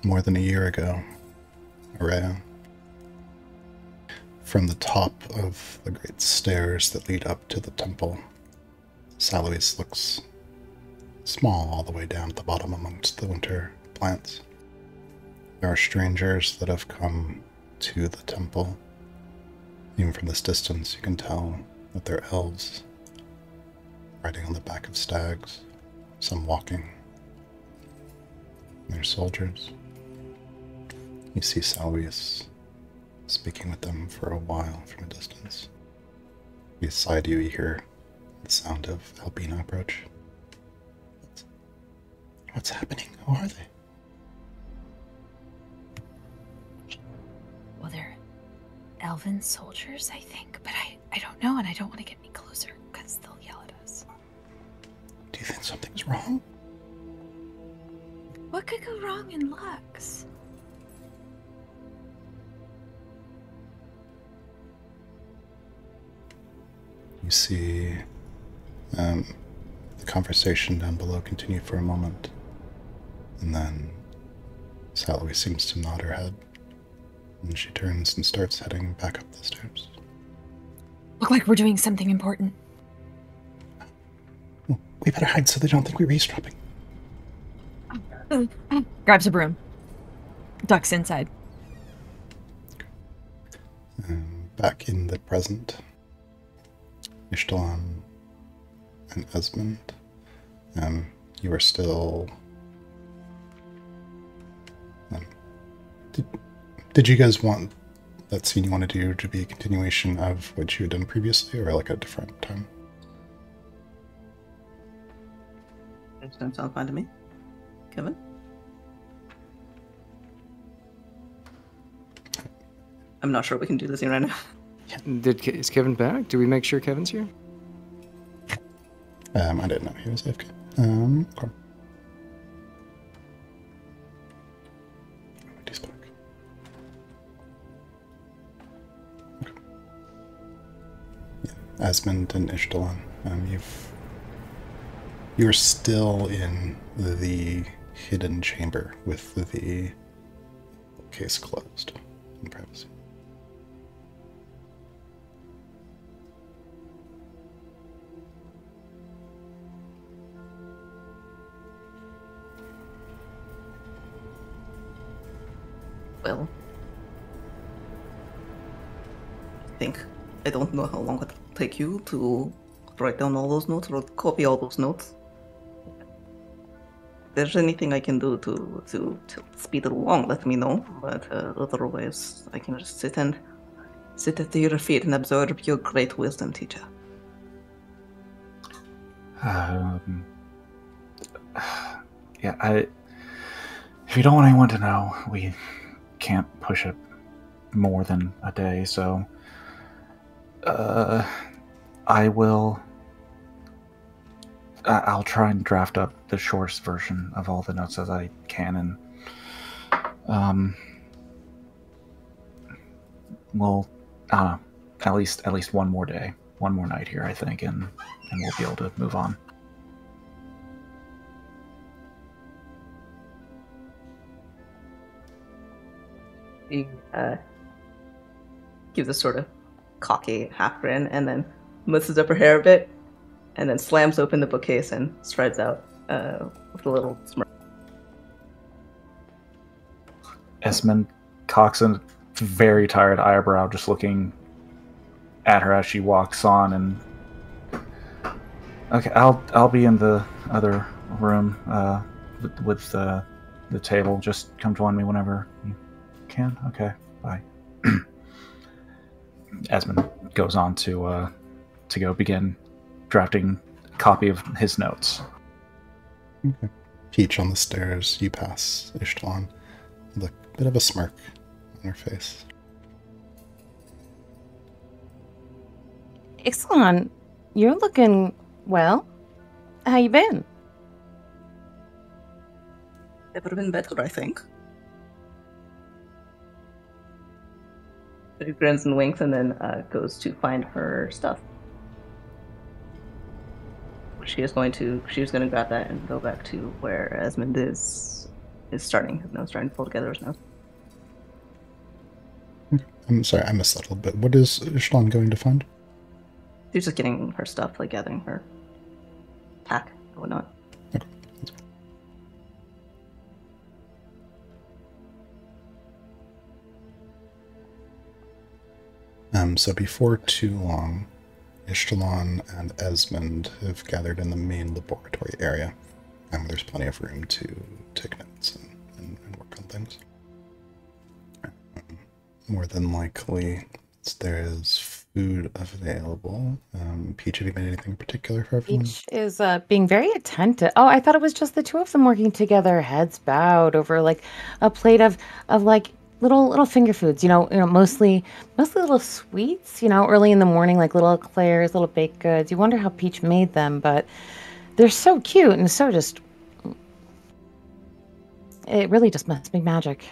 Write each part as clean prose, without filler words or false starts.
more than a year ago, Araya. From the top of the great stairs that lead up to the temple, Salois looks small all the way down at the bottom amongst the winter plants. There are strangers that have come to the temple. Even from this distance, you can tell that they're elves, riding on the back of stags, some walking. They're soldiers. You see Salois speaking with them for a while from a distance. Beside you, you hear the sound of Albina approach. What's happening? Who are they? Well, they're elven soldiers, I think, but I don't know, and I don't want to get any closer because they'll yell at us. Do you think something's wrong? What could go wrong in Lux? You see the conversation down below continue for a moment, and then Salois seems to nod her head, and she turns and starts heading back up the stairs. Look like we're doing something important. Well, we better hide so they don't think we're eavesdropping. Grabs a broom. Ducks inside. Back in the present, Ishtalan and Esmond, you are still... Did you guys want that scene you want to do to be a continuation of what you had done previously, or like a different time? That doesn't sound fine to me. Kevin? I'm not sure we can do this scene right now. Is Kevin back? Do we make sure Kevin's here? I didn't know he was AFK. Okay. He's back. Okay. Yeah. Asmund and Ishtalan, you're still in the hidden chamber with the case closed in privacy. Well, I don't know how long it'll take you to write down all those notes or copy all those notes. If there's anything I can do to speed it along, let me know. But otherwise, I can just sit at your feet and absorb your great wisdom, teacher. Yeah, if you don't want anyone to know, we can't push it more than a day, so I'll try and draft up the shortest version of all the notes as I can, and we'll at least one more day, one more night here, I think, and we'll be able to move on. He gives a sort of cocky half grin and then mousses up her hair a bit and then slams open the bookcase and strides out with a little smirk. Esmond cocks a very tired eyebrow, just looking at her as she walks on, and okay, I'll be in the other room with the table. Just come join me whenever you can. Okay, bye. Esmond goes on to go begin drafting a copy of his notes. Okay. Peach on the stairs, you pass Ishtalan with a bit of a smirk on her face. Ixalan, you're looking well. How you been? Never been better, I think. She grins and winks and then goes to find her stuff. She was going to grab that and go back to where Esmond is starting to pull together his nose. I'm sorry, I missed that a little bit. What is Shalon going to find? She's just getting her stuff, like gathering her pack and whatnot. Okay. That's cool. So before too long, Ishtalon and Esmond have gathered in the main laboratory area, and there's plenty of room to take notes and work on things. More than likely, there is food available. Peach, have you made anything in particular for everyone? Peach is being very attentive. Oh, I thought it was just the two of them working together, heads bowed over like a plate of like little finger foods. Mostly little sweets. Early in the morning, like little eclairs, little baked goods. You wonder how Peach made them, but they're so cute and so just. It really just must be magic.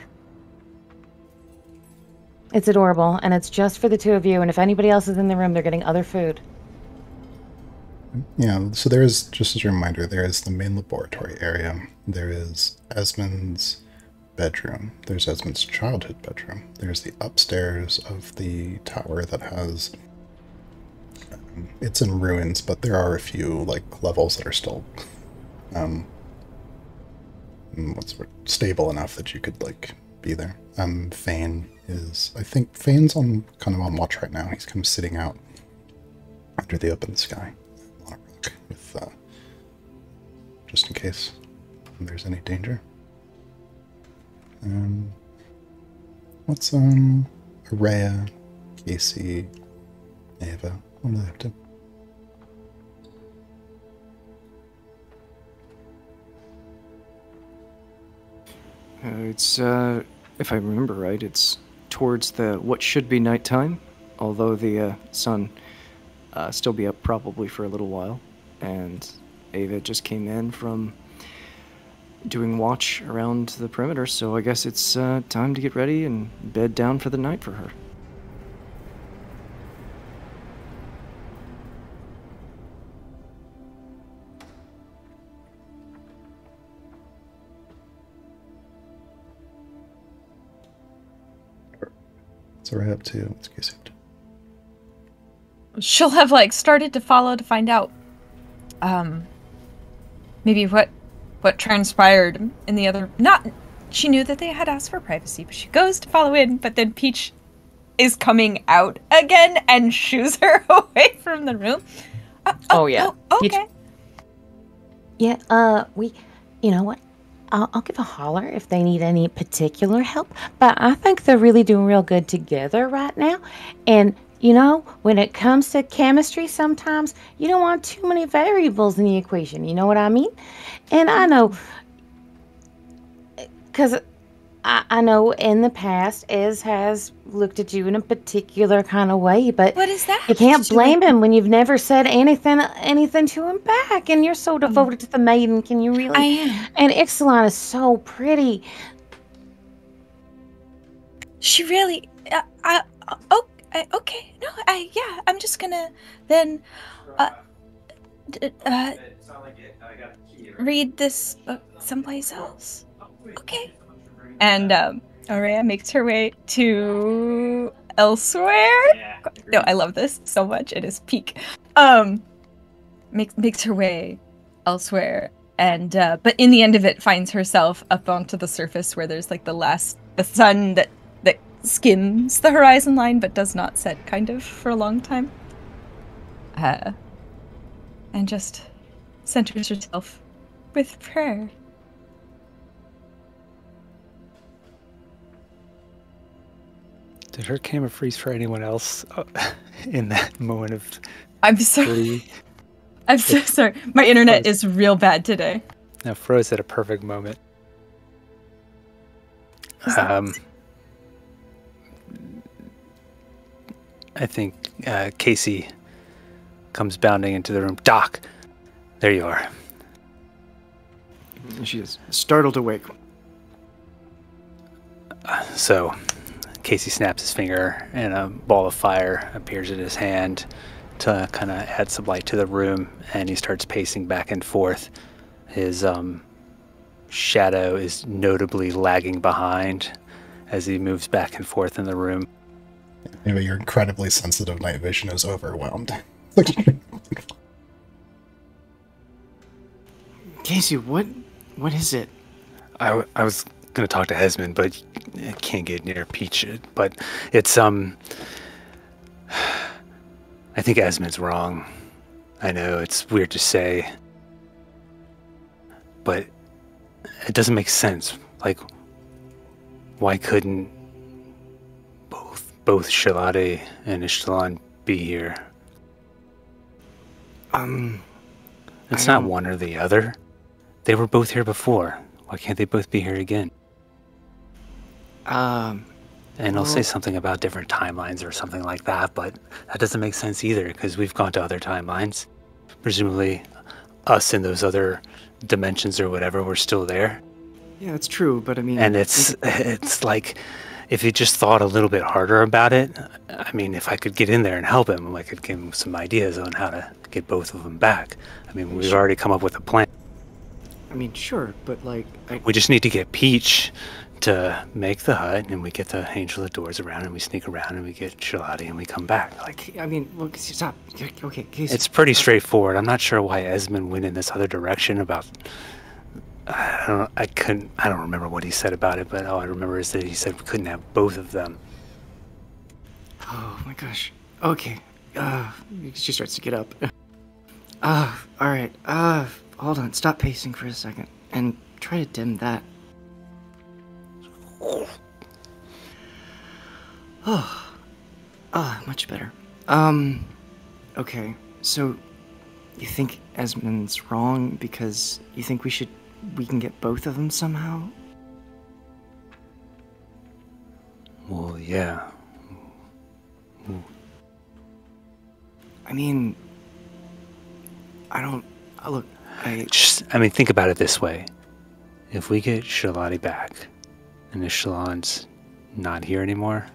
It's adorable, and it's just for the two of you, and if anybody else is in the room, they're getting other food. Yeah, so there is, just as a reminder, there is the main laboratory area. There is Esmond's bedroom. There's Esmond's childhood bedroom. There's the upstairs of the tower that has... it's in ruins, but there are a few, levels that are still... stable enough that you could, be there. Fane is... I think Fane's on watch right now. He's kind of sitting out under the open sky on a rock with, just in case there's any danger. What's, Araya, Casey, Ava, what do they have to... It's, if I remember right, it's towards what should be nighttime, although the sun still be up probably for a little while. And Ava just came in from doing watch around the perimeter, so I guess it's time to get ready and bed down for the night for her. What's Araya up to? What's Casey up to? She'll have started to follow to find out maybe what transpired in the other... She knew that they had asked for privacy, but she goes to follow in, but then Peach is coming out again and shoos her away from the room. Yeah. Okay. Peach... Yeah, you know what? I'll give a holler if they need any particular help, but I think they're really doing real good together right now. And, when it comes to chemistry, sometimes you don't want too many variables in the equation. You know what I mean? And I know, because I know in the past, Ez has looked at you in a particular kind of way, but what is that? You can't blame him when you've never said anything to him back, and you're so devoted to the maiden. Can you really? I am. And Ixalan is so pretty. She really. Okay. No. I'm just gonna then. Read this book someplace else. Okay. And Araya makes her way to elsewhere. No, I love this so much. It is peak. Makes her way elsewhere, and but in the end of it, finds herself up onto the surface where there's the sun that skims the horizon line but does not set for a long time. And just centers herself with prayer. Did her camera freeze for anyone else in that moment of... I'm sorry. I'm so sorry. My internet is real bad today. No, froze at a perfect moment. I think Casey comes bounding into the room. Doc, there you are. She is startled awake. So... Casey snaps his finger, and a ball of fire appears in his hand to kind of add some light to the room, and he starts pacing back and forth, his shadow is notably lagging behind as he moves back and forth in the room. Maybe your incredibly sensitive night vision is overwhelmed. Casey, what is it? I was going to talk to Esmond, but I can't get near Peach. But it's, I think Esmond's wrong. I know, it's weird to say. But it doesn't make sense. Like, why couldn't both Shalade and Ishtalan be here? It's not one or the other. They were both here before. Why can't they both be here again? And I'll say something about different timelines or something like that, but that doesn't make sense either, because we've gone to other timelines. Presumably, us in those other dimensions or whatever, we're still there. Yeah, that's true, but I mean... And it's like, if you just thought a little bit harder about it, I mean, if I could get in there and help him, I could give him some ideas on how to get both of them back. I mean, we've already come up with a plan. I mean, sure, but like... We just need to get Peach to make the hut, and we get the angel of doors around, and we sneak around, and we get Shalade, and we come back. Like, I mean, look, stop. Okay, Casey. It's pretty straightforward. I'm not sure why Esmond went in this other direction about... I don't remember what he said about it, but all I remember is that he said we couldn't have both of them. Oh my gosh. Okay. She starts to get up. Alright. Hold on. Stop pacing for a second. And try to dim that. Much better. Okay. So, you think Esmond's wrong because you think we can get both of them somehow? Well, yeah. I mean, think about it this way. If we get Shalade back, and Ishtalan's not here anymore,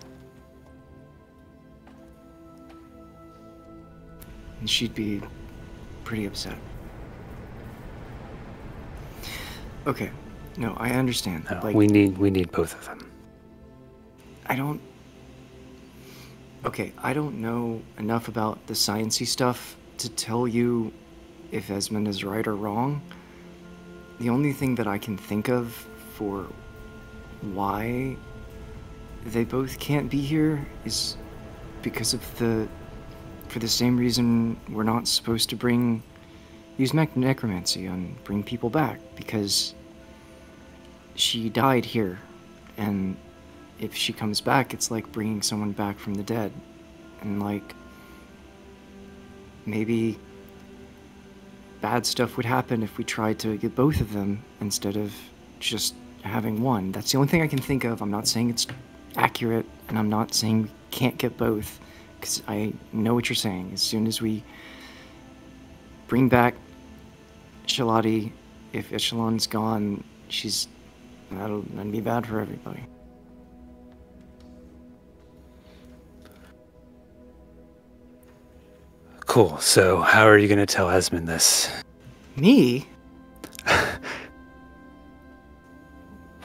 and she'd be pretty upset. Okay, no, I understand. No, like, we need both of them. I don't know enough about the sciencey stuff to tell you if Esmond is right or wrong. The only thing that I can think of for why they both can't be here is because of for the same reason we're not supposed to use necromancy and bring people back, because she died here, and if she comes back, it's like bringing someone back from the dead. And like, maybe bad stuff would happen if we tried to get both of them instead of just having one. That's the only thing I can think of. I'm not saying it's accurate, and I'm not saying we can't get both, because I know what you're saying. As soon as we bring back Shalade, if Ishtalan's gone, that'll be bad for everybody. Cool. So how are you going to tell Esmond this? Me?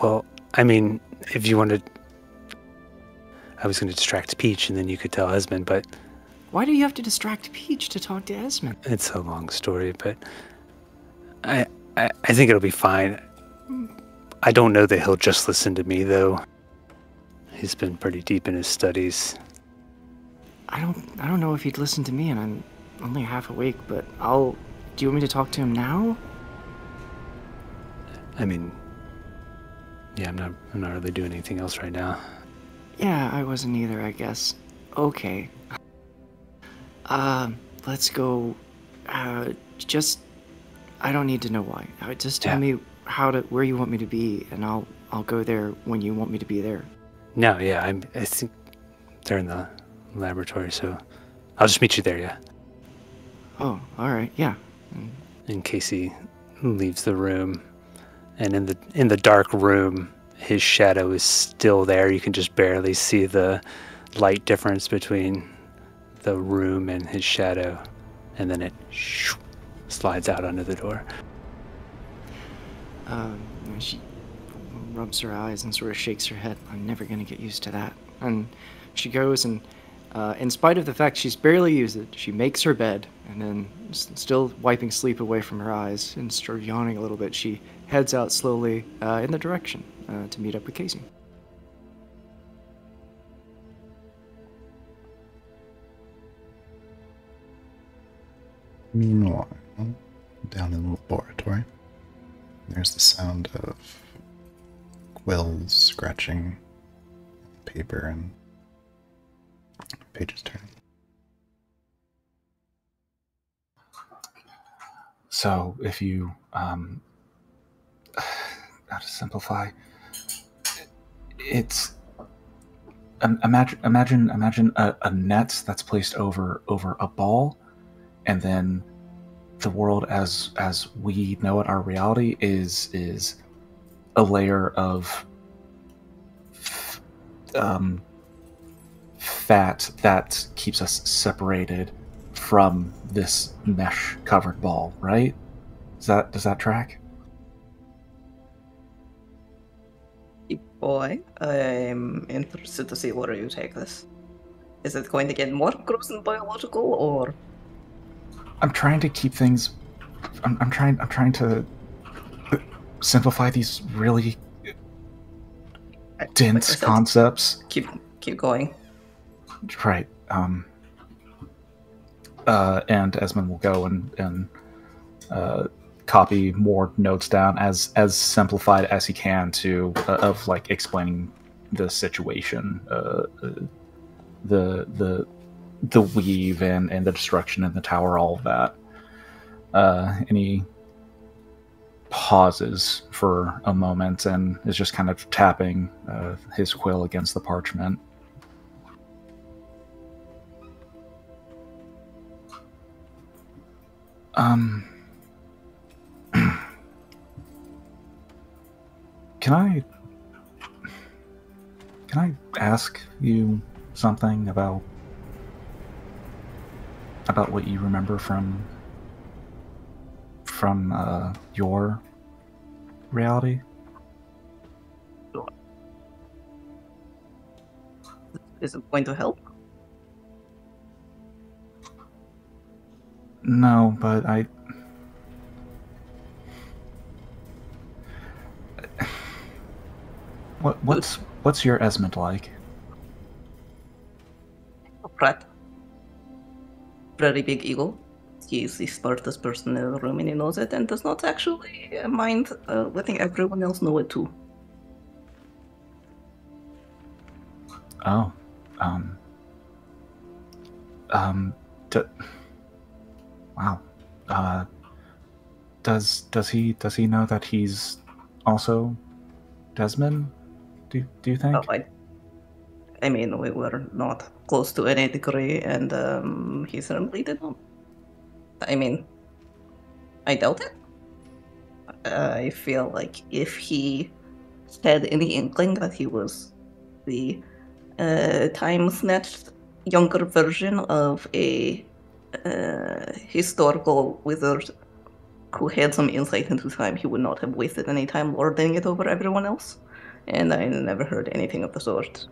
Well, I mean, if you wanted... I was going to distract Peach, and then you could tell Esmond, but... Why do you have to distract Peach to talk to Esmond? It's a long story, but... I think it'll be fine. I don't know that he'll just listen to me, though. He's been pretty deep in his studies. I don't know if he'd listen to me, and I'm only half awake, but do you want me to talk to him now? I mean, yeah, I'm not really doing anything else right now. Yeah, I wasn't either, I guess. Okay. Let's go. I don't need to know why. Just tell me where you want me to be, and I'll go there when you want me to be there. No, yeah, I think they're in the laboratory, so I'll just meet you there, yeah. Oh, alright, yeah. And Casey leaves the room, and in the dark room, his shadow is still there. You can just barely see the light difference between the room and his shadow, and then it slides out under the door. She rubs her eyes and sort of shakes her head. I'm never going to get used to that. And she goes and, in spite of the fact she's barely used it, she makes her bed, and then, still wiping sleep away from her eyes and sort of yawning a little bit, she heads out slowly in the direction to meet up with Casey. Meanwhile, down in the laboratory, there's the sound of quills scratching paper and pages turning. So if you, how to simplify, it's, imagine a net that's placed over a ball, and then the world as we know it, our reality is a layer of fat that keeps us separated from this mesh covered ball, right? Does that track? Boy, I'm interested to see where you take this. Is it going to get more gross and biological, or? I'm trying to keep things. I'm trying to simplify these really dense like I said, concepts. Keep going. Right. And Esmond will go and copy more notes down as simplified as he can to of like explaining the situation, the weave and the destruction in the tower, all of that. And he pauses for a moment and is just kind of tapping his quill against the parchment. Can I ask you something about what you remember from your reality? Is it going to help? No, but what's your Esmond like? Pratt. Very big ego. He's the smartest person in the room and he knows it and does not actually mind letting everyone else know it too. Oh. Wow. Does he know that he's also Desmond? Do you think? Oh, I mean, we were not close to any degree, and he certainly did not. I mean, I doubt it. I feel like if he had any inkling that he was the time-snatched younger version of a historical wizard who had some insight into time, he would not have wasted any time lording it over everyone else. And I never heard anything of the sort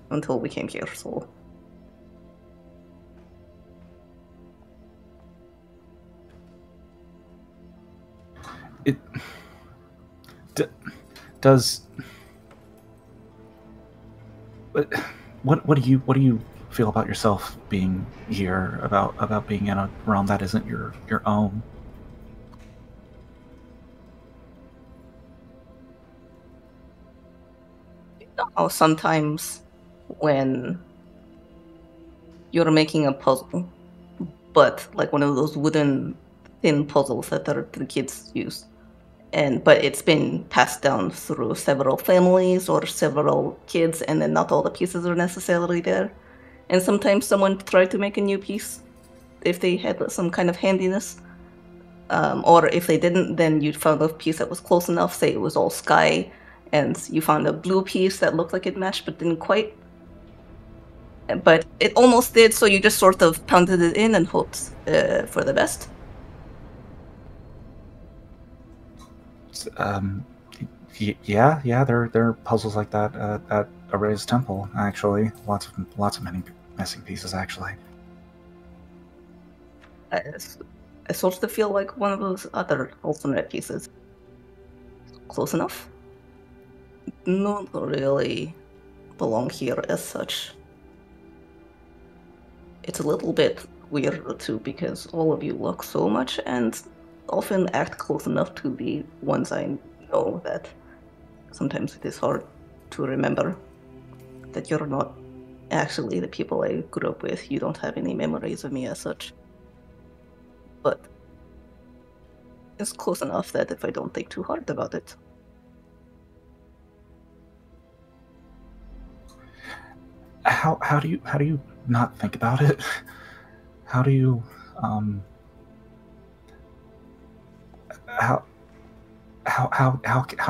until we came here, so... Does... What do you feel about yourself being here, about being in a realm that isn't your own? Oh, sometimes when you're making a puzzle, but like one of those wooden thin puzzles that the kids use, but it's been passed down through several families or several kids, and then not all the pieces are necessarily there. And sometimes someone tried to make a new piece if they had some kind of handiness, or if they didn't, then you found a piece that was close enough, say it was all sky, and you found a blue piece that looked like it matched but didn't quite. But it almost did, so you just sort of pounded it in and hoped for the best. Yeah, there are puzzles like that at Array's temple. Actually, lots of many missing pieces. Actually, I sort of feel like one of those other alternate pieces. Close enough? Not really belong here as such. It's a little bit weird too because all of you look so much and often act close enough to the ones I know that sometimes it is hard to remember that you're not actually the people I grew up with. You don't have any memories of me as such. But it's close enough that if I don't think too hard about it. how do you not think about it? How do you how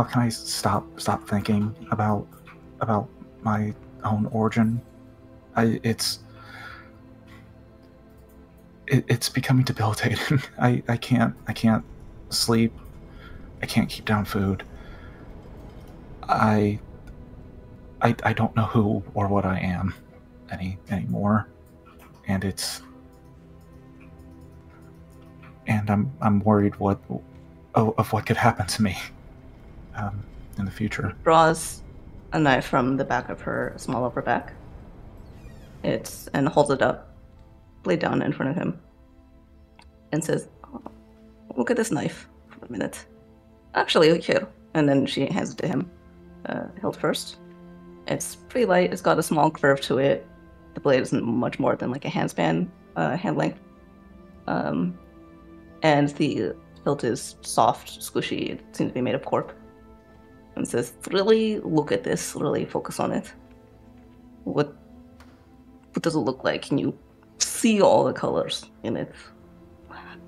can I stop thinking about my own origin? It's becoming debilitating. I can't sleep. I can't keep down food. I don't know who or what I am anymore, and I'm worried of what could happen to me in the future. Draws a knife from the back of her small upper back. And holds it up, blade down in front of him, and says, "Oh, look at this knife for a minute. Actually, here." And then she hands it to him, held first. It's pretty light. It's got a small curve to it. The blade isn't much more than like a handspan, hand length. And the hilt is soft, squishy. It seems to be made of cork. And says, "Really look at this. Really focus on it. What does it look like? Can you see all the colors in it?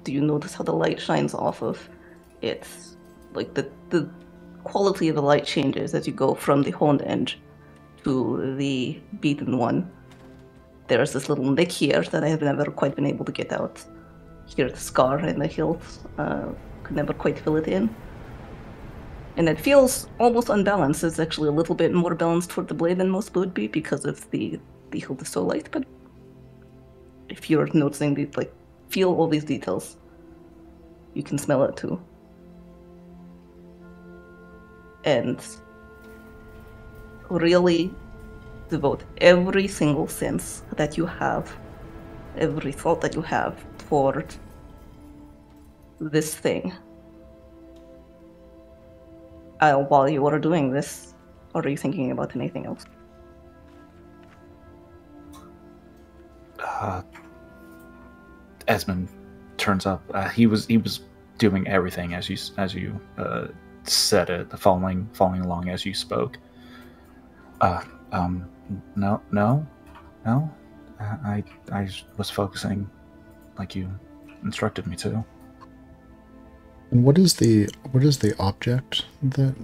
Do you notice how the light shines off of it? Like the quality of the light changes as you go from the honed edge to the beaten one. There's this little nick here that I have never quite been able to get out. Here, the scar in the hilt, could never quite fill it in. And it feels almost unbalanced. It's actually a little bit more balanced toward the blade than most would be because of the hilt is so light. But if you're noticing feel all these details, you can smell it too. And really devote every single sense that you have, every thought that you have toward this thing. While you are doing this, or are you thinking about anything else? Esmond turns up. He was doing everything as you said it, following along as you spoke. No. I was focusing like you instructed me to. And what is the object that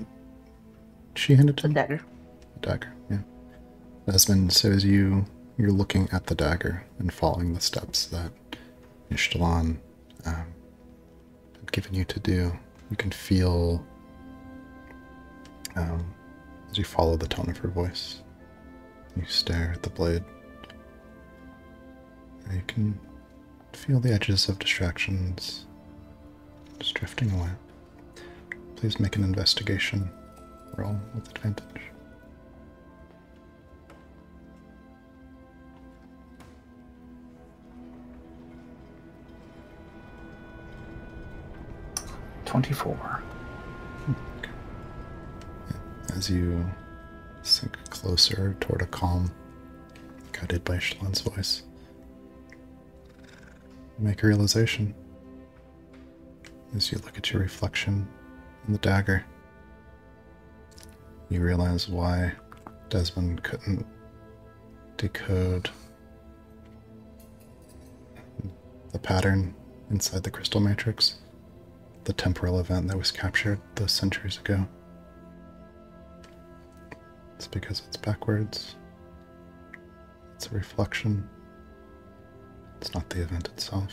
she handed to him? The dagger. The dagger, yeah. Esmond, so as you're looking at the dagger and following the steps that Ishtalan had given you to do, you can feel as you follow the tone of her voice, you stare at the blade, and you can feel the edges of distractions just drifting away. Please make an investigation roll with advantage. "24. As you sink closer toward a calm, guided by Shlan's voice, you make a realization as you look at your reflection in the dagger. You realize why Desmond couldn't decode the pattern inside the crystal matrix, the temporal event that was captured those centuries ago. It's because it's backwards. It's a reflection. It's not the event itself.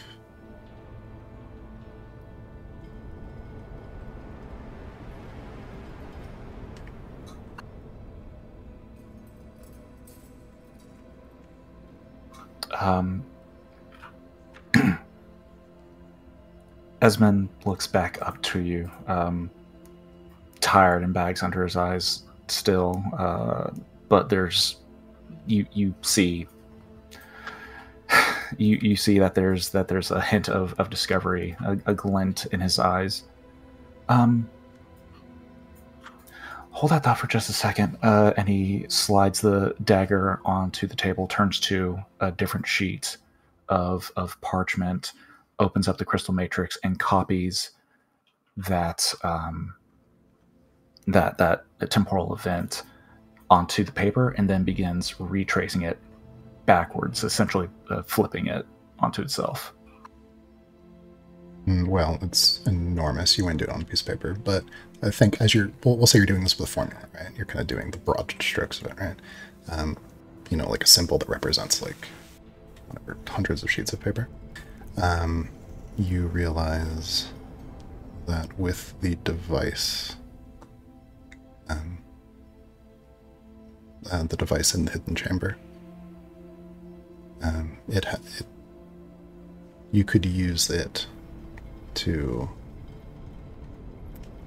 Esmond looks back up to you, tired and bags under his eyes still, but there's you see that there's a hint of discovery, a glint in his eyes. Hold that thought for just a second, and he slides the dagger onto the table, turns to a different sheet of parchment, opens up the crystal matrix, and copies that that temporal event onto the paper, and then begins retracing it backwards, essentially flipping it onto itself. Well, it's enormous. You wouldn't do it on a piece of paper, but I think as we'll say you're doing this with a formula, right? You're kind of doing the broad strokes of it, right? Like a symbol that represents like whatever, hundreds of sheets of paper. You realize that with the device, the device in the hidden chamber, you could use it to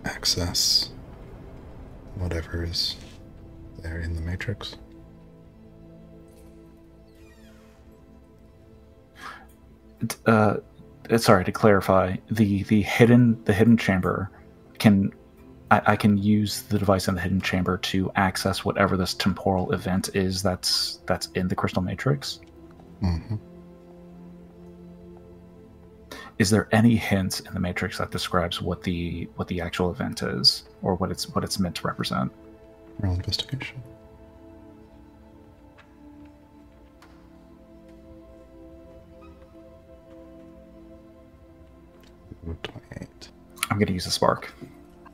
access whatever is there in the matrix. Sorry, to clarify, the hidden chamber I can use the device in the hidden chamber to access whatever this temporal event is that's in the crystal matrix. Mm-hmm. Is there any hint in the matrix that describes what the actual event is, or what it's meant to represent? Roll investigation. Ooh, 28. I'm going to use a spark.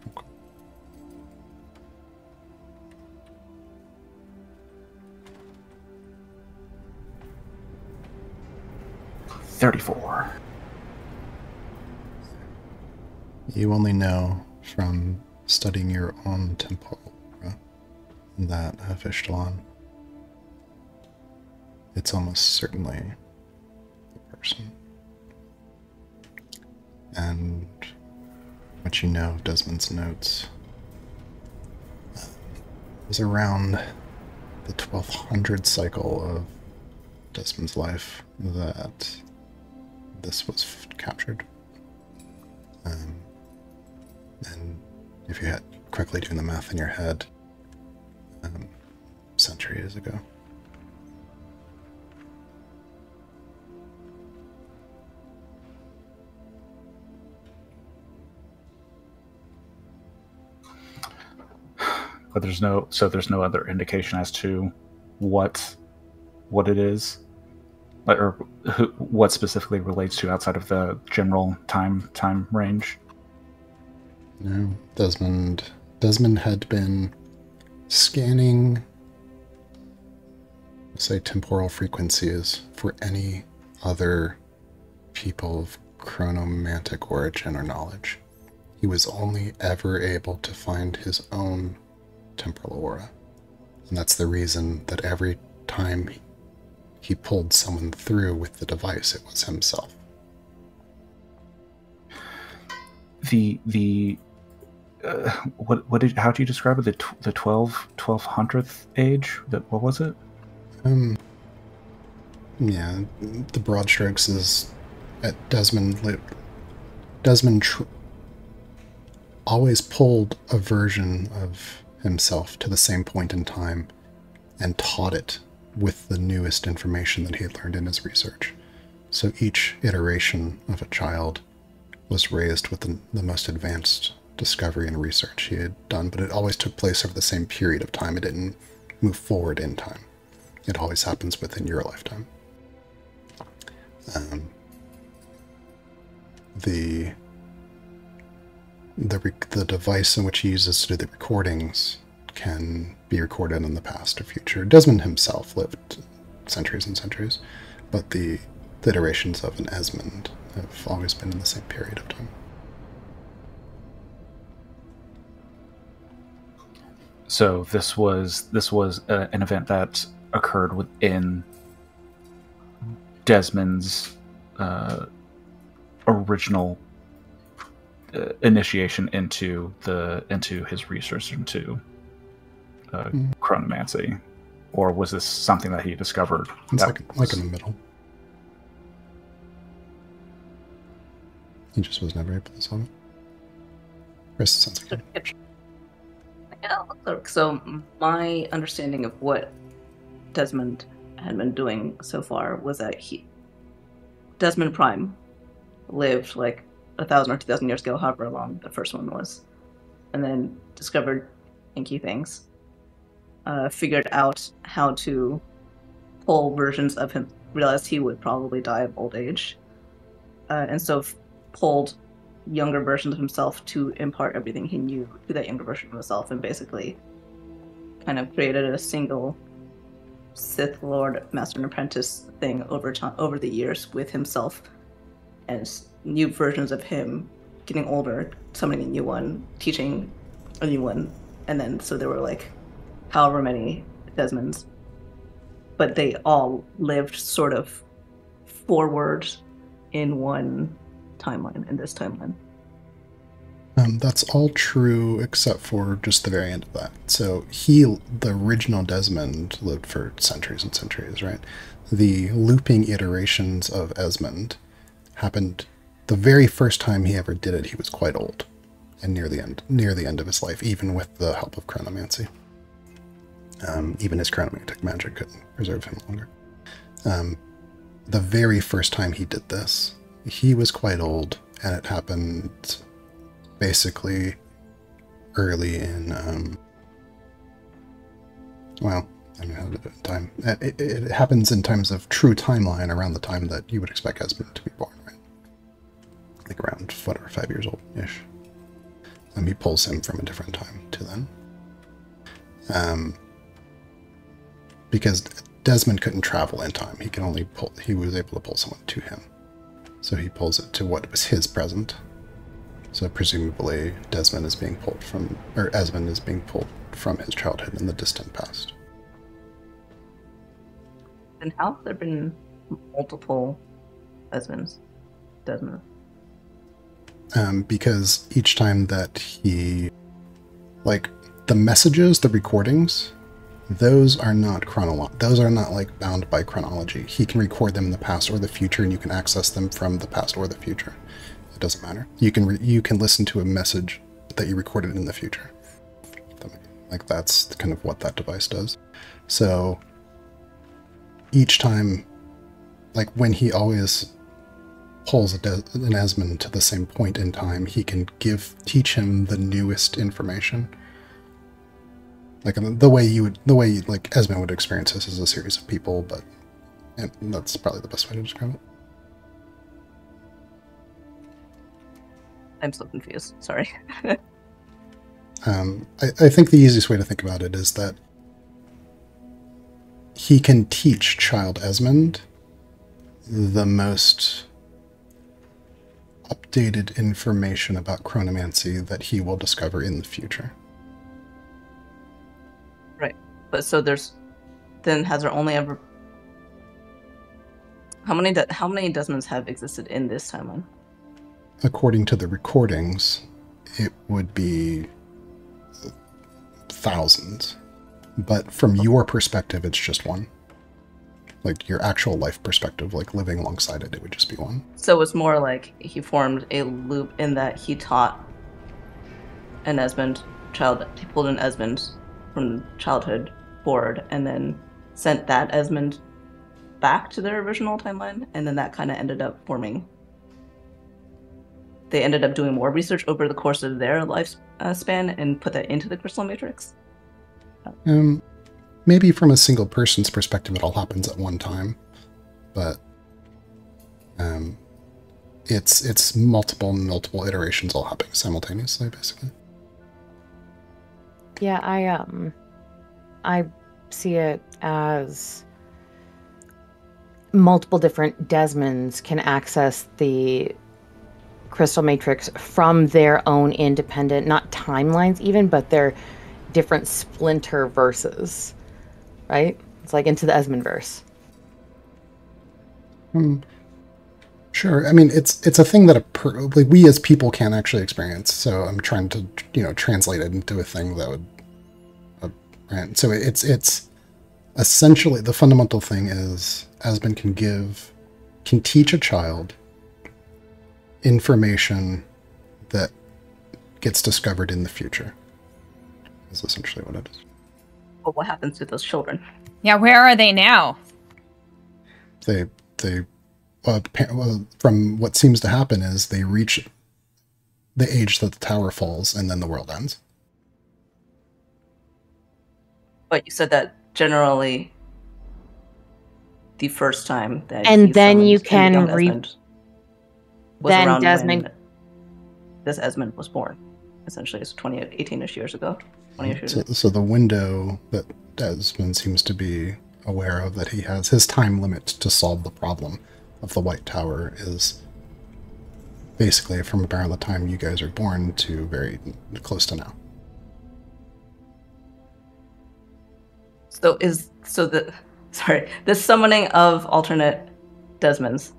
Okay. $34. You only know from studying your own temple aura that Vishtalan, it's almost certainly a person. And what you know of Desmond's notes was around the 1200 cycle of Desmond's life that this was captured. And if you had quickly doing the math in your head, centuries ago. But there's no other indication as to what it is, or what specifically relates to outside of the general time range. No, Desmond had been scanning, say, temporal frequencies for any other people of chronomantic origin or knowledge. He was only ever able to find his own temporal aura. And that's the reason that every time he pulled someone through with the device, it was himself. How do you describe it? The 1200th age? What was it? Yeah, the broad strokes is at Desmond always pulled a version of himself to the same point in time and taught it with the newest information that he had learned in his research. So each iteration of a child was raised with the most advanced discovery and research he had done, but it always took place over the same period of time. It didn't move forward in time. It always happens within your lifetime. The device in which he uses to do the recordings can be recorded in the past or future. Desmond himself lived centuries and centuries, but the iterations of an Esmond have always been in the same period of time. So this was an event that occurred within Desmond's original initiation into his research into chronomancy, or was this something that he discovered? It's like in the middle. He just was never able to solve it. Chris, sounds like Yeah, so my understanding of what Desmond had been doing so far was that Desmond Prime lived like 1,000 or 2,000 years ago, however long the first one was, and then discovered inky things, figured out how to pull versions of him, realized he would probably die of old age, and so pulled younger versions of himself to impart everything he knew to that younger version of himself, and basically kind of created a single Sith Lord Master and Apprentice thing over the years with himself and new versions of him getting older, summoning a new one, teaching a new one, and then so there were like however many Desmonds, but they all lived sort of forward in one timeline, in this timeline. That's all true except for just the very end of that. So the original Desmond lived for centuries and centuries, right? The looping iterations of Esmond happened the very first time he ever did it. He was quite old and near the end of his life, even with the help of chronomancy. Even his chronomantic magic couldn't preserve him longer. The very first time he did this, he was quite old, and it happened basically early in, well, I don't know how to do it in time. It happens in times of true timeline around the time that you would expect Esmond to be born, right? Like around 4 or 5 years old-ish. He pulls him from a different time to then. Because Desmond couldn't travel in time. He was able to pull someone to him. So he pulls it to what was his present. So presumably Esmond is being pulled from his childhood in the distant past. And how have there been multiple Desmonds? Because each time that he, like, the messages, the recordings, those are not like bound by chronology. He can record them in the past or the future, and you can access them from the past or the future. It doesn't matter. You can listen to a message that you recorded in the future. Like, that's kind of what that device does. So each time, like when he always pulls an Esmond to the same point in time, he can teach him the newest information. Like the way Esmond would experience this as a series of people, but that's probably the best way to describe it. I'm so confused. Sorry. I think the easiest way to think about it is that he can teach child Esmond the most updated information about chronomancy that he will discover in the future. Right. But so has there only ever... How many Desmonds have existed in this timeline? According to the recordings, it would be thousands. But from your perspective, it's just one. Like your actual life perspective, like living alongside it, it would just be one. So it's more like he formed a loop in that he taught an Esmond he pulled an Esmond from childhood forward and then sent that Esmond back to their original timeline, and then that kind of ended up forming. They ended up doing more research over the course of their lifespan and put that into the crystal matrix. Maybe from a single person's perspective, it all happens at one time, but it's multiple iterations all happening simultaneously, basically. Yeah, I see it as multiple different Desmonds can access the crystal matrix from their own independent, not timelines even, but their different splinter verses, right? It's like into the Esmond verse. Sure. I mean, it's a thing that like we as people can't actually experience. So I'm trying to translate it into a thing that would. Right. So it's essentially the fundamental thing is Asmund can teach a child information that gets discovered in the future. Is essentially what it is. But what happens to those children? Yeah, where are they now? They from what seems to happen is they reach the age that the tower falls and then the world ends. But you said that generally the first time that And he then summoned you a can young re- Esmond was then around Desmond- when this Esmond was born. Essentially, it's 18-ish years ago. 20-ish years ago. So the window that Desmond seems to be aware of, that he has his time limit to solve the problem of the White Tower, is basically from around the time you guys are born to very close to now. So the summoning of alternate Desmonds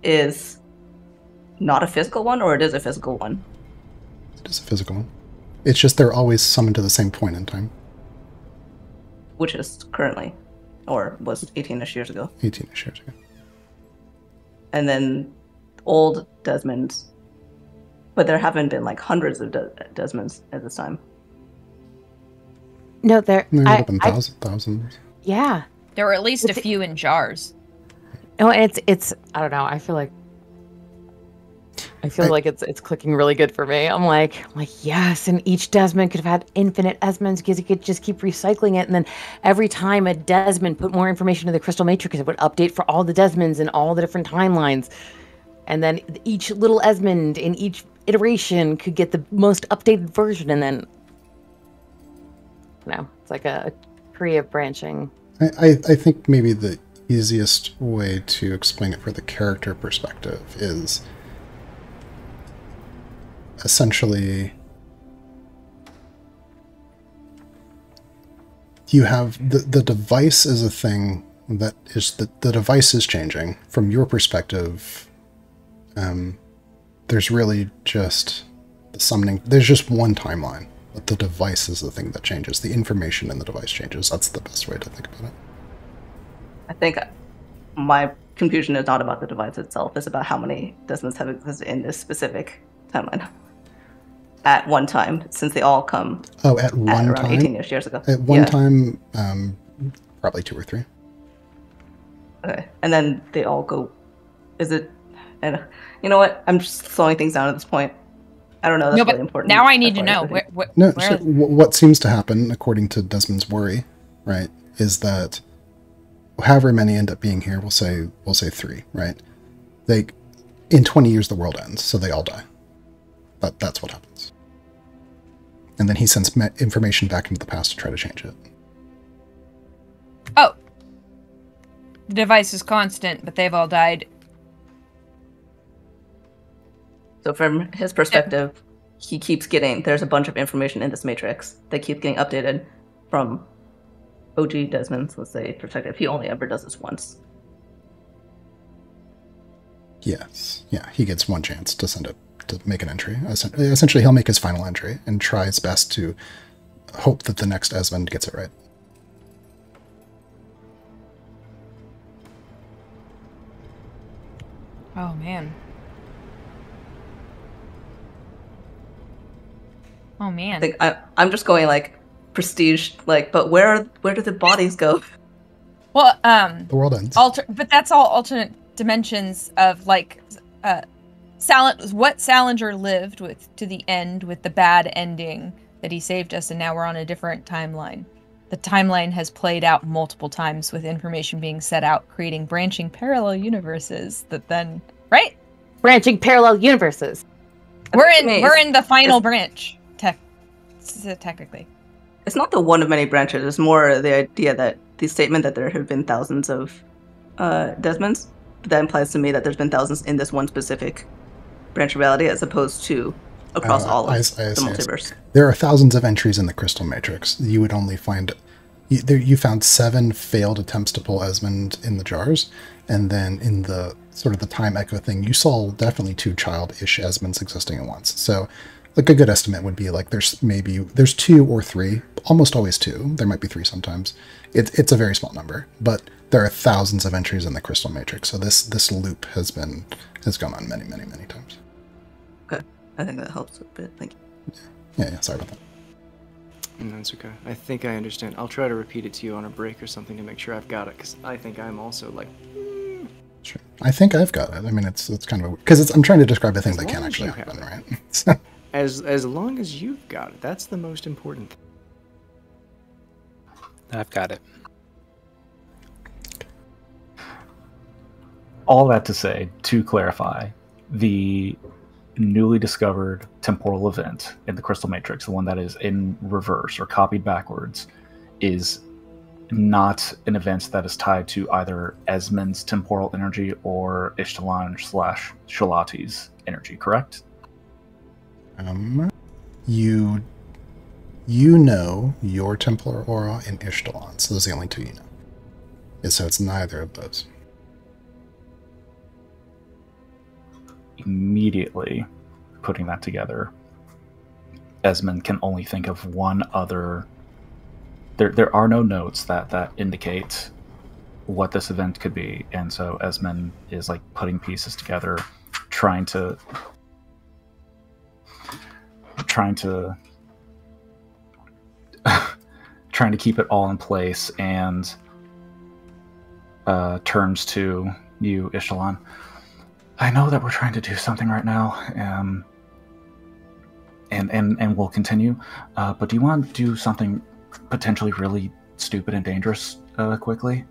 is not a physical one, or it is a physical one? It is a physical one. It's just they're always summoned to the same point in time. Which is currently, or was 18-ish years ago. 18-ish years ago. And then old Desmonds, but there haven't been like hundreds of Desmonds at this time. No, there There would have been thousands. Yeah. There were at least a few in jars. No, and it's I don't know. I feel like it's clicking really good for me. I'm like yes, and each Desmond could have had infinite Esmonds because he could just keep recycling it, and then every time a Desmond put more information in the crystal matrix, it would update for all the Desmonds and all the different timelines, and then each little Esmond in each iteration could get the most updated version, and then it's like a tree of branching. I think maybe the easiest way to explain it for the character perspective is essentially you have the device is a thing that is the device is changing. From your perspective, there's really just the summoning. There's just one timeline, but the device is the thing that changes. The information in the device changes. That's the best way to think about it. I think my confusion is not about the device itself. It's about how many Desmonds have existed in this specific timeline at one time, since they all come at one around time? 18-ish years ago. At one time, probably 2 or 3. Okay, and then they all go. Is it? And you know what? I'm just slowing things down at this point. I don't know. That's really important. Now I need to know. What seems to happen, according to Desmond's worry, right, is that however many end up being here, we'll say 3, right? In 20 years the world ends, so they all die. That's what happens. And then he sends information back into the past to try to change it. Oh. The device is constant, but they've all died. So from his perspective, he keeps getting, there's a bunch of information in this matrix that keeps getting updated from OG Desmond's, let's say, perspective. He only ever does this once. Yes. Yeah, he gets one chance to send it, to make an entry. Essentially, he'll make his final entry and try his best to hope that the next Esmond gets it right. Oh, man. Oh, man. I think I'm just going like prestige, like, but where do the bodies go? Well, the world ends. But that's all alternate dimensions of like, what Salinger lived with to the end with the bad ending that he saved us, and now we're on a different timeline. The timeline has played out multiple times with information being set out, creating branching parallel universes that then, right? Branching parallel universes. We're in the final branch. Technically, it's not the one of many branches. It's more the idea that the statement that there have been thousands of Desmonds, that implies to me that there's been thousands in this one specific branch of reality, as opposed to across all of the multiverse. There are thousands of entries in the crystal matrix. You would only find You found 7 failed attempts to pull Esmond in the jars, and then in the sort of the time echo thing, you saw definitely 2 childish Esmonds existing at once. So, like a good estimate would be like there's 2 or 3, almost always 2. There might be 3 sometimes. It's a very small number, but there are thousands of entries in the crystal matrix. So this loop has gone on many times. Okay, I think that helps a bit. Thank you. Yeah. Sorry about that. That's okay. I think I understand. I'll try to repeat it to you on a break or something to make sure I've got it, because I think I'm also like... Sure. I think I've got it. I mean, it's kind of... Because I'm trying to describe a thing that can actually happen, right? So. As long as you've got it. That's the most important thing. I've got it. All that to say, to clarify, the newly discovered temporal event in the crystal matrix, the one that is in reverse or copied backwards, is not an event that is tied to either Esmond's temporal energy or Ishtalan/Shalati's energy, correct? You know your temporal aura and Ishtalan, so those are the only 2 you know. So it's neither of those. Immediately putting that together, Esmond can only think of one other. There are no notes that indicate what this event could be, and so Esmond is like putting pieces together, trying to keep it all in place, and turns to you, Ishtalan. I know that we're trying to do something right now, and we'll continue. But do you want to do something potentially really stupid and dangerous quickly?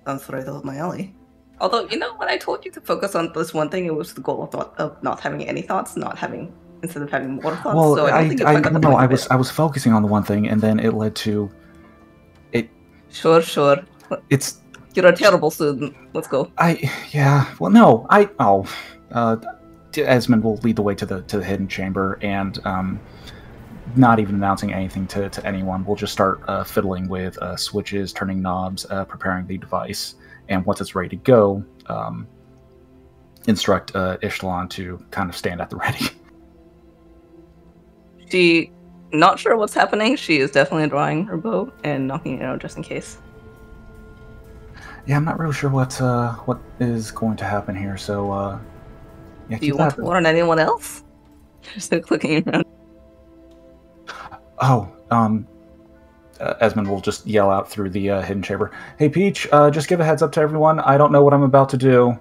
Sounds right up my alley. Although, when I told you to focus on this one thing, it was the goal of not having any thoughts, instead of having more thoughts. Well, so I don't think you quite got the point of it. I was focusing on the one thing, and then it led to it. Sure. It's. You're a terrible student. Let's go. Esmond will lead the way to the hidden chamber, and not even announcing anything to anyone. We'll just start fiddling with switches, turning knobs, preparing the device, and once it's ready to go, instruct Ishtalan to kind of stand at the ready. She, not sure what's happening. She is definitely drawing her bow and knocking it out just in case. Yeah, I'm not really sure what is going to happen here, so yeah. Do you want to warn anyone else? Just clicking around. Esmond will just yell out through the hidden chamber. Hey, Peach, just give a heads up to everyone. I don't know what I'm about to do.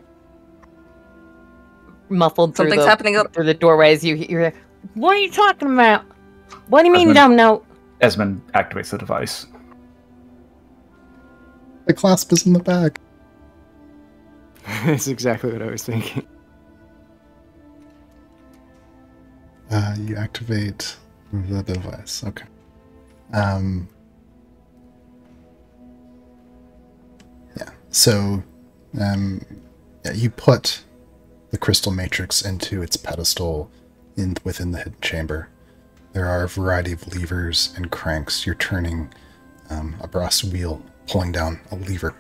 Muffled through Something's happening through the doorways. You hear, what are you talking about? What do you mean you don't know? Esmond activates the device. The clasp is in the back. That's exactly what I was thinking. You activate the device. Okay. Yeah. So, you put the crystal matrix into its pedestal within the hidden chamber. There are a variety of levers and cranks. You're turning a brass wheel, pulling down a lever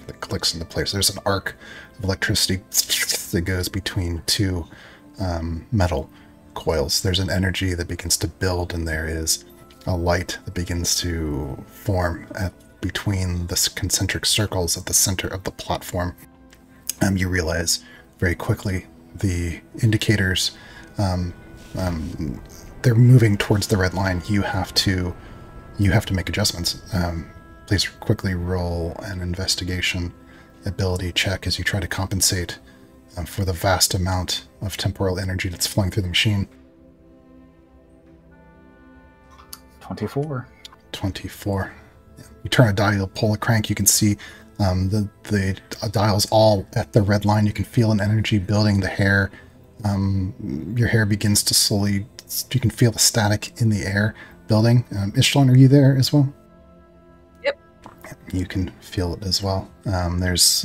that clicks into place. There's an arc of electricity that goes between 2 metal coils. There's an energy that begins to build, and there is a light that begins to form between the concentric circles at the center of the platform. You realize very quickly the indicators, they're moving towards the red line. You have to make adjustments. Please quickly roll an investigation ability check as you try to compensate for the vast amount of temporal energy that's flowing through the machine. 24. 24. Yeah. You turn a dial, pull a crank, you can see the dials all at the red line. You can feel an energy building. The hair, your hair begins to slowly, you can feel the static in the air building. Ishtalan, are you there as well? Yep. You can feel it as well. There's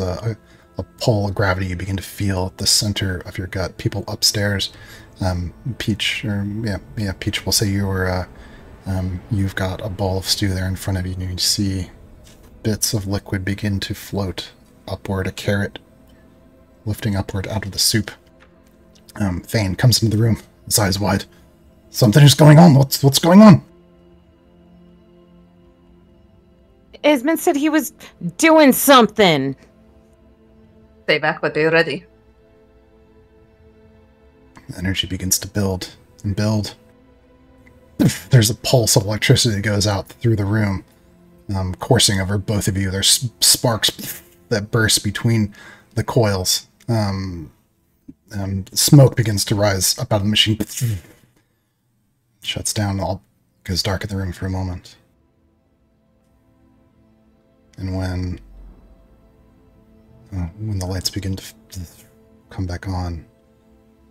a pull of gravity you begin to feel at the center of your gut. People upstairs, Peach, Peach will say you were You've got a bowl of stew there in front of you, and you see bits of liquid begin to float upward, a carrot lifting upward out of the soup. Thane comes into the room, his eyes wide. Something is going on. What's going on? Esmond said he was doing something. Stay back, but be ready. The energy begins to build and build. There's a pulse of electricity that goes out through the room, coursing over both of you. There's sparks that burst between the coils. Smoke begins to rise up out of the machine. Shuts down, all goes dark in the room for a moment. And when the lights begin to come back on,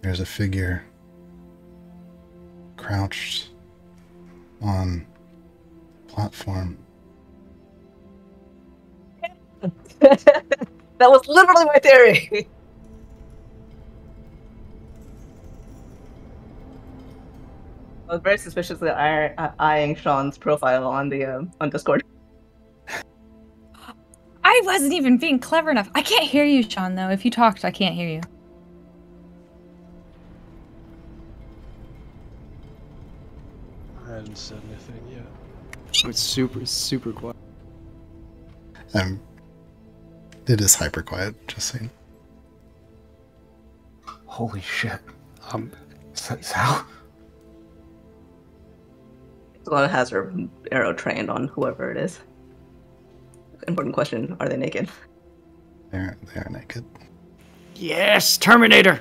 there's a figure crouched on the platform. That was literally my theory. I was very suspiciously eyeing Sean's profile on the on Discord. I wasn't even being clever enough. I can't hear you, Sean, though. If you talked, I can't hear you. I hadn't said anything yet. It's super, super quiet. It is hyper quiet, just saying. Holy shit. Sal? Solana has her arrow trained on whoever it is. Important question, are they naked? They are naked. Yes, Terminator!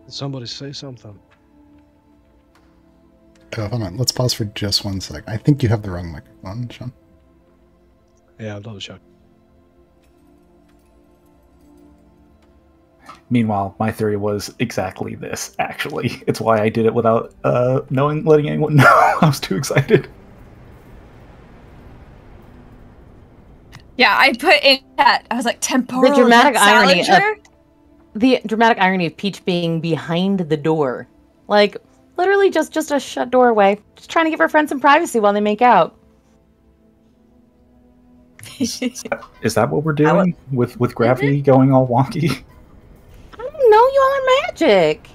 Did somebody say something? Oh, hold on. Let's pause for just 1 sec. I think you have the wrong microphone, Sean. Yeah, I'll double check. Meanwhile, my theory was exactly this, actually. It's why I did it without letting anyone know. I was too excited. Yeah, I put in chat. I was like, temporal. The dramatic irony of Salinger? the dramatic irony of Peach being behind the door, like literally just a shut doorway, just trying to give her friend some privacy while they make out. Is that what we're doing with gravity going all wonky? I don't know, you all are magic.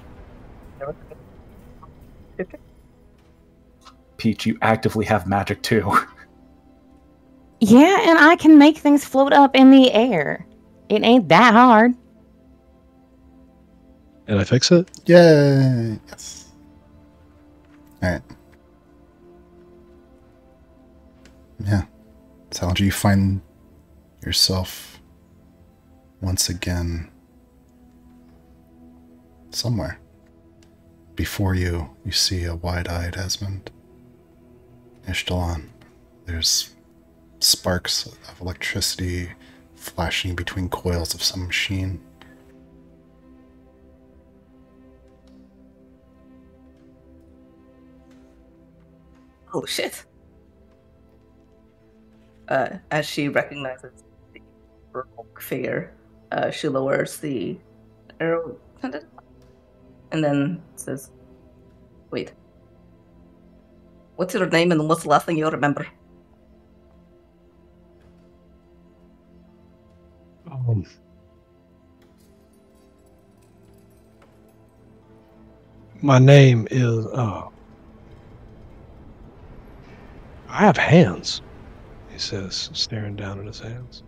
Peach, you actively have magic too. Yeah, and I can make things float up in the air. It ain't that hard. Did I fix it? Yay! Yes. Alright. Yeah. Salinger, you find yourself once again somewhere. Before you, you see a wide-eyed Esmond. Ishtalan. There's sparks of electricity flashing between coils of some machine. Oh shit. As she recognizes the rogue figure, she lowers the arrow and then says, wait. What's your name and what's the last thing you remember? My name is I have hands, he says, staring down at his hands,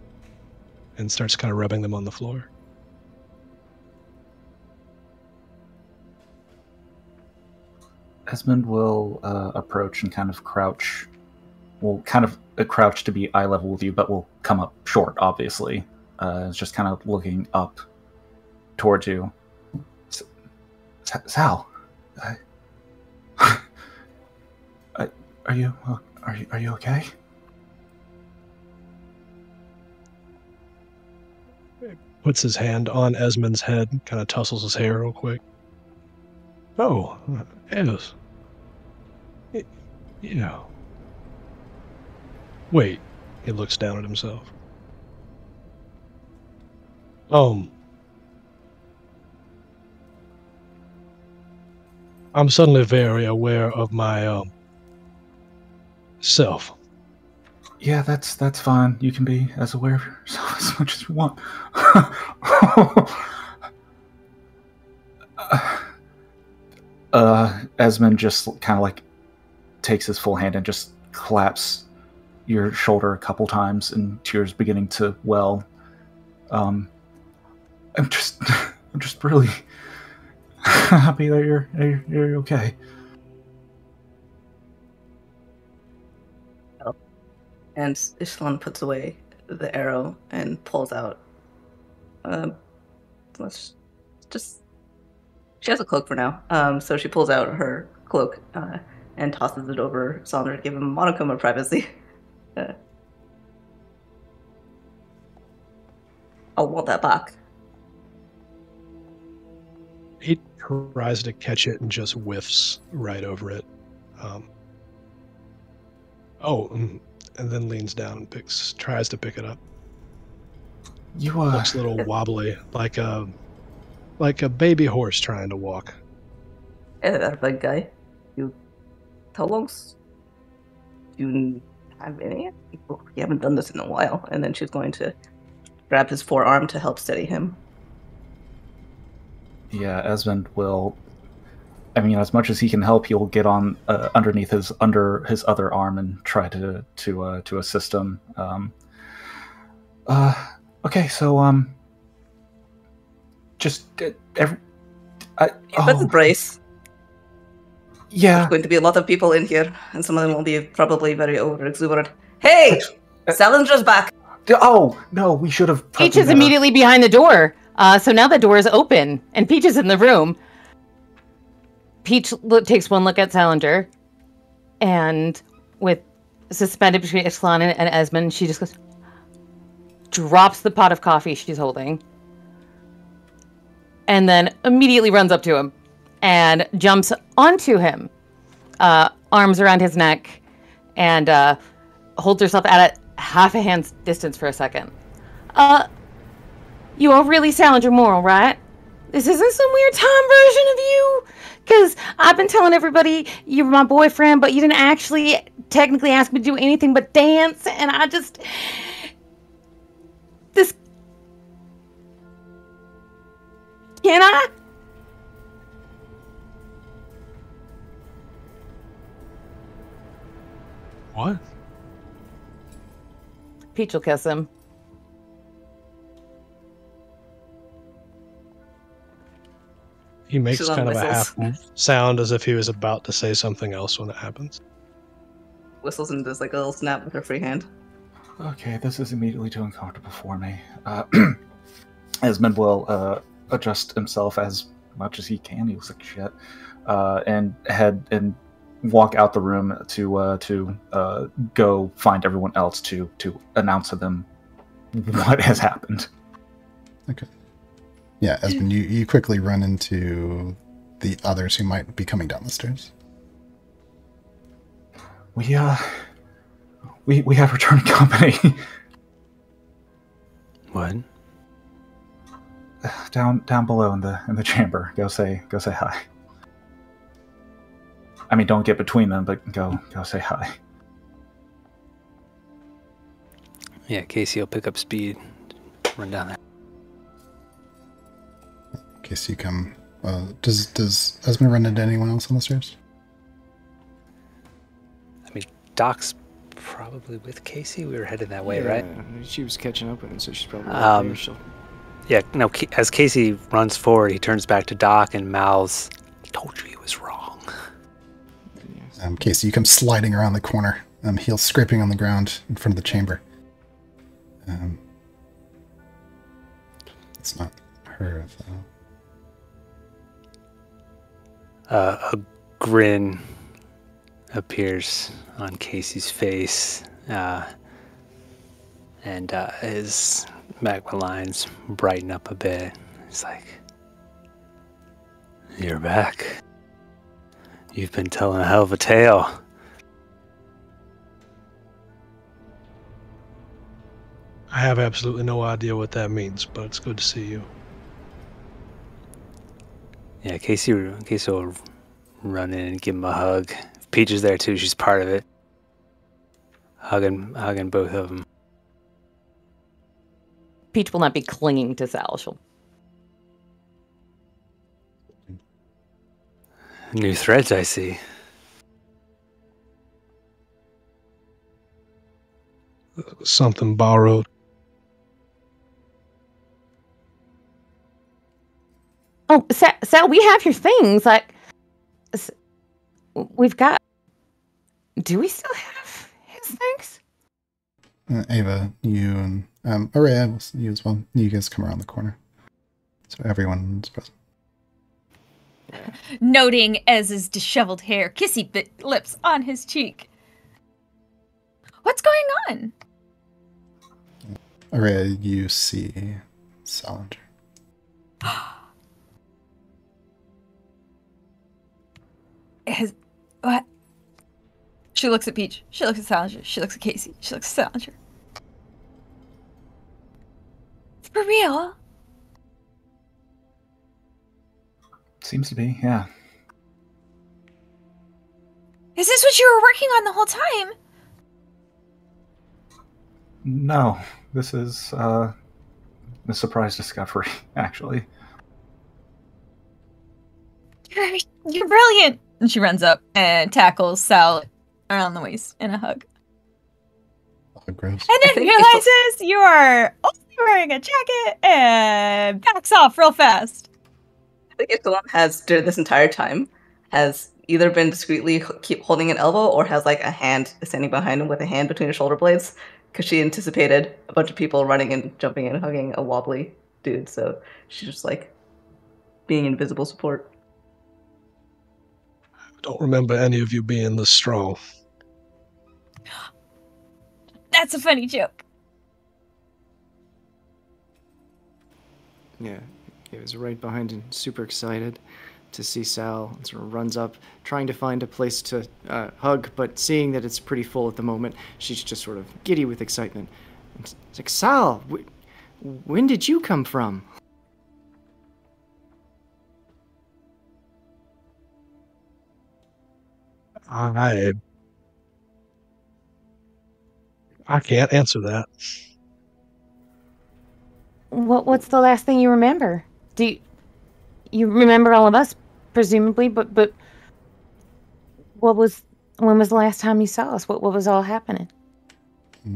and starts kind of rubbing them on the floor. Esmond will approach and kind of crouch. Will kind of crouch to be eye level with you, but will come up short, obviously. It's just kind of looking up towards you. Sal, are you okay? Puts his hand on Esmond's head, kind of tussles his hair real quick. Oh, Ez. Yeah. Wait, he looks down at himself. I'm suddenly very aware of my self. Yeah, that's fine. You can be as aware of yourself as much as you want. Esmond just kind of like takes his full hand and just claps your shoulder a couple times, and tears beginning to well. I'm just really happy that you're okay. And Ishlan puts away the arrow and pulls out. Let's just. She has a cloak for now, so she pulls out her cloak and tosses it over Sonder to give him a modicum of privacy. I'll want that back. He tries to catch it and just whiffs right over it. And then leans down and tries to pick it up. Looks a little wobbly, like a baby horse trying to walk. Hey there, big guy. How long's you have any? You haven't done this in a while. And then she's going to grab his forearm to help steady him. Yeah, Esmond will. I mean, as much as he can help, he'll get on underneath his other arm and try to assist him. Okay, so just That's a brace. Yeah, There's going to be a lot of people in here, and some of them will be probably very over-exuberant. Hey! Salinger's back! Oh, no, we should have... Peach is immediately behind the door. So now the door is open, and Peach is in the room. Peach takes one look at Salinger, and with suspended between Ixalan and Esmond, she just goes, drops the pot of coffee she's holding, and then immediately runs up to him and jumps onto him, arms around his neck, and holds herself at a half a hand's distance for a second. You are really Salinger Moral, right? This isn't some weird time version of you? Because I've been telling everybody you're my boyfriend, but you didn't actually technically ask me to do anything but dance, and I just... This... Can I? What? Peach will kiss him. He makes kind of a half sound as if he was about to say something else when it happens. Whistles and does like a little snap with her free hand. Okay, this is immediately too uncomfortable for me. Esmond will adjust himself as much as he can. He looks like shit. And head and walk out the room to go find everyone else to announce to them what has happened. Okay. Yeah, Esmond, you quickly run into the others who might be coming down the stairs. We have returning company. What? Down below in the chamber. Go say hi. I mean, don't get between them, but go say hi. Yeah, Casey will pick up speed, run down there. Okay, so you come. Does Esmond run into anyone else on the stairs? I mean, Doc's probably with Casey. We were headed that way, right? She was catching up with him, so she's probably right there. She'll... Yeah, no, as Casey runs forward, he turns back to Doc and mouths, "Told you he was wrong." Casey, you come sliding around the corner, heels scraping on the ground in front of the chamber. It's not her, though. A grin appears on Casey's face, and his magma lines brighten up a bit. He's like, "You're back. You've been telling a hell of a tale." I have absolutely no idea what that means, but it's good to see you. Yeah, Casey will run in and give him a hug. If Peach is there too, she's part of it. Hugging both of them. Peach will not be clinging to Sal. She'll... New threads, I see. Something borrowed. Oh, Sal, we have your things. Like, we've got... Do we still have his things? Ava, you and Araya, you as well. You guys come around the corner. So everyone's present. Noting Ez's disheveled hair, kissy lips on his cheek. What's going on? Araya, you see Salinger. What? She looks at Peach. She looks at Salinger. She looks at Casey. She looks at Salinger. For real? Seems to be, yeah. Is this what you were working on the whole time? No, this is a surprise discovery, actually. You're brilliant. And she runs up and tackles Sal around the waist in a hug. Oh, gross. And then realizes you are only wearing a jacket and backs off real fast. I think Ixalan has, during this entire time, has either been discreetly keep holding an elbow or has like a hand standing behind him with a hand between his shoulder blades, because she anticipated a bunch of people running and jumping and hugging a wobbly dude, so she's just like being invisible support. I don't remember any of you being this strong. That's a funny joke. Yeah, he was right behind and super excited to see Sal, and sort of runs up, trying to find a place to hug, but seeing that it's pretty full at the moment, she's just sort of giddy with excitement. It's like, Sal, when did you come from? I can't answer that. What's the last thing you remember? Do you remember all of us, presumably? But when was the last time you saw us? What was all happening?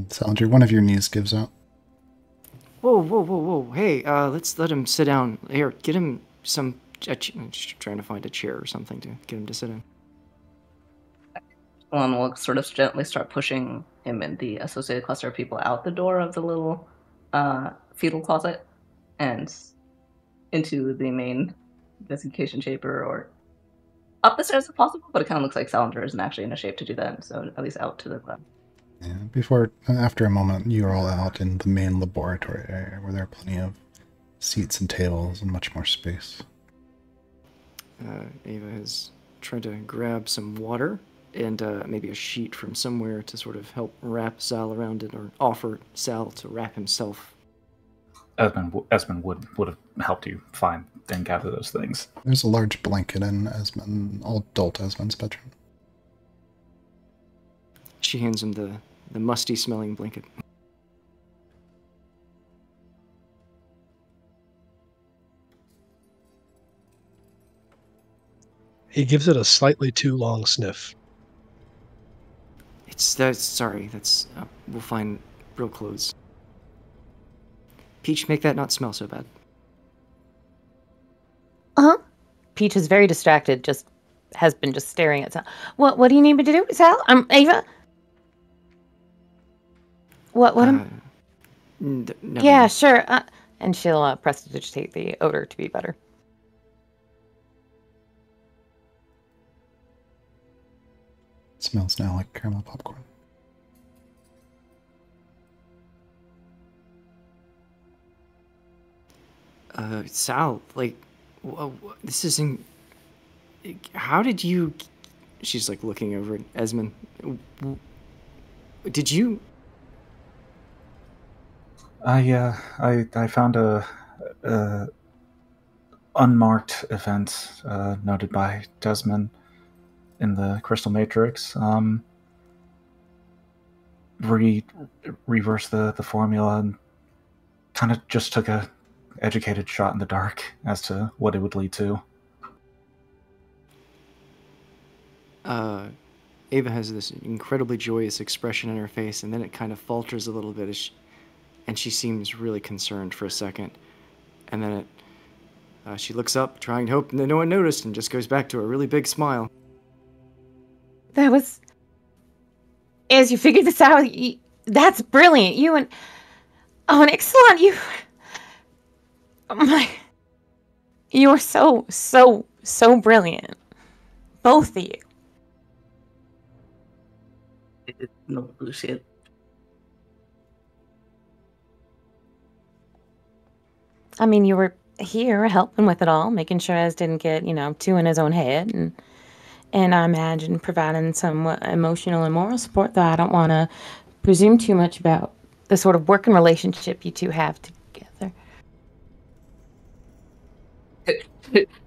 Salinger, one of your knees gives out. Whoa! Hey, let's let him sit down. Here, get him some. Trying to find a chair or something to get him to sit in. Ixalan will sort of gently start pushing him and the associated cluster of people out the door of the little fetal closet and into the main investigation chamber, or up the stairs if possible, but it kind of looks like Salinger isn't actually in a shape to do that, so at least out to the left. Yeah, after a moment, you're all out in the main laboratory area where there are plenty of seats and tables and much more space. Ava is trying to grab some water and maybe a sheet from somewhere to sort of help wrap Sal around it, or offer Sal to wrap himself. Esmond would have helped you find and gather those things. There's a large blanket in adult Esmond's bedroom. She hands him the musty-smelling blanket. He gives it a slightly too long sniff. Sorry, we'll find real clothes. Peach, make that not smell so bad. Uh-huh. Peach is very distracted, has been staring at Sal. What do you need me to do, Sal? Ava? What No. Yeah, sure. And she'll prestidigitate the odor to be better. It smells now like caramel popcorn. Sal, like, this isn't... How did you... She's, like, looking over at Esmond. Did you... I found a unmarked event noted by Desmond in the Crystal Matrix. Reverse the formula and kind of just took a educated shot in the dark as to what it would lead to. Ava has this incredibly joyous expression in her face, and then it kind of falters a little bit, and she seems really concerned for a second. And then she looks up, trying to hope that no one noticed, and just goes back to a really big smile. That was... As you figured this out, that's brilliant. You and... Oh, and excellent. You are so brilliant. Both of you. No bullshit. I mean, you were here helping with it all, making sure Ez didn't get, too in his own head, and I imagine providing some emotional and moral support, though I don't want to presume too much about the sort of working relationship you two have together.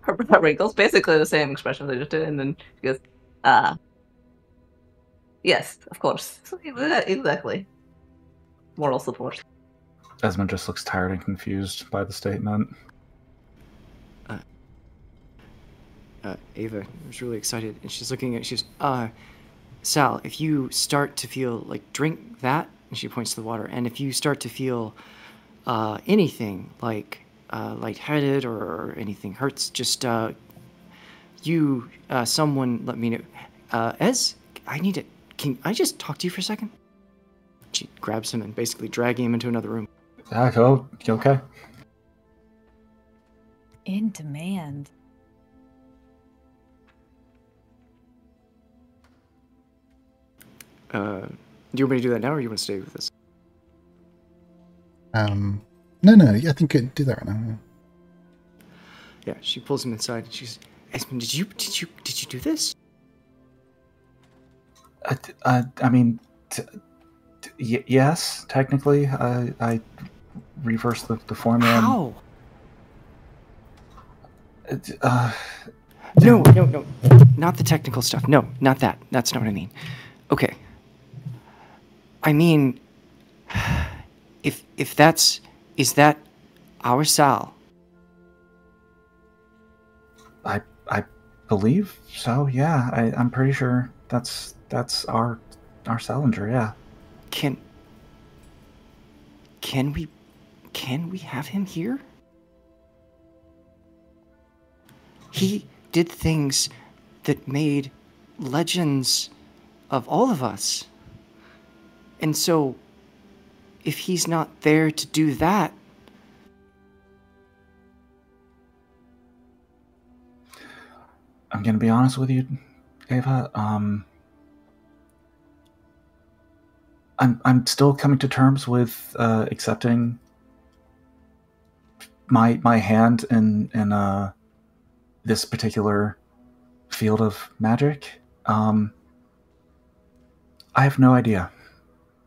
Her brow wrinkles, basically the same expression I just did, and then she goes, yes, of course. Exactly. Moral support. Desmond just looks tired and confused by the statement. Ava was really excited, and she's Sal, if you start to feel like drink that, and she points to the water, and if you start to feel anything like lightheaded or anything hurts, just someone let me know. Ez, can I just talk to you for a second? She grabs him and basically dragging him into another room. You okay? In demand. Do you want me to do that now, or you want to stay with us? No, I think I do that right now. Yeah, she pulls him inside, and she's, Esmond, did you do this? I mean, yes, technically, I reversed the formula. How? No, not the technical stuff. No, not that. That's not what I mean. Okay. I mean, is that our Sal? I believe so. Yeah, I'm pretty sure that's our Salinger. Yeah. Can we have him here? He did things that made legends of all of us. And so, if he's not there to do that... I'm going to be honest with you, Ava. I'm still coming to terms with accepting my hand in this particular field of magic. I have no idea.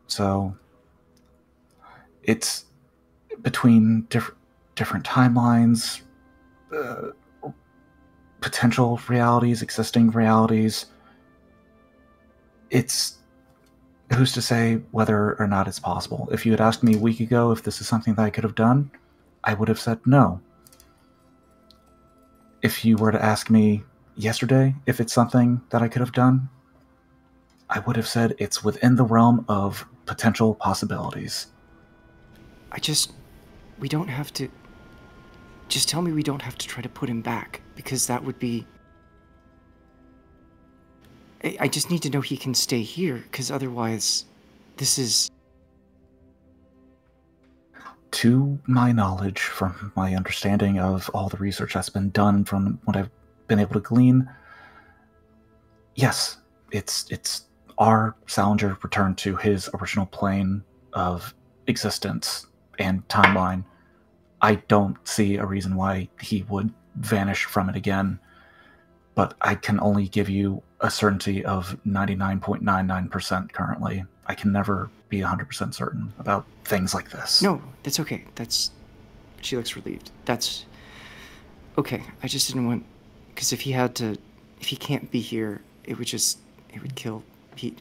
So it's between different timelines, potential realities, existing realities. It's who's to say whether or not it's possible. If you had asked me a week ago if this is something that I could have done, I would have said no. If you were to ask me yesterday if it's something that I could have done, I would have said it's within the realm of potential possibilities. We don't have to... Just tell me we don't have to try to put him back, because that would be... I just need to know he can stay here, because otherwise, this is... To my knowledge, from my understanding of all the research that's been done, from what I've been able to glean, yes, it's our Salinger returned to his original plane of existence and timeline. I don't see a reason why he would vanish from it again, but I can only give you a certainty of 99.99% currently I can never be 100% certain about things like this. No, that's okay. She looks relieved. That's okay. I just didn't want, because if he can't be here, it would kill Pete.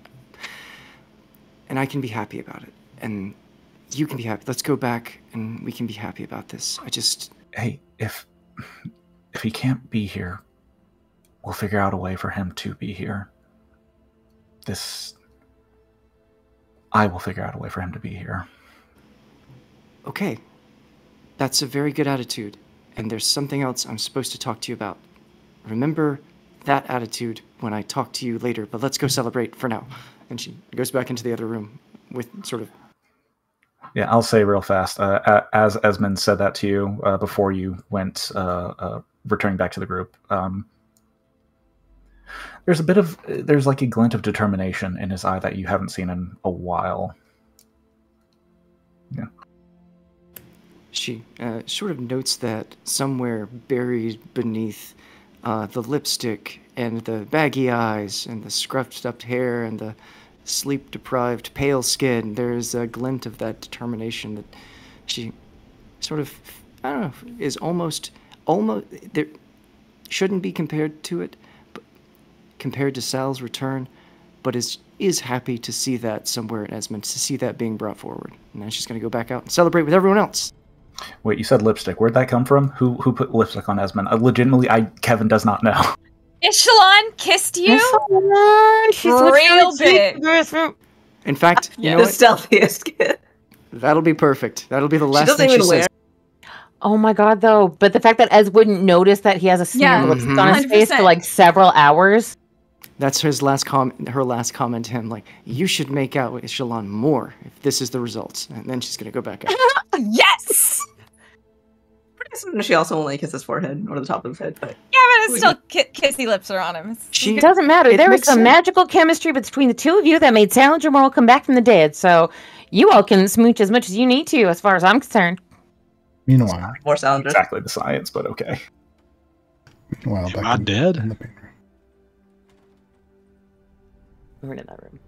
And I can be happy about it. And you can be happy. Let's go back and we can be happy about this. Hey, if he can't be here, we'll figure out a way for him to be here. I will figure out a way for him to be here. Okay. That's a very good attitude. And there's something else I'm supposed to talk to you about. Remember that attitude when I talk to you later, but let's go celebrate for now. And she goes back into the other room with sort of... Yeah, I'll say real fast. As Esmond said that to you before you went returning back to the group, there's like a glint of determination in his eye that you haven't seen in a while. Yeah. She sort of notes that somewhere buried beneath the lipstick and the baggy eyes and the scruffed up hair and the sleep-deprived pale skin, there's a glint of that determination that she sort of, I don't know, is almost, there shouldn't be compared to it, but compared to Sal's return, but is happy to see that somewhere in Esmond, to see that being brought forward. And now she's going to go back out and celebrate with everyone else. Wait, you said lipstick. Where'd that come from? Who put lipstick on Esmond? Legitimately, Kevin does not know. Echelon kissed you She's real big. In fact, you know The what? stealthiest kid. That'll be perfect. That'll be the She last doesn't thing she even says. wear. Oh my god, though. But the fact that Ez wouldn't notice that he has a smear of lipstick on his face for 100%. like several hours. That's her last comment to him, like, you should make out with Shalon more if this is the results. And then she's going to go back out. Yes! She also only kisses his forehead or the top of his head. But Yeah, but it's still kissy lips are on him. She It doesn't matter. It There was makes some sense. magical chemistry between the two of you that made Salinger Moral come back from the dead. So you all can smooch as much as you need to, as far as I'm concerned. Meanwhile, more sound. Exactly the science, but okay. back Am I dead? in the painter. We're in that room.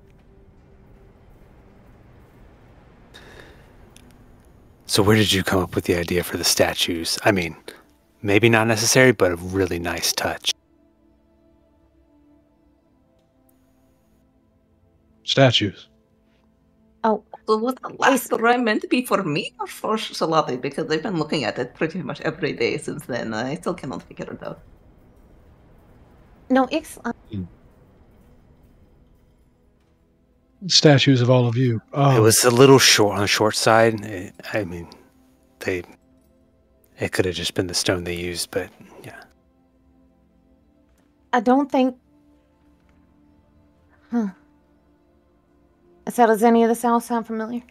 So where did you come up with the idea for the statues? I mean, maybe not necessary, but a really nice touch. Statues. Oh, So was the last rhyme meant to be for me or for Salati? Because I've been looking at it pretty much every day since then. I still cannot figure it out. no, it's... Statues of all of you. It was a little short on the short side. It could have just been the stone they used, but yeah. I don't think... So does any of this all sound familiar?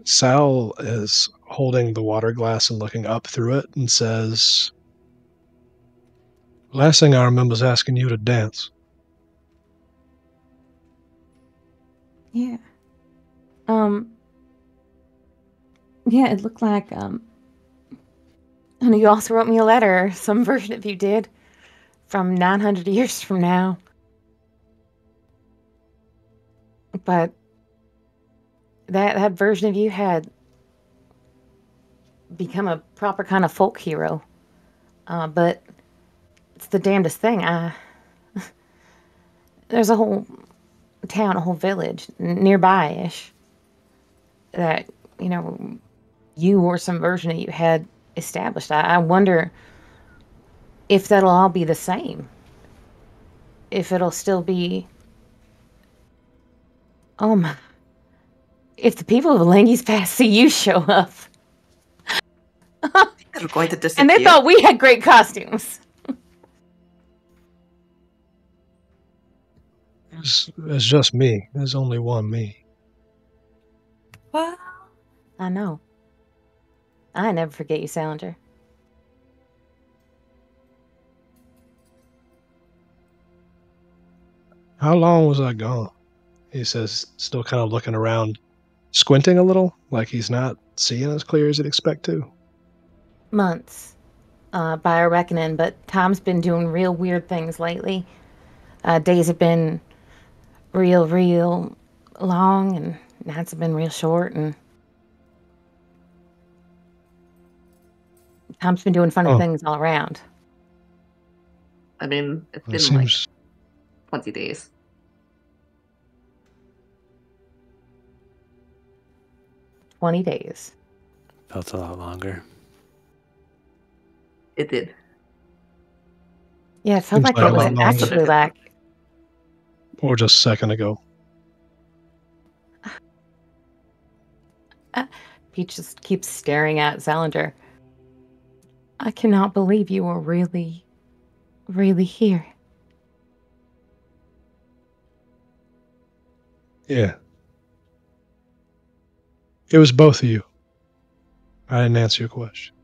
Sal is holding the water glass and looking up through it and says, last thing I remember is asking you to dance. Yeah. Yeah, it looked like, I know you also wrote me a letter, some version of you did, from 900 years from now. But that version of you had become a proper kind of folk hero. But it's the damnedest thing. There's a whole town, a whole village nearby-ish that, you or some version of you had established. I wonder if that'll all be the same. If it'll still be... Oh my... If the people of Langy's Pass see you show up. They're going to disappear. And they thought we had great costumes. It's just me. There's only one me. What? I know. I never forget you, Salinger. How long was I gone? He says, still kind of looking around, squinting a little, like he's not seeing as clear as he'd expect to. Months. by our reckoning, but Tom's been doing real weird things lately. Days have been real long, and nights have been real short, and Tom's been doing funny Oh. things all around. I mean, it's It been seems like 20 days. $20. Felt a lot longer. It did. Yeah, it felt Seems like like it a was lot longer. actually like or just a second ago. Peach just keeps staring at Salinger. I cannot believe you were really here. Yeah. It was both of you. I didn't answer your question.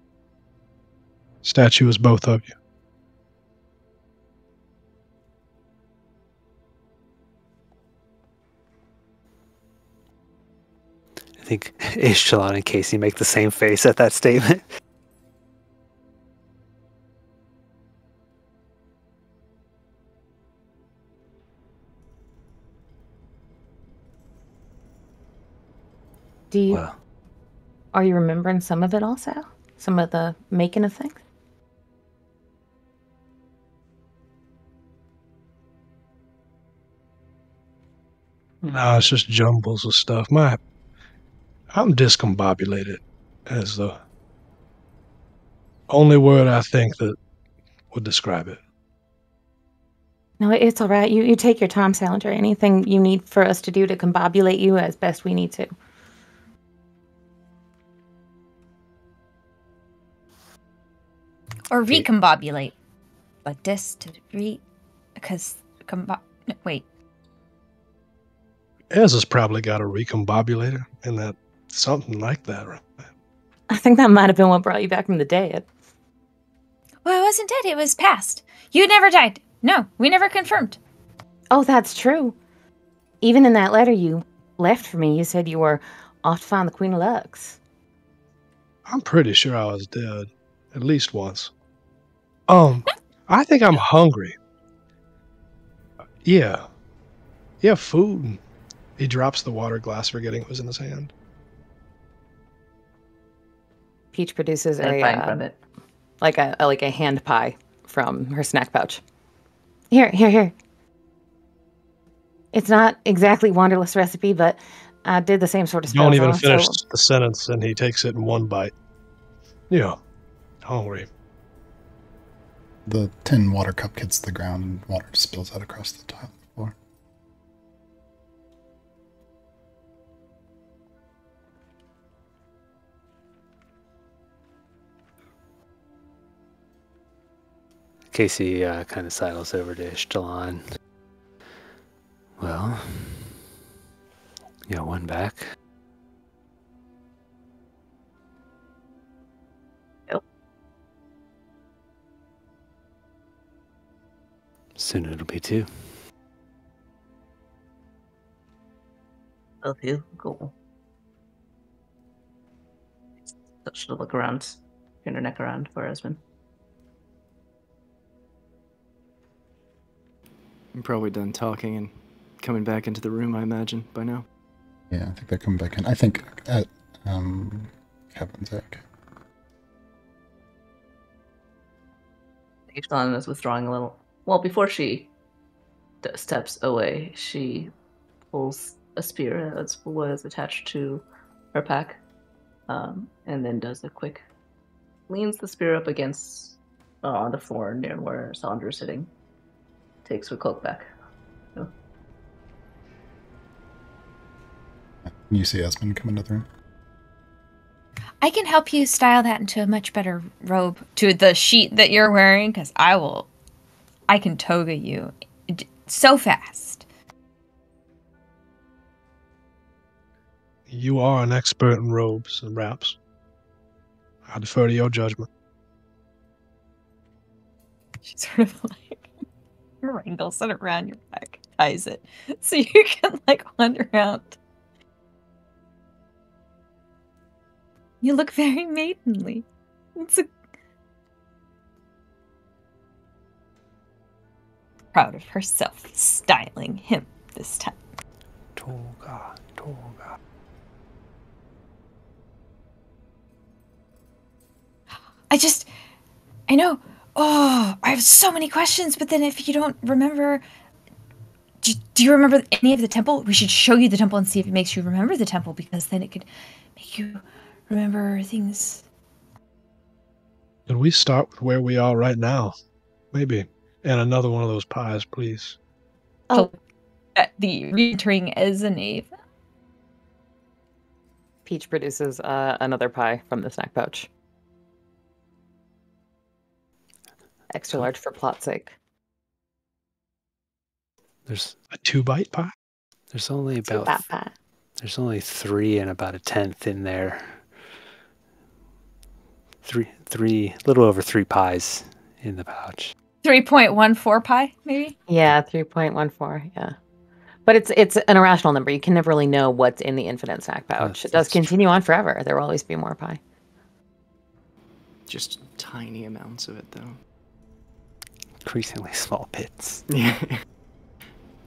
Statue was both of you. I think Ishtalon and Casey make the same face at that statement. Do you Well, are you remembering some of it also? Some of the making of things? No, it's just jumbles of stuff. I'm discombobulated as the only word I think that would describe it. No, it's all right. You take your time, Salinger. Anything you need for us to do to combobulate you as best we need to. Or Okay. recombobulate. Like this to because wait. Ez has probably got a recombobulator and that something like that, right? I think that might have been what brought you back from the dead. Well, I wasn't dead. It was past. You never died. No, we never confirmed. Oh, that's true. Even in that letter you left for me, you said you were off to find the Queen of Lux. I'm pretty sure I was dead at least once. I think I'm hungry. Yeah. Yeah, food. He drops the water glass, forgetting it was in his hand. Peach produces And buying from it. like a hand pie from her snack pouch. Here. It's not exactly Wanderlust recipe, but I did the same sort of spells. Don't even on it, finish so the sentence, and he takes it in one bite. Yeah, hungry. The tin water cup hits the ground and water spills out across the tile floor. Casey kind of sidles over to Ishtalon. Well, you got one back. Yep. Soon it'll be two. Both you. Cool. Touch to look around. Turn her neck around for her husband. I'm probably done talking and coming back into the room, I imagine, by now. Yeah, I think they're coming back in. I think at Kevin's okay. Ishtalon is withdrawing a little. Well, before she steps away, she pulls a spear that was attached to her pack, and then does a quick leans the spear up against on the floor near where Salandra's sitting. Takes her cloak back. So, You see Esmond come into the room. I can help you style that into a much better robe to the sheet that you're wearing, because I can toga you so fast. You are an expert in robes and wraps. I defer to your judgment. She sort of like wrangles it around your back, ties it, so you can like wander around. You look very maidenly. proud of herself, styling him this time. Toga, Toga. I know. Oh, I have so many questions, but then if you don't remember, do you remember any of the temple? We should show you the temple and see if it makes you remember the temple, because then it could make you remember things. Can we start with where we are right now? Maybe. And another one of those pies, please. Oh, At the re-entering as a knave. Peach produces another pie from the snack pouch. Extra large for plot's sake. There's A 2-bite pie? there's only about Two-bite pie. there's only 3 and about a tenth in there. Three, little over 3 pies in the pouch. 3.14 pi, maybe? Yeah, 3.14, yeah. But it's an irrational number. You can never really know what's in the infinite snack pouch. It does That's true. continue on forever. There will always be more pie. Just tiny amounts of it, though. Increasingly small bits. Yeah.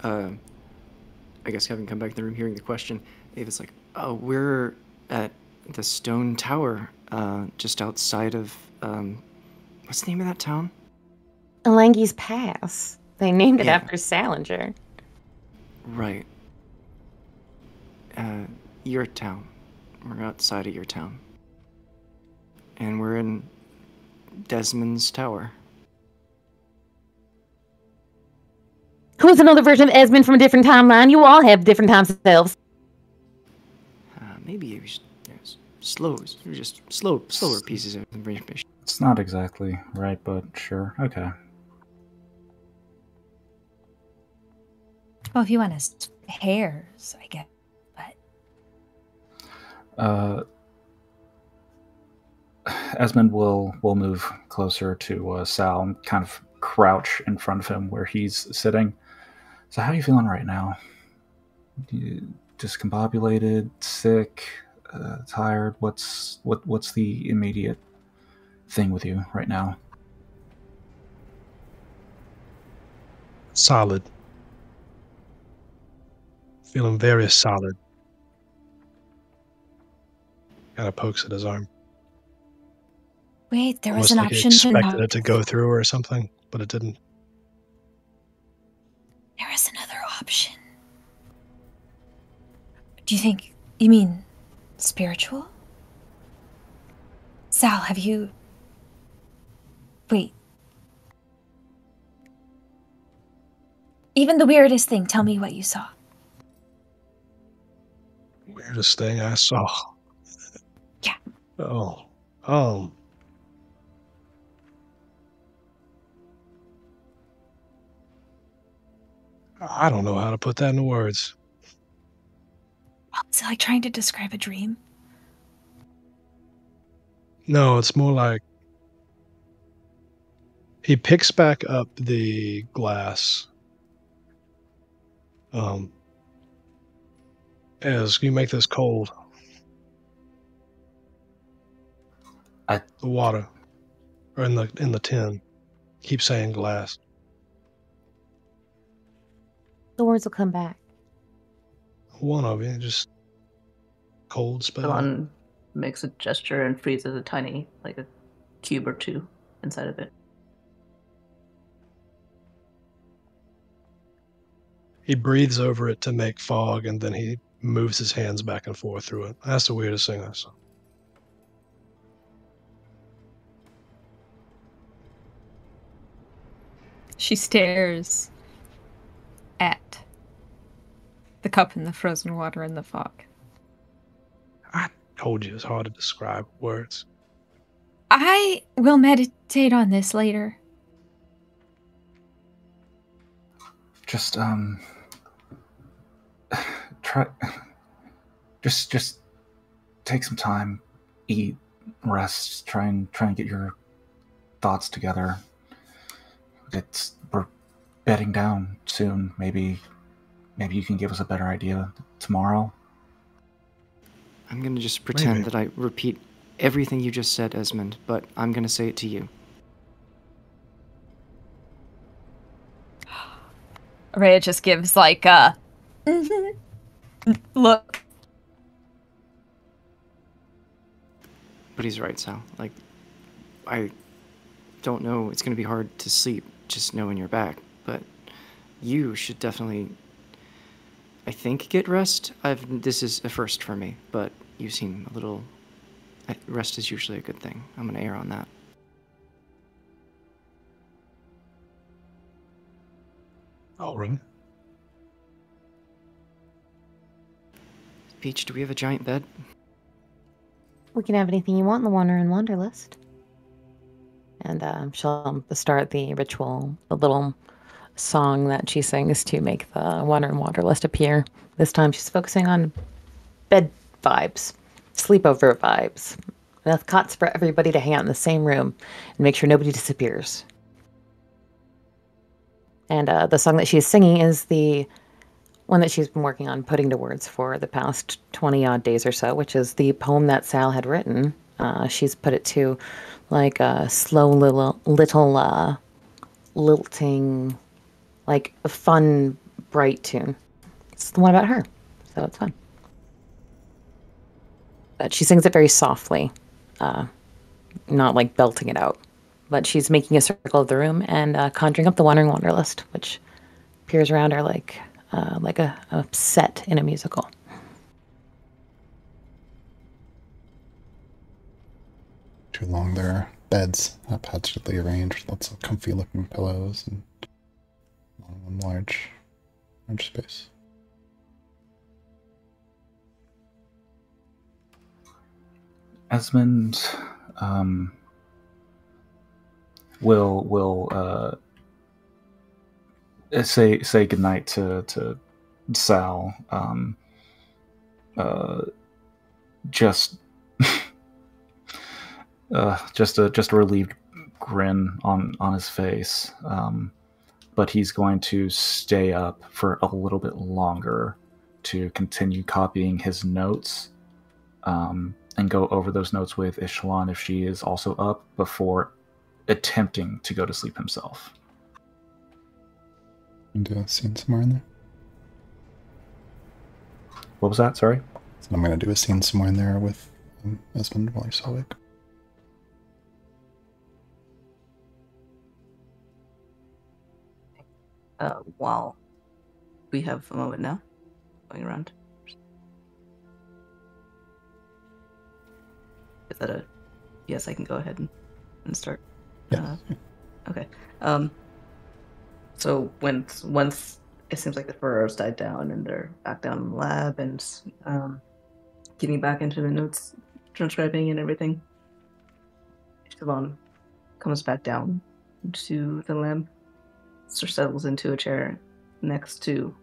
I guess having come back in the room, hearing the question, Ava's like, "Oh, we're at the stone tower, just outside of what's the name of that town?" Alangi's Pass. They named it Yeah. after Salinger. Right. Your town. We're outside of your town. And we're in Desmond's tower. Who's another version of Esmond from a different timeline? You all have different time selves. Maybe it was slower pieces of information. It's not exactly right, but sure. Okay. Well, if you want his hairs, I guess. But Esmond will move closer to Sal and kind of crouch in front of him where he's sitting. So how are you feeling right now? Discombobulated, sick, tired? What's the immediate thing with you right now? Solid. Feeling very solid. Kind of pokes at his arm. wait, there was Almost an like he option to expected not. it to go through or something, but it didn't. There is another option. Do you think... You mean spiritual? Sal, have you... Wait. Even the weirdest thing, tell me what you saw. Weirdest thing I saw. Yeah. Oh. I don't know how to put that into words. Oh, is it like trying to describe a dream? No, it's more like he picks back up the glass. As you make this cold. The water. Or in the tin. Keep saying glass. The words will come back. One of you, just cold spell. Dylan makes a gesture and freezes a tiny, like a cube or two inside of it. He breathes over it to make fog, and then he moves his hands back and forth through it. That's the weirdest thing I saw. She stares at the cup and the frozen water and the fog. I told you it's hard to describe words. I will meditate on this later. Just try. Just take some time, eat, rest. Try and get your thoughts together. We're bedding down soon. Maybe you can give us a better idea tomorrow. I'm gonna just pretend Maybe. that I repeat everything you just said, Esmond, but I'm gonna say it to you. Rhea just gives like a look. But he's right, Sal. Like, I don't know. It's going to be hard to sleep just knowing you're back. But you should definitely, I think, get rest. This is a first for me, but you seem a little... Rest is usually a good thing. I'm going to err on that. I'll ring. Peach, do we have a giant bed? We can have anything you want in the Wander and Wanderlust. And she'll start the ritual, the little song that she sings to make the Wander and Wanderlust appear. This time she's focusing on bed vibes, sleepover vibes. Enough cots for everybody to hang out in the same room and make sure nobody disappears. And the song that she's singing is the one that she's been working on putting to words for the past 20-odd days or so, which is the poem that Sal had written. She's put it to like a slow little lilting, like a fun, bright tune. It's the one about her, so it's fun. But she sings it very softly, not like belting it out. But she's making a circle of the room and conjuring up the Wandering Wanderlust, which appears around her like a set in a musical. Too long, their beds haphazardly arranged with lots of comfy-looking pillows and one large space. Esmond will say goodnight to Sal. Just a relieved grin on his face. But he's going to stay up for a little bit longer to continue copying his notes. And go over those notes with Ishalon if she is also up before attempting to go to sleep himself. And do a scene somewhere in there? What was that? Sorry? So I'm going to do a scene somewhere in there with Esmond while he's awake. While we have a moment now, going around. Is that a yes? I can go ahead and start. Yeah. Okay. So once it seems like the furrows died down and they're back down in the lab and getting back into the notes, transcribing and everything, Siobhan comes back down to the lab, settles into a chair next to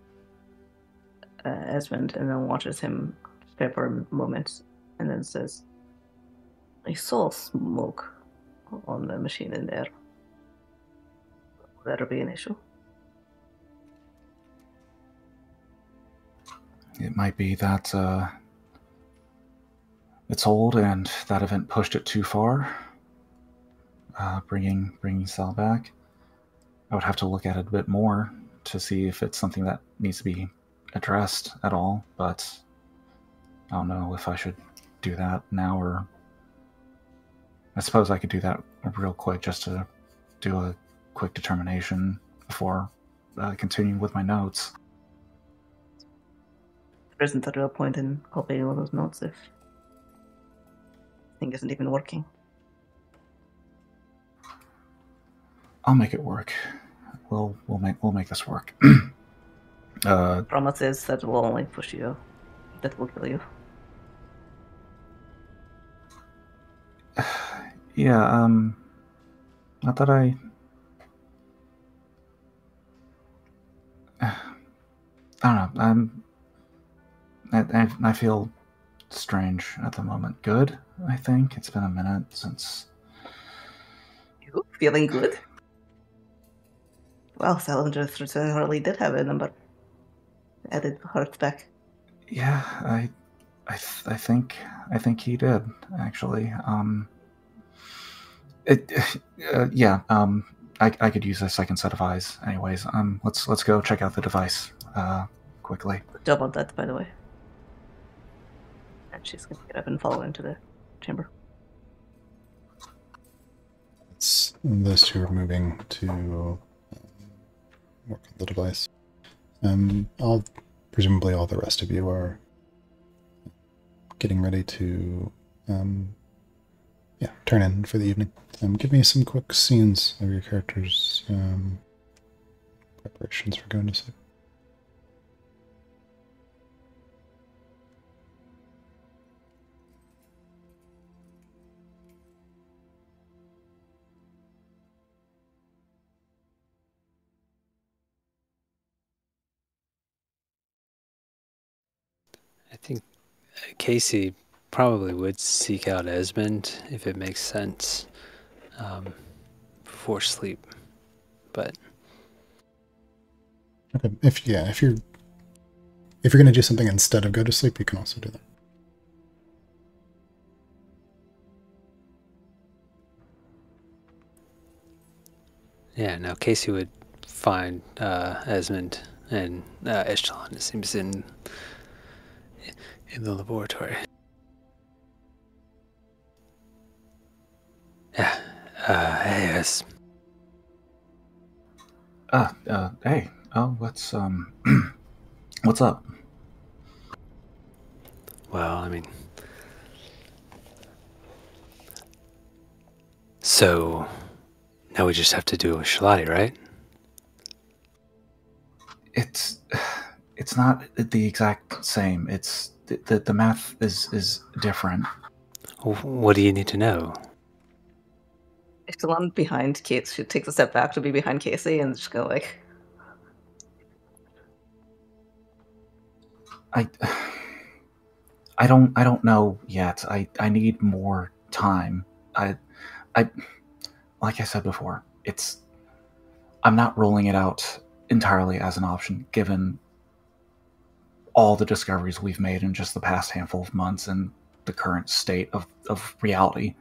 Esmond, and then watches him stare for a moment, and then says, "I saw smoke on the machine in there. Will that be an issue?" It might be that it's old and that event pushed it too far. Bringing Sal back. I would have to look at it a bit more to see if it's something that needs to be addressed at all, but I don't know if I should do that now, or I suppose I could do that real quick just to do a quick determination before continuing with my notes. There isn't a real point in copying all those notes if the thing isn't even working. I'll make it work. We'll make this work. Promise is that will only push you. That will kill you. Yeah, not that I don't know. I feel strange at the moment. Good, I think. It's been a minute since. You feeling good? Well, Salinger certainly did have a number. Added heart back. Yeah, I think he did actually. I could use a second set of eyes. Anyways, let's go check out the device quickly. Good job on that, by the way. And she's gonna get up and follow into the chamber. It's those two are moving to work on the device. Presumably all the rest of you are getting ready to turn in for the evening. Give me some quick scenes of your characters' preparations for going to sleep. I think Casey probably would seek out Esmond if it makes sense before sleep, but Okay, if you're gonna do something instead of go to sleep, you can also do that. yeah, no, Casey would find Esmond and Echelon. It seems in the laboratory. Yeah. Yes. Hey. Oh, what's what's up? Well, I mean, so now we just have to do a Shalati, right? It's not the exact same. It's the math is different. What do you need to know? Echelon behind Kate. She takes a step back to be behind Casey and just go like, I don't know yet. I need more time. I like I said before, I'm not ruling it out entirely as an option given all the discoveries we've made in just the past handful of months and the current state of reality.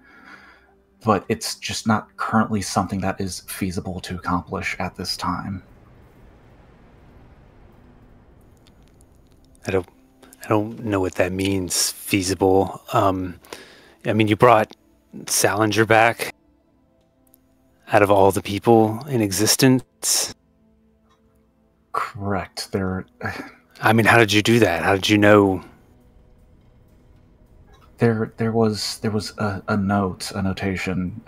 But it's just not currently something that is feasible to accomplish at this time. I don't know what that means, feasible. I mean, you brought Salinger back out of all the people in existence. Correct. I mean, how did you do that? How did you know? There was a notation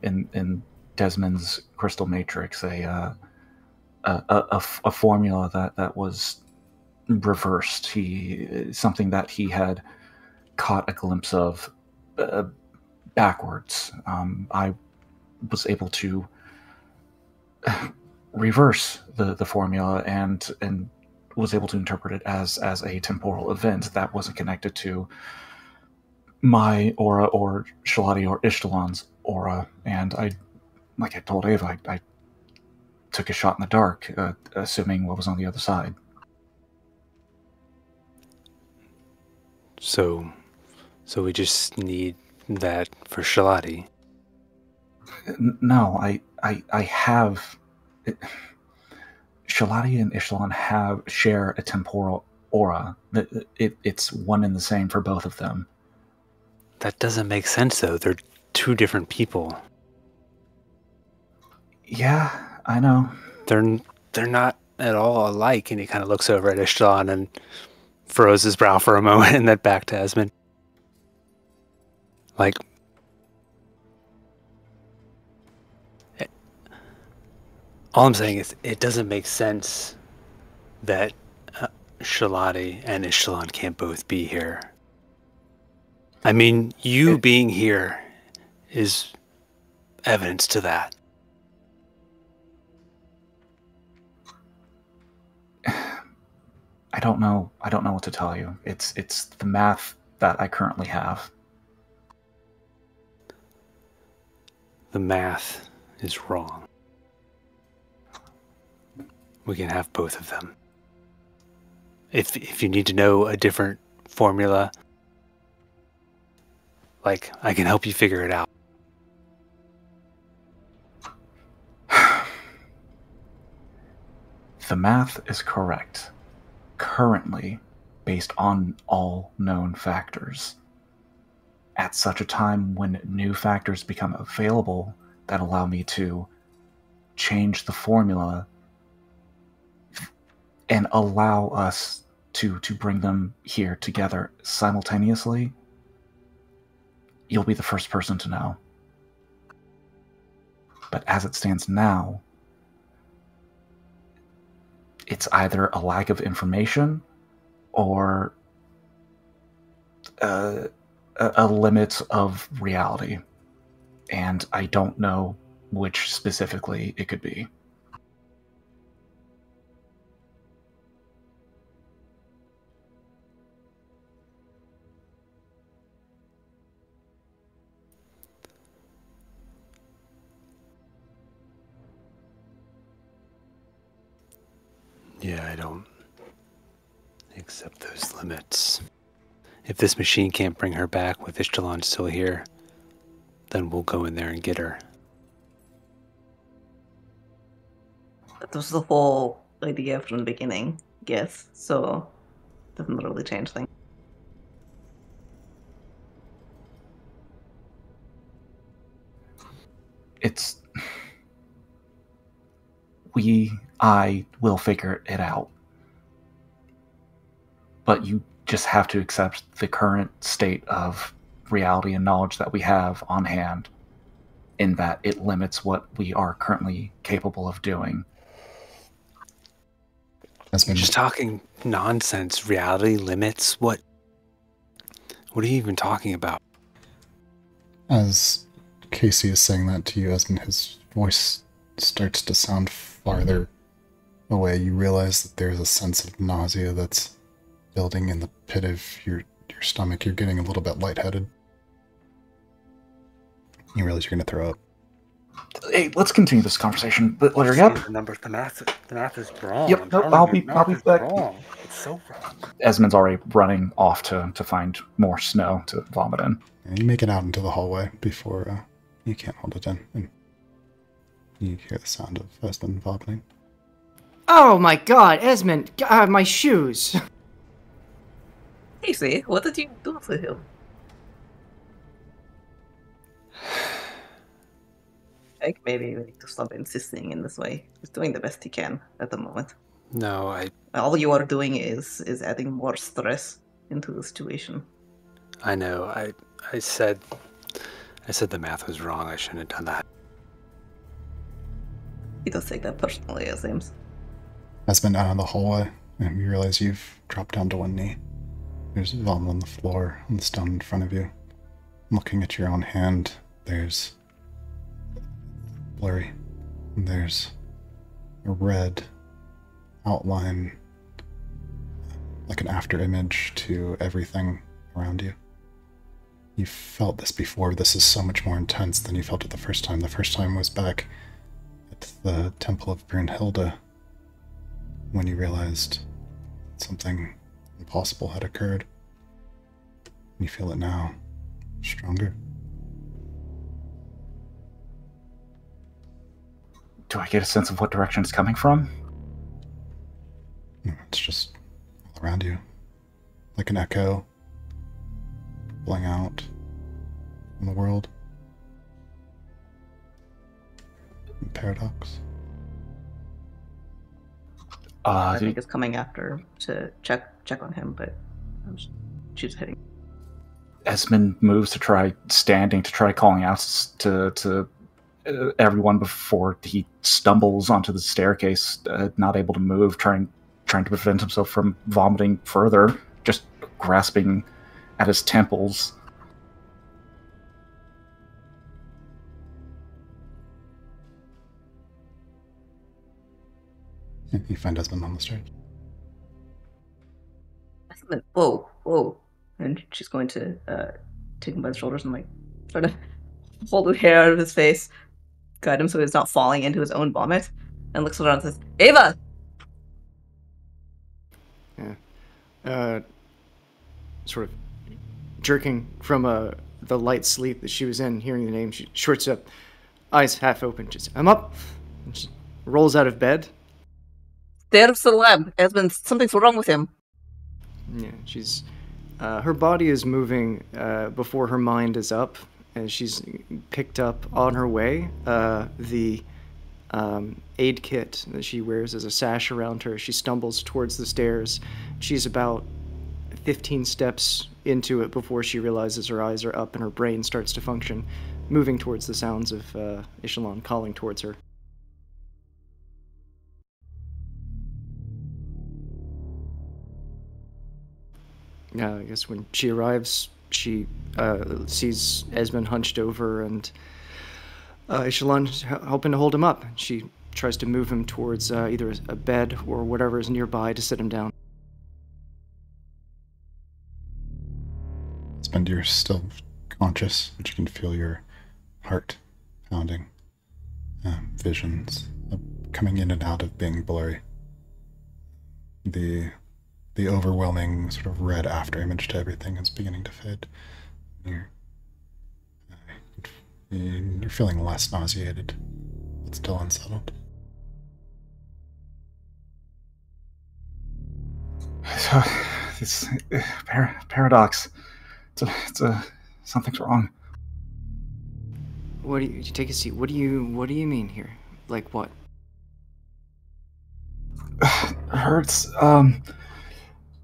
in Desmond's crystal matrix, a formula that was reversed. Something that he had caught a glimpse of backwards. I was able to reverse the formula and was able to interpret it as a temporal event that wasn't connected to my aura or Shalati or Ishtalan's aura. And like I told Ava, I took a shot in the dark, assuming what was on the other side. So we just need that for Shalati. No, I have. Shalati and Ishtalan share a temporal aura. It's one and the same for both of them. That doesn't make sense, though. They're two different people. Yeah, I know. They're not at all alike. And he kind of looks over at Ishtalan and furrows his brow for a moment, and then back to Esmond. Like, all I'm saying is it doesn't make sense that Shalati and Ishtalan can't both be here. I mean, you being here is evidence to that. I don't know what to tell you. It's the math that I currently have. The math is wrong. We can have both of them. If you need to know a different formula, like, I can help you figure it out. the math is correct, currently, based on all known factors, at such a time when new factors become available that allow me to change the formula and allow us to bring them here together simultaneously, you'll be the first person to know. But as it stands now, it's either a lack of information or a limit of reality. And I don't know which specifically it could be. Yeah, I don't accept those limits. If this machine can't bring her back with Ishtalon still here, then we'll go in there and get her. That was the whole idea from the beginning, yes. So, doesn't really change things. I will figure it out. But you just have to accept the current state of reality and knowledge that we have on hand, in that it limits what we are currently capable of doing. You're just talking nonsense. Reality limits? What are you even talking about? As Casey is saying that to you, Esmond, his voice starts to sound farther away. You realize that there's a sense of nausea that's building in the pit of your stomach. You're getting a little bit lightheaded. You realize you're going to throw up. Hey, let's continue this conversation. But hurry up. The math is wrong. Yep, no, I'll be back. Wrong. It's so wrong. Esmond's already running off to find more snow to vomit in. And you make it out into the hallway before you can't hold it in. And you hear the sound of Esmond vomiting. Oh my god, Esmond! My shoes! Casey, what did you do to him? I think maybe we need to stop insisting in this way. He's doing the best he can at the moment. No, All you are doing is adding more stress into the situation. I know. I said the math was wrong. I shouldn't have done that. He does take that personally, it seems. Esmond out of the hallway, and you realize you've dropped down to one knee. There's vomit on the floor, on the stone in front of you. Looking at your own hand, there's blurry. There's a red outline, like an after image to everything around you. You felt this before. This is so much more intense than you felt it the first time. The first time was back at the Temple of Brunhilde, when you realized something impossible had occurred. You feel it now, stronger. Do I get a sense of what direction it's coming from? It's just all around you, like an echo, blowing out in the world. Paradox. I think it's coming after to check on him, but she's hitting. Esmond moves to try calling out to everyone before he stumbles onto the staircase, not able to move, trying to prevent himself from vomiting further, just grasping at his temples. You find Esmond on the stairs. Esmond, whoa. And she's going to take him by the shoulders and try to hold the hair out of his face, guide him so he's not falling into his own vomit, and looks around and says, Ava! Yeah. Sort of jerking from the light sleep that she was in, hearing the name, she shorts up, eyes half open, just, I'm up, and she rolls out of bed. There's the lab. Something's wrong with him. Yeah, she's her body is moving before her mind is up, and she's picked up on her way the aid kit that she wears as a sash around her. She stumbles towards the stairs. She's about 15 steps into it before she realizes her eyes are up and her brain starts to function, moving towards the sounds of Ishalon calling towards her. I guess when she arrives, she sees Esmond hunched over and Ishalon helping to hold him up. She tries to move him towards either a bed or whatever is nearby to sit him down. Esmond, you're still conscious, but you can feel your heart pounding. Visions coming in and out of being blurry. The overwhelming sort of red after image to everything is beginning to fade. You're feeling less nauseated, but still unsettled. So, it's paradox. Something's wrong. What do you take a seat? What do you mean here? Like what? Hurts.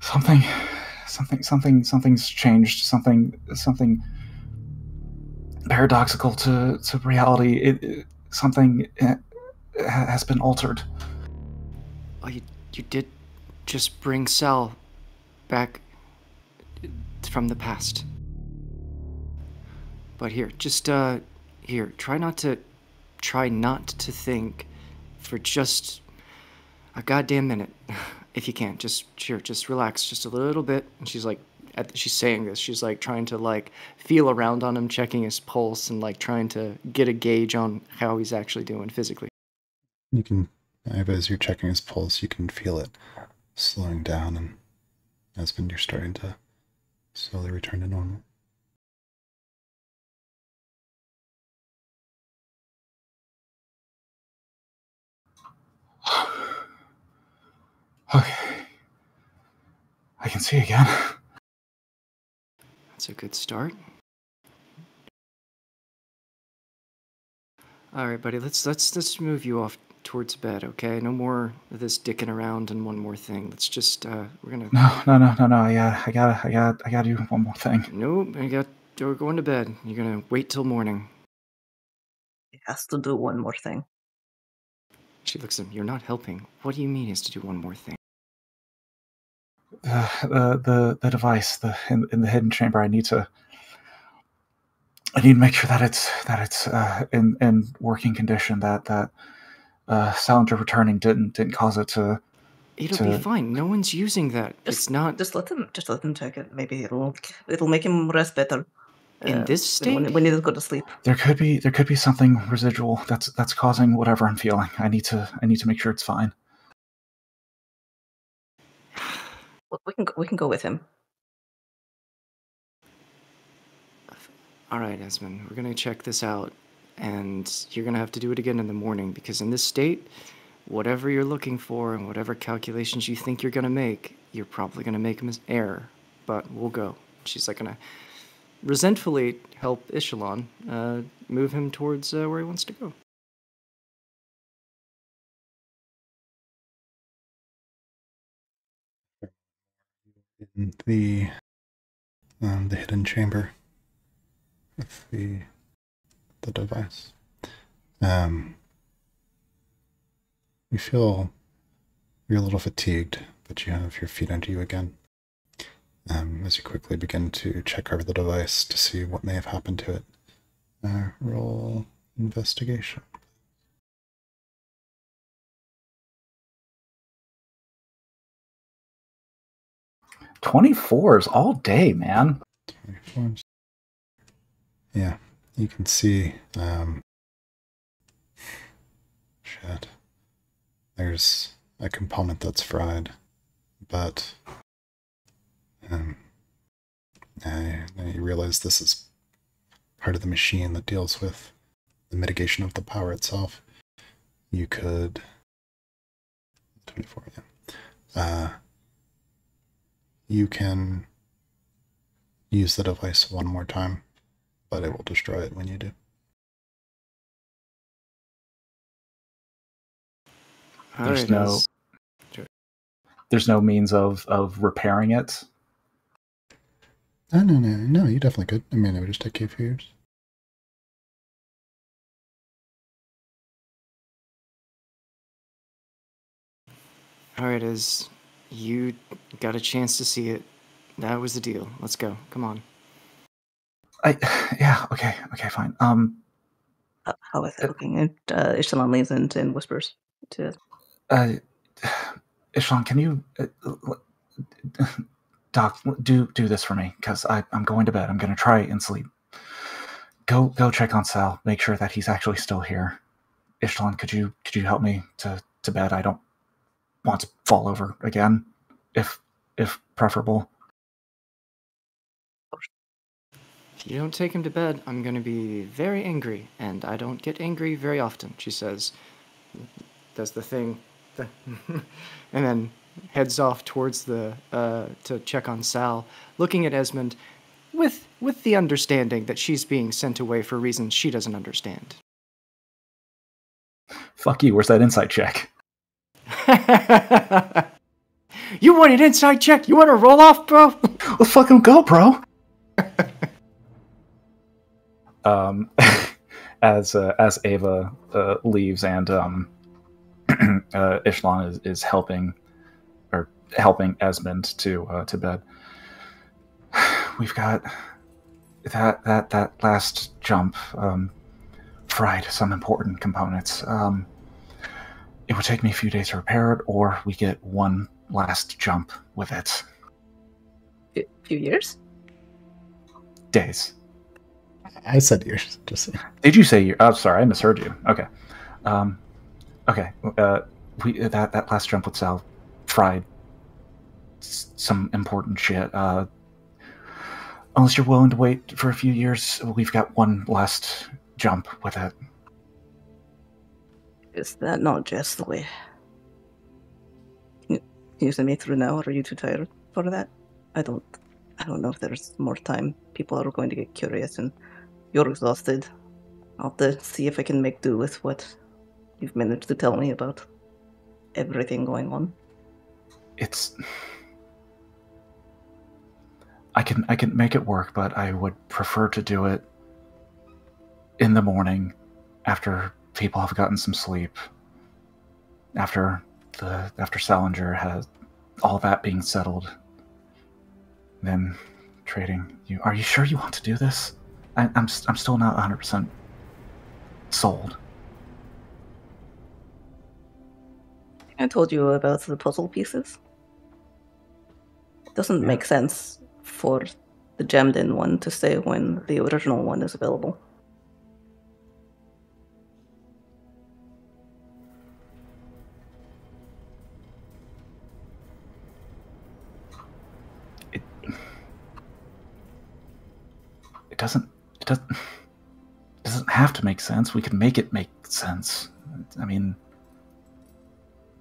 Something's changed. Something paradoxical to reality. Something has been altered. Oh, you did just bring Sal back from the past. But here, just here, try not to think for just a goddamn minute. If you can, just relax just a little bit. And she's like, she's saying this, she's like trying to like feel around on him, checking his pulse and like trying to get a gauge on how he's actually doing physically. You can, as you're checking his pulse, you can feel it slowing down, and Esmond, you're starting to slowly return to normal. Okay. I can see again. That's a good start. All right, buddy. Let's move you off towards bed, okay? No more of this dicking around and one more thing. Let's just we're gonna. No. I gotta do one more thing. Nope. We're going to bed. You're gonna wait till morning. He has to do one more thing. She looks at him. You're not helping. What do you mean he has to do one more thing? The device, in the hidden chamber. I need to make sure that it's in working condition. That Salinger returning didn't cause it to. It'll be fine. No one's using that. It's not. Just let them check it. Maybe it'll make him rest better. In this state, when he does go to sleep. There could be something residual that's causing whatever I'm feeling. I need to make sure it's fine. We can go with him. All right, Esmond, we're gonna check this out, and you're gonna have to do it again in the morning, because in this state, whatever you're looking for and whatever calculations you think you're gonna make, you're probably gonna make an error. But we'll go. She's like gonna resentfully help Ishalon move him towards where he wants to go. In the hidden chamber with the device, you feel you're a little fatigued, but you have your feet under you again. As you quickly begin to check over the device to see what may have happened to it. Roll investigation. 24s all day, man. 24s. Yeah, you can see. Shit. There's a component that's fried, but you realize this is part of the machine that deals with the mitigation of the power itself. You could 24, yeah. You can use the device one more time, but it will destroy it when you do. There's no means of repairing it. No, you definitely could. I mean, it would just take you a few years. All right, as you got a chance to see it, that was the deal. Let's go. Come on. Yeah. Okay. Fine. How is it looking? And Ishtalan leans in and whispers to Ishlan, can you, Doc, do this for me, because I'm going to bed. I'm going to try and sleep. Go check on Sal. Make sure that he's actually still here. Ishlan, could you help me to bed? I don't want to fall over again, if preferable. If you don't take him to bed, I'm going to be very angry, and I don't get angry very often, she says. Does the thing, and then heads off towards the, to check on Sal, looking at Esmond with the understanding that she's being sent away for reasons she doesn't understand. Fuck you, where's that insight check? You want an inside check? You want to roll off, bro? Let's fucking go, bro. As Ava leaves and Ishlan is helping Esmond to bed. We've got that last jump fried some important components. It would take me a few days to repair it, or we get one last jump with it. a few years. Days. I said years. Just Did you say years? Oh, sorry, I misheard you. Okay. Okay. That last jump with Sal fried some important shit. Unless you're willing to wait for a few years, we've got one last jump with it. Is that not just the way? Can you send me through now, or are you too tired for that? I don't know if there's more time. People are going to get curious, and you're exhausted. I'll have to see if I can make do with what you've managed to tell me about everything going on. I can make it work, but I would prefer to do it in the morning after people have gotten some sleep. After Salinger has all that being settled. Then trading you. Are you sure you want to do this? I'm still not 100% sold. I told you about the puzzle pieces. It doesn't make sense for the gemmed-in one to stay when the original one is available. It doesn't have to make sense. We can make it make sense. I mean,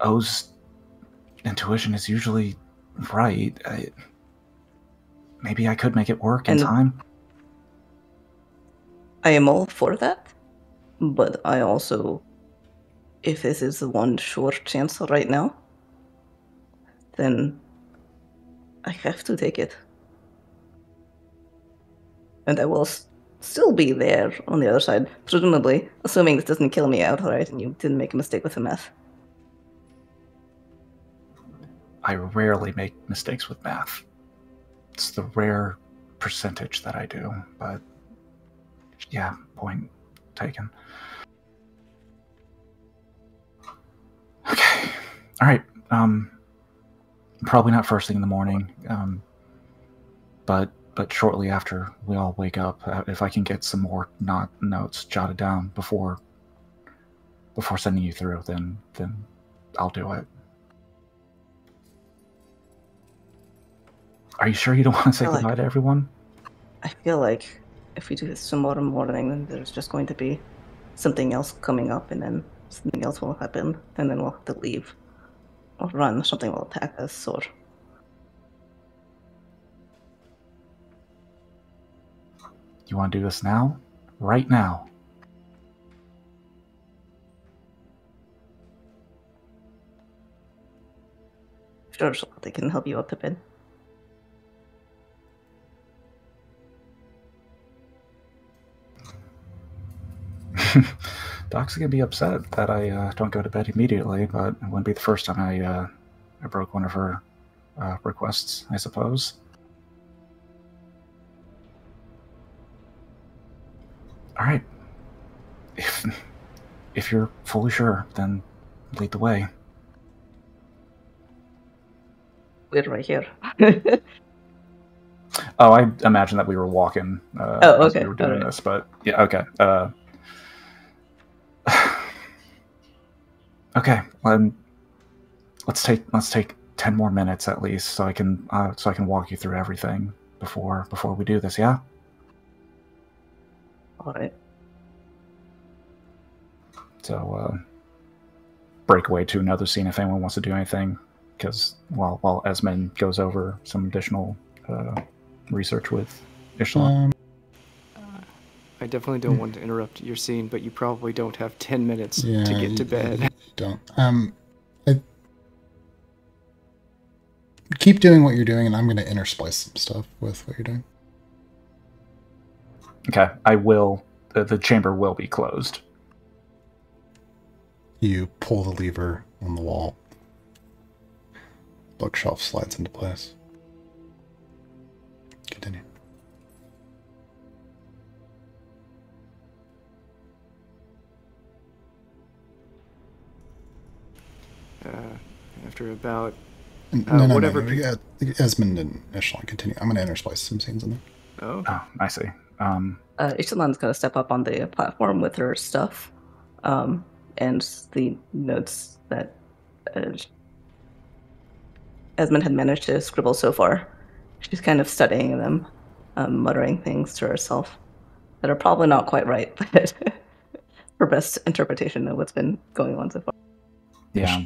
O's intuition is usually right. Maybe I could make it work in time. I am all for that, but I also, if this is the one sure chance right now, then I have to take it. And I will still be there on the other side, presumably, assuming this doesn't kill me outright and you didn't make a mistake with the math. I rarely make mistakes with math. It's the rare percentage that I do, but yeah, point taken. Okay, all right. Probably not first thing in the morning, but shortly after we all wake up, if I can get some more notes jotted down before sending you through, then I'll do it. Are you sure you don't want to say goodbye to everyone? I feel like if we do this tomorrow morning, then there's just going to be something else coming up, and then something else will happen, and then we'll have to leave. or run, something will attack us, or... You want to do this now? Right now? Sure, so they can help you up a bit. Doc's gonna be upset that I don't go to bed immediately, but it wouldn't be the first time I broke one of her requests, I suppose. All right. If you're fully sure, then lead the way. We're right here. Oh, I imagine that we were walking as we were doing this, but yeah, okay. Okay, let's take 10 more minutes at least, so I can walk you through everything before we do this. Yeah. All right. So break away to another scene if anyone wants to do anything, because while Esmond goes over some additional research with Ishlan. I definitely don't want to interrupt your scene, but you probably don't have 10 minutes to get to bed. You don't. Keep doing what you're doing, and I'm going to intersplice some stuff with what you're doing. Okay, I will. The chamber will be closed. You pull the lever on the wall. Bookshelf slides into place. Continue. After about whatever. Esmond and Echelon continue. I'm going to intersplice some scenes in there. Oh, I see. Echelon's going to step up on the platform with her stuff, and the notes that Esmond had managed to scribble so far. She's kind of studying them, muttering things to herself that are probably not quite right, but her best interpretation of what's been going on so far. Yeah.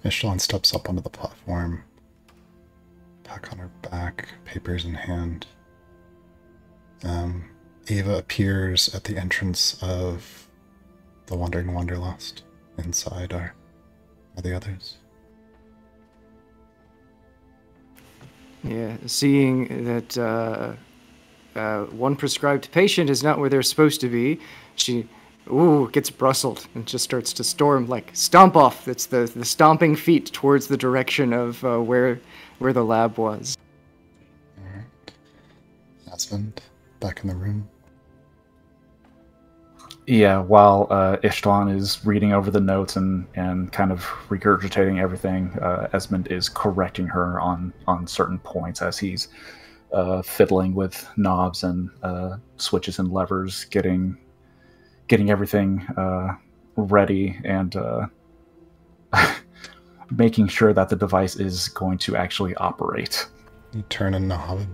Echelon steps up onto the platform, back on her back, papers in hand. Ava appears at the entrance of the Wandering Wanderlust. Inside are the others. Yeah, seeing that one prescribed patient is not where they're supposed to be, she gets brustled and just starts to storm, like stomp off. That's the stomping feet towards the direction of where the lab was. All right. Esmond, back in the room. Yeah, while Ishtan is reading over the notes and kind of regurgitating everything, Esmond is correcting her on certain points as he's fiddling with knobs and switches and levers, getting everything ready and making sure that the device is going to actually operate. You turn a knob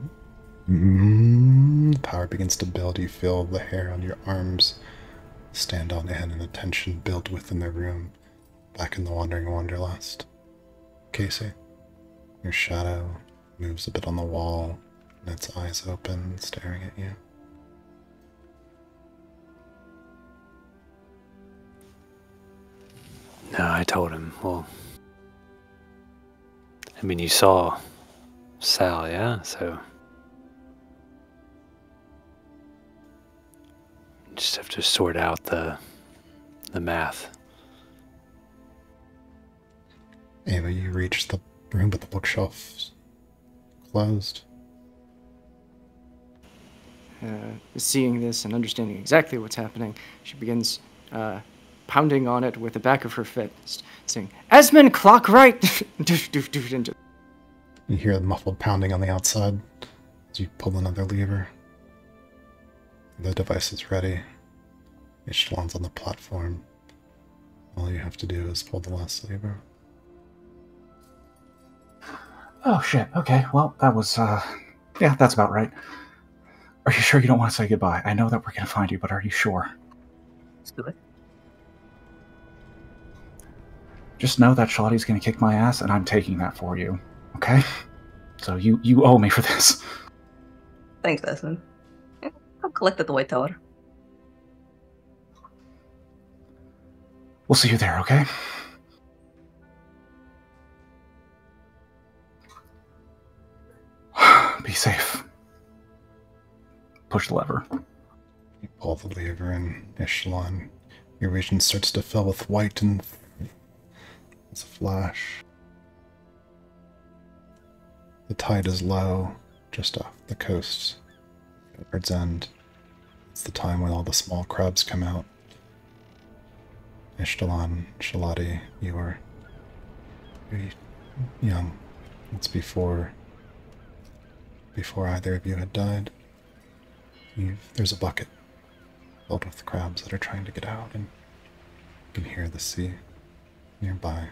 and the power begins to build. You feel the hair on your arms stand on end and attention build within the room. Back in the Wandering Wanderlust. Casey, your shadow moves a bit on the wall and its eyes open, staring at you. No, I told him. Well, I mean, you saw Sal, yeah? So just have to sort out the math. Ava, you reach the room, but the bookshelf's closed. Seeing this and understanding exactly what's happening, she begins pounding on it with the back of her fist, saying, "Esmond, clock right!" You hear the muffled pounding on the outside as you pull another lever. The device is ready. Ishlan's on the platform. All you have to do is pull the last lever. Oh shit, okay, well, that was, yeah, that's about right. Are you sure you don't want to say goodbye? I know that we're gonna find you, but are you sure? Let's do it. just know that Shotty's gonna kick my ass, and I'm taking that for you. Okay? So you owe me for this. Thanks, Desmond. I'll collect at the White Tower. We'll see you there, okay? Be safe. Push the lever. You pull the lever and Echelon. Your region starts to fill with white and it's a flash. The tide is low, just off the coast. Edward's End. It's the time when all the small crabs come out. Ishtalan, Shalati, you are very young. It's before either of you had died. There's a bucket filled with crabs that are trying to get out, and you can hear the sea nearby,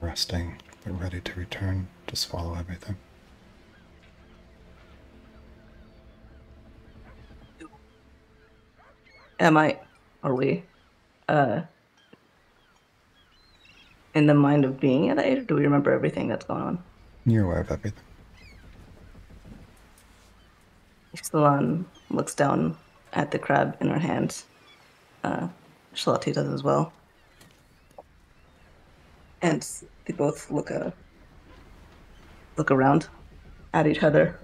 resting, but ready to return to swallow everything. Are we in the mind of being at age, or do we remember everything that's going on? You're aware of everything. Ixtalan looks down at the crab in her hand. Shalati does as well. And they both look around at each other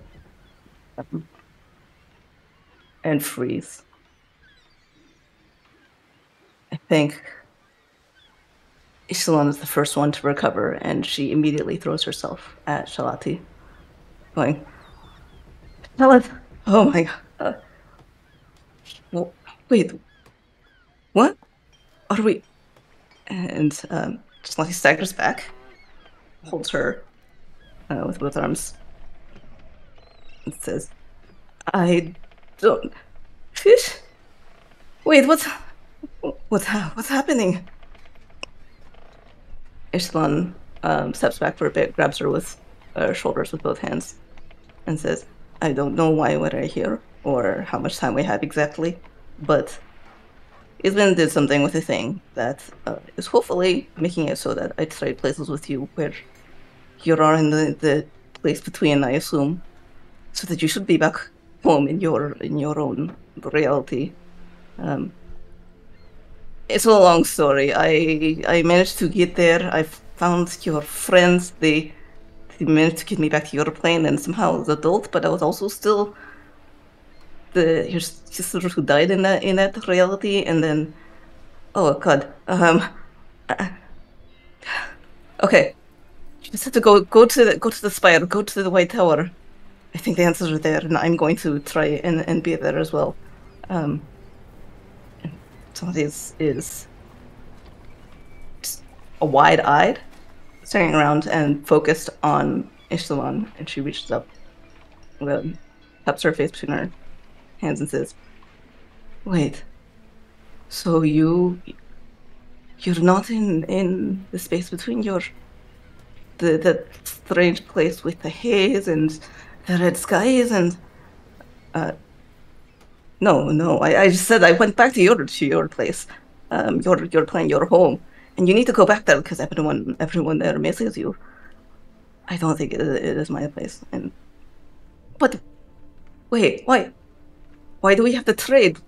and freeze. I think Ixtalan is the first one to recover, and she immediately throws herself at Shalati, going, Shalat, oh my god. Wait, what? Are we? And Shalati staggers back, holds her with both arms, and says, I don't... Fish? Wait, what's happening? Ishlan steps back for a bit, grabs her with her shoulders with both hands, and says, I don't know why we're here, or how much time we have exactly, but Isman did something with a thing that is hopefully making it so that I trade places with you where you are in the place between, I assume, so that you should be back home in your own reality. It's a long story. I managed to get there. I found your friends. They managed to get me back to your plane, and somehow as adult, but I was also still your sister who died in that reality, and then oh god. Okay. You just have to go to the spire, go to the White Tower. I think the answers are there, and I'm going to try and be there as well. Somebody is just wide-eyed, staring around and focused on Ishtalan, and she reaches up, taps her face between her hands and says, wait, so you're not in the space between that strange place with the haze and the red skies and no, I just said I went back to your place, your plane, your home, and you need to go back there because everyone there misses you. I don't think it is my place. But wait, why do we have to trade?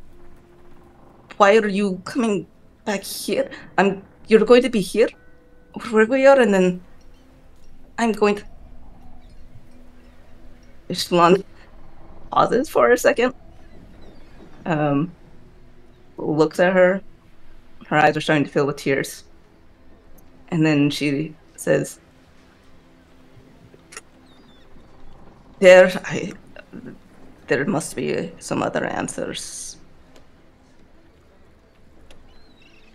Why are you coming back here? You're going to be here, where we are, and then I'm going to. Ishlan pauses for a second. Looks at her. Her eyes are starting to fill with tears. And then she says, there must be some other answers.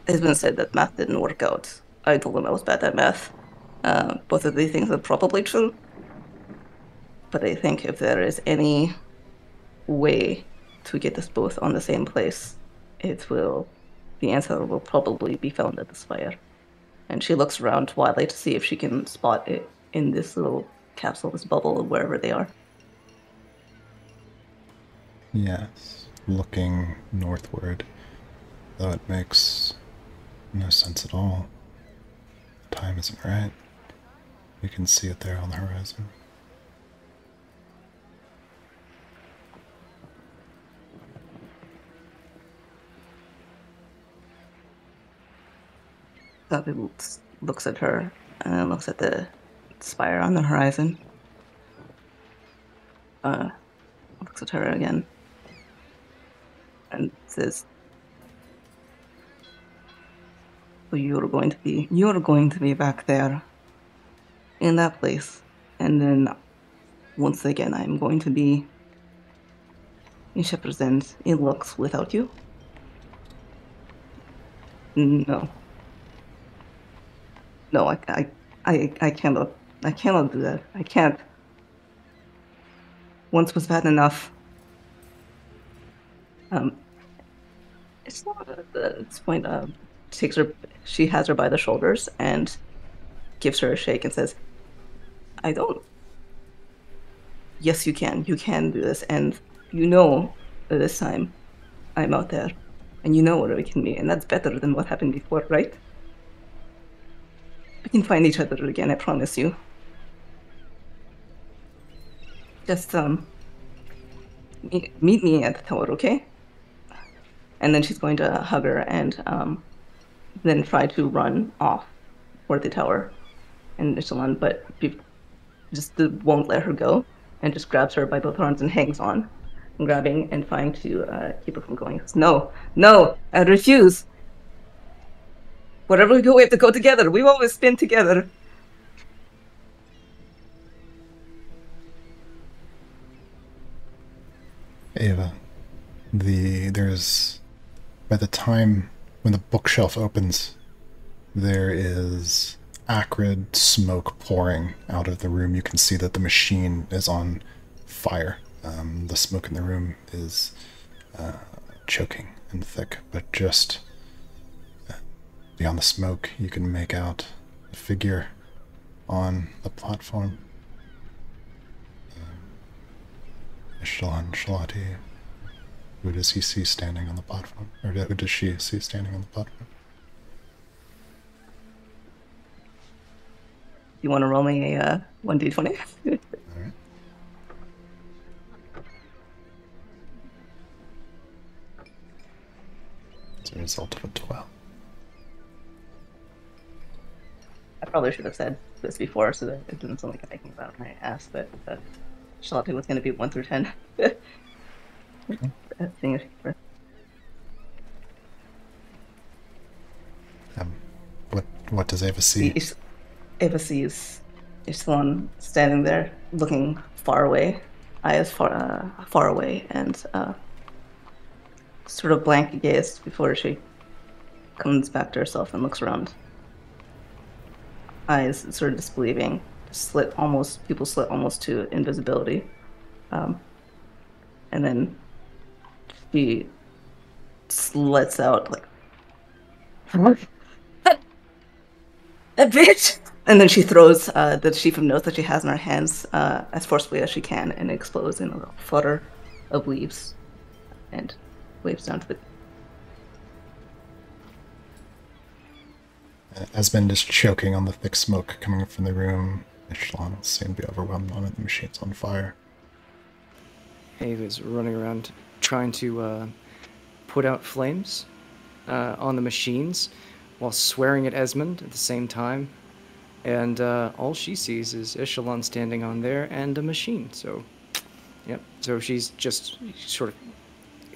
It's been said that math didn't work out. I told him I was bad at math. Both of these things are probably true. But I think if there is any way to get us both on the same place, the answer will probably be found at the spire. And she looks around wildly to see if she can spot it in this little capsule, this bubble, wherever they are. Yes, looking northward, though it makes no sense at all. time isn't right. You can see it there on the horizon. Zabi looks at her and then looks at the spire on the horizon. Looks at her again and says, "So you're going to be back there in that place, and then once again I'm going to be in Shepherd's End in Lux without you?" No, I cannot do that. I can't. Once was bad enough. It's not at this point. She has her by the shoulders and gives her a shake and says, "I don't. Yes, you can. You can do this, and you know that this time I'm out there, and you know what it can be, and that's better than what happened before, right? We can find each other again. I promise you. Just meet me at the tower, okay?" And then she's going to hug her and then try to run off for the tower. And Echelon, but just won't let her go and just grabs her by both arms and hangs on, and grabbing and trying to keep her from going. Says, no, I refuse. Wherever we go, we have to go together. We've always been together. Ava, there's, by the time when the bookshelf opens, there is acrid smoke pouring out of the room. You can see that the machine is on fire. The smoke in the room is choking and thick, but just beyond the smoke, you can make out a figure on the platform. Shalati, who does he see standing on the platform? Or who does she see standing on the platform? You want to roll me a 1d20? Alright. It's a result of a 12. I probably should have said this before so that it didn't sound like I'm making about my ass, but Charlotte was going to be 1 through 10. What does Ava see? Ava sees Ishlan standing there, looking far away, eyes far away, and sort of blank gazed before she comes back to herself and looks around. Eyes sort of disbelieving, pupils slit almost to invisibility. And then she lets out like, that bitch! And then she throws the sheaf of notes that she has in her hands as forcefully as she can, and it explodes in a little flutter of leaves and waves down to the... Esmond is choking on the thick smoke coming from the room. Echelon will soon be overwhelmed on it. The machine's on fire. Ava's running around trying to put out flames on the machines while swearing at Esmond at the same time. And all she sees is Echelon standing on there and a machine. So, yep. So she's just sort of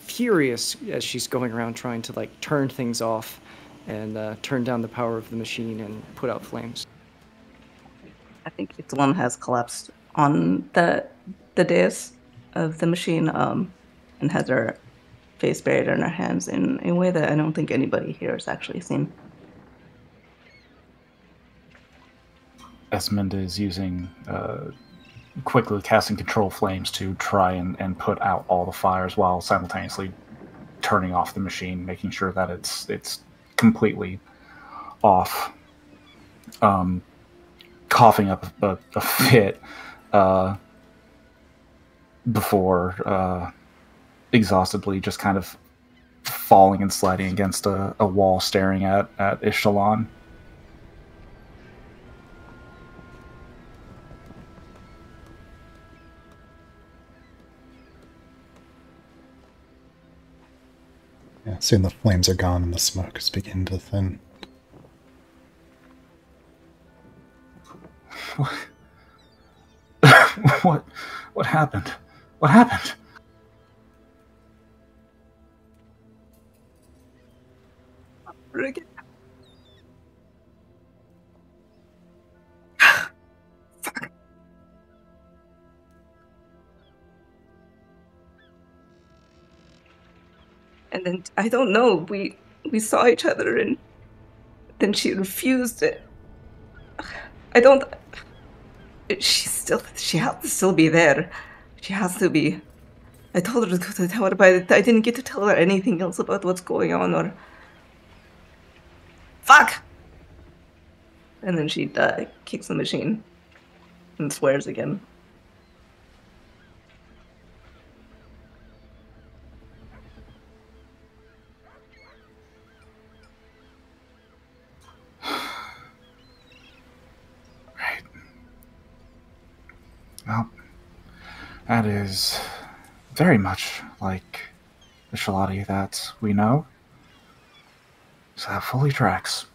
furious as she's going around trying to like turn things off and turn down the power of the machine and put out flames. I think Echelon has collapsed on the dais of the machine and has her face buried in her hands in a way that I don't think anybody here has actually seen. Esmond is using quickly casting control flames to try and put out all the fires while simultaneously turning off the machine, making sure that it's completely off. Coughing up a fit before exhaustedly just kind of falling and sliding against a wall, staring at Echelon. Yeah, soon the flames are gone and the smoke is beginning to thin. What happened? What happened? Rick. And then I don't know. We saw each other, and then she refused it. I don't. She has to still be there. She has to be. I told her to tell her, but I didn't get to tell her anything else about what's going on, or. Fuck! And then she kicks the machine and swears again. Right. Well, that is very much like the Shalati that we know. So that fully tracks.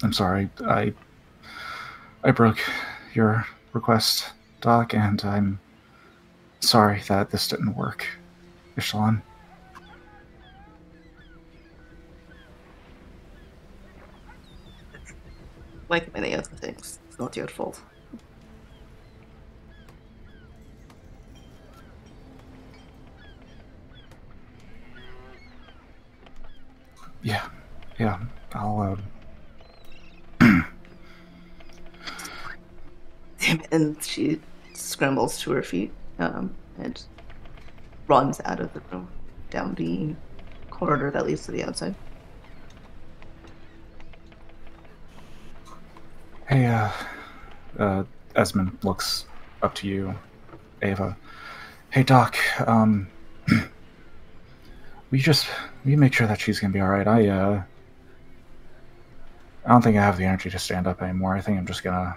I'm sorry, I broke your request, Doc, and I'm sorry that this didn't work, Ishalon. Like many other things, it's not your fault. Yeah, I'll, Damn it. And she scrambles to her feet and runs out of the room, down the corridor that leads to the outside. Hey, Esmond looks up to you, Ava. Hey, Doc, we make sure that she's gonna be alright. I don't think I have the energy to stand up anymore. I think I'm just gonna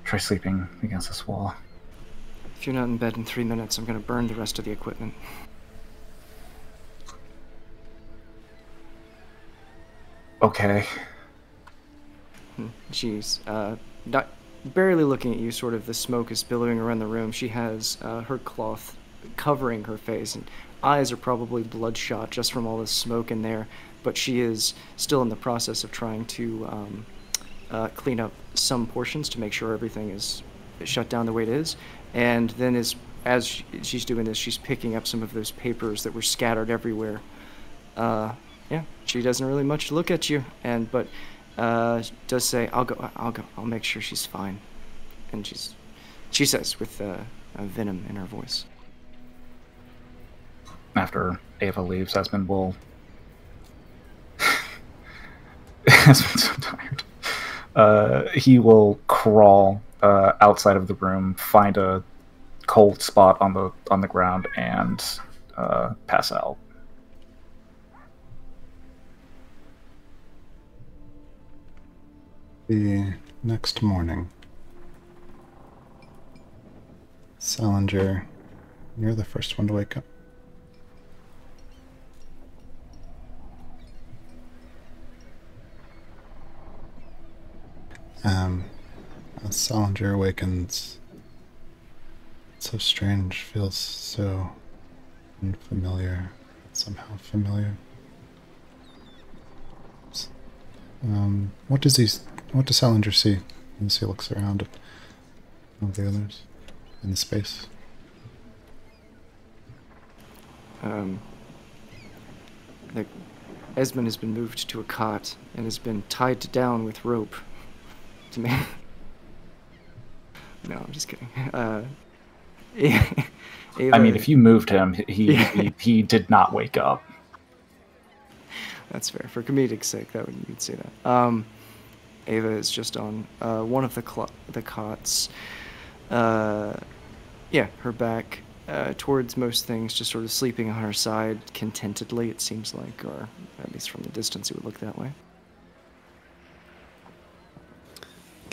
try sleeping against this wall. If you're not in bed in 3 minutes, I'm gonna burn the rest of the equipment. Okay. She's not barely looking at you. Sort of the smoke is billowing around the room. She has her cloth covering her face, and eyes are probably bloodshot just from all this smoke in there. But she is still in the process of trying to clean up some portions to make sure everything is shut down the way it is. And then as she's doing this, she's picking up some of those papers that were scattered everywhere. Yeah, she doesn't really much look at you, but does say, I'll go, I'll make sure she's fine. And she says with a venom in her voice. After Ava leaves, Esmond will... Esmond's so tired. He will crawl outside of the room, find a cold spot on the ground, and pass out. The next morning, Salinger, you're the first one to wake up. As Salinger awakens, it's so strange, feels so unfamiliar, somehow familiar. What does Salinger see as he looks around at all the others in the space? Esmond has been moved to a cot and has been tied down with rope to me. No, I'm just kidding. Ava, I mean, if you moved him, he did not wake up. That's fair. For comedic sake, you'd say that. Ava is just on one of the cots. Yeah, her back towards most things, just sort of sleeping on her side contentedly, it seems like, or at least from the distance it would look that way.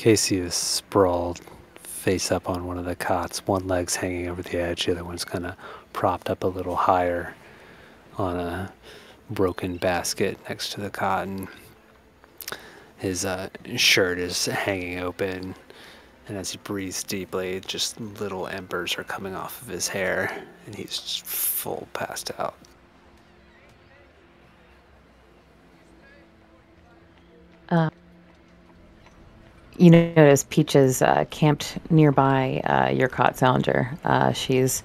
Casey is sprawled face up on one of the cots. One leg's hanging over the edge, the other one's kind of propped up a little higher on a broken basket next to the cot, and his shirt is hanging open, and as he breathes deeply, just little embers are coming off of his hair, and he's just full passed out. You notice Peach is camped nearby your cot, Salinger. She's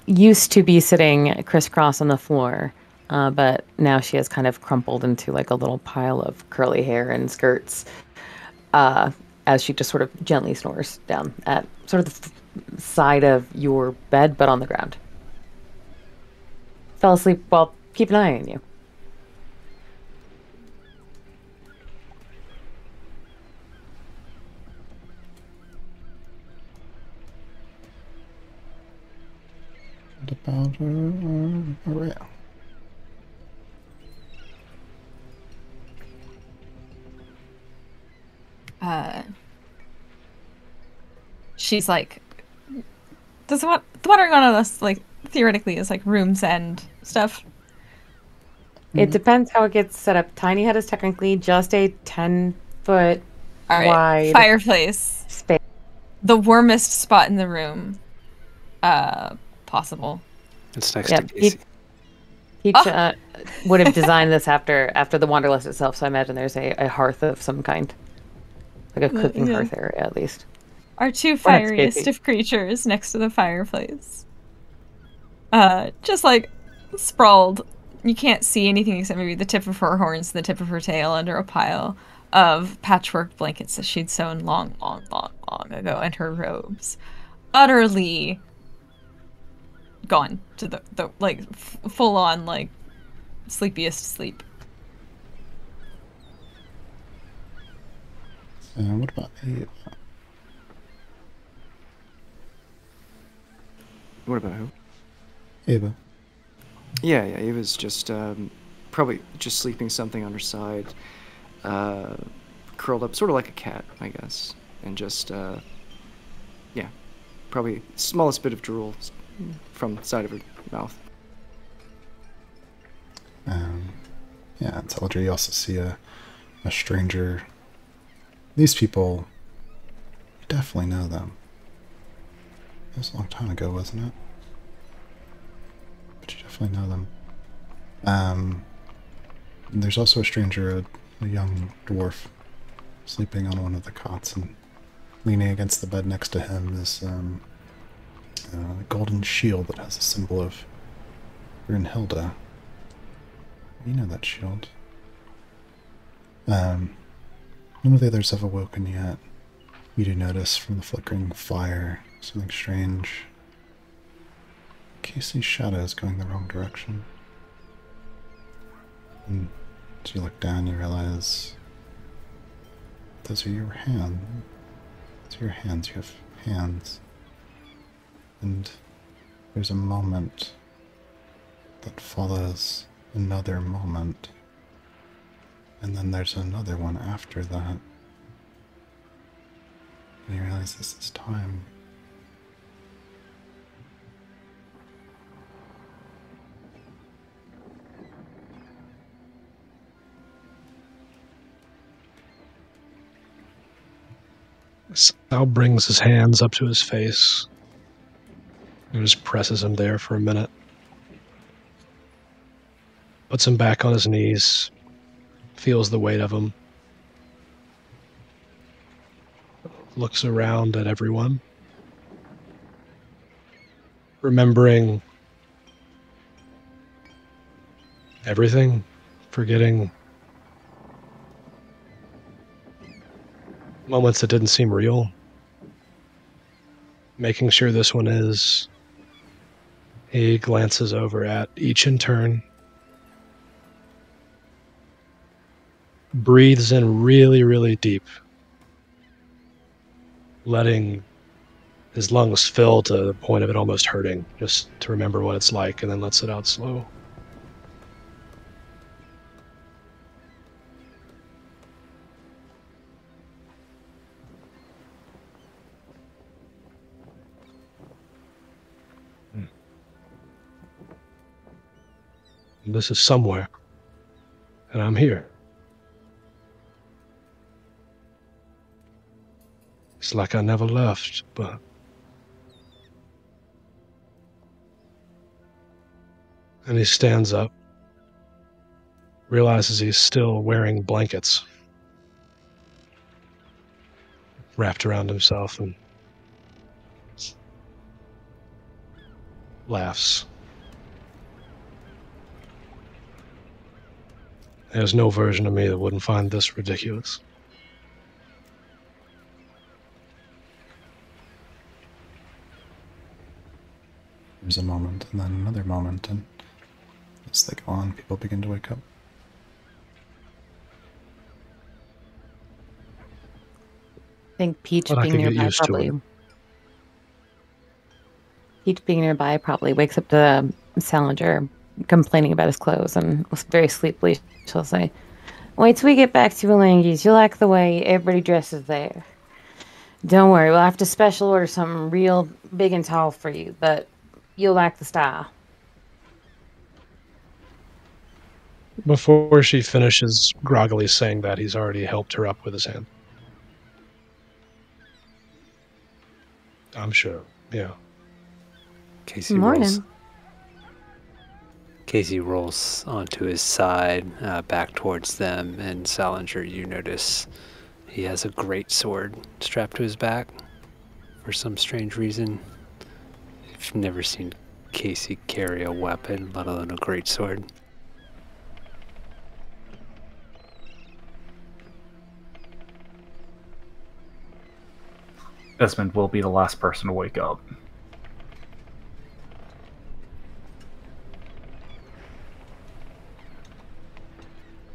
used to be sitting crisscross on the floor, but now she has kind of crumpled into like a little pile of curly hair and skirts as she just sort of gently snores down at sort of the side of your bed, but on the ground. Fell asleep while keeping an eye on you. About Aurea. She's like, the wandering on us, like, theoretically is like rooms and stuff. It depends how it gets set up. Tiny hut is technically just a 10-foot wide fireplace space. The warmest spot in the room possible. It's next to Casey. Peach would have designed this after the Wanderlust itself, so I imagine there's a hearth of some kind. Like a cooking hearth area, at least. Our two fieriest of creatures next to the fireplace. Just like sprawled. You can't see anything except maybe the tip of her horns and the tip of her tail under a pile of patchwork blankets that she'd sewn long ago, and her robes. Utterly gone to the like full on like sleepiest sleep. What about Ava? What about who? Ava. Yeah, Ava's just probably just sleeping something on her side, curled up, sort of like a cat, I guess, and just probably smallest bit of drool from the side of her mouth. Yeah, in Salinger you also see a stranger. These people, you definitely know them. It was a long time ago, wasn't it? But you definitely know them. There's also a stranger, a young dwarf, sleeping on one of the cots, and leaning against the bed next to him is a golden shield that has a symbol of Brunhilde. You know that shield. None of the others have awoken yet. You do notice from the flickering fire something strange. Casey's shadow is going the wrong direction. And as you look down, you realize those are your hands. Those are your hands. You have hands. And there's a moment that follows another moment. And then there's another one after that. And you realize this is time. Sal brings his hands up to his face and just presses him there for a minute. Puts him back on his knees, feels the weight of him, looks around at everyone, remembering everything, forgetting moments that didn't seem real, making sure this one is. He glances over at each in turn, breathes in really, really deep, letting his lungs fill to the point of it almost hurting, just to remember what it's like, and then lets it out slow. This is somewhere. And I'm here. It's like I never left, but... And he stands up, realizes he's still wearing blankets wrapped around himself, and laughs. There's no version of me that wouldn't find this ridiculous. There's a moment, and then another moment, and as they go on, people begin to wake up. I think Peach But I being could get nearby used to probably. it. Peach being nearby probably wakes up the Salinger complaining about his clothes and was very sleepily. She'll say, "Wait till we get back to Alangi's. You'll like the way everybody dresses there. Don't worry, we'll have to special order something real big and tall for you, but you'll like the style." Before she finishes groggily saying that, he's already helped her up with his hand. I'm sure, yeah. Casey Morning. rolls onto his side, back towards them, and Salinger, you notice he has a great sword strapped to his back for some strange reason. You've never seen Casey carry a weapon, let alone a great sword. Esmond will be the last person to wake up.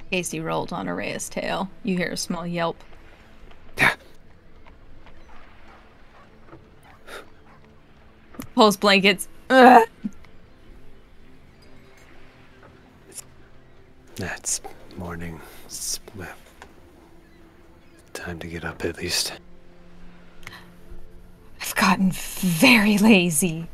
Casey rolled on Araya's tail. You hear a small yelp. Pulls blankets. Ugh. It's morning. It's time to get up at least. I've gotten very lazy.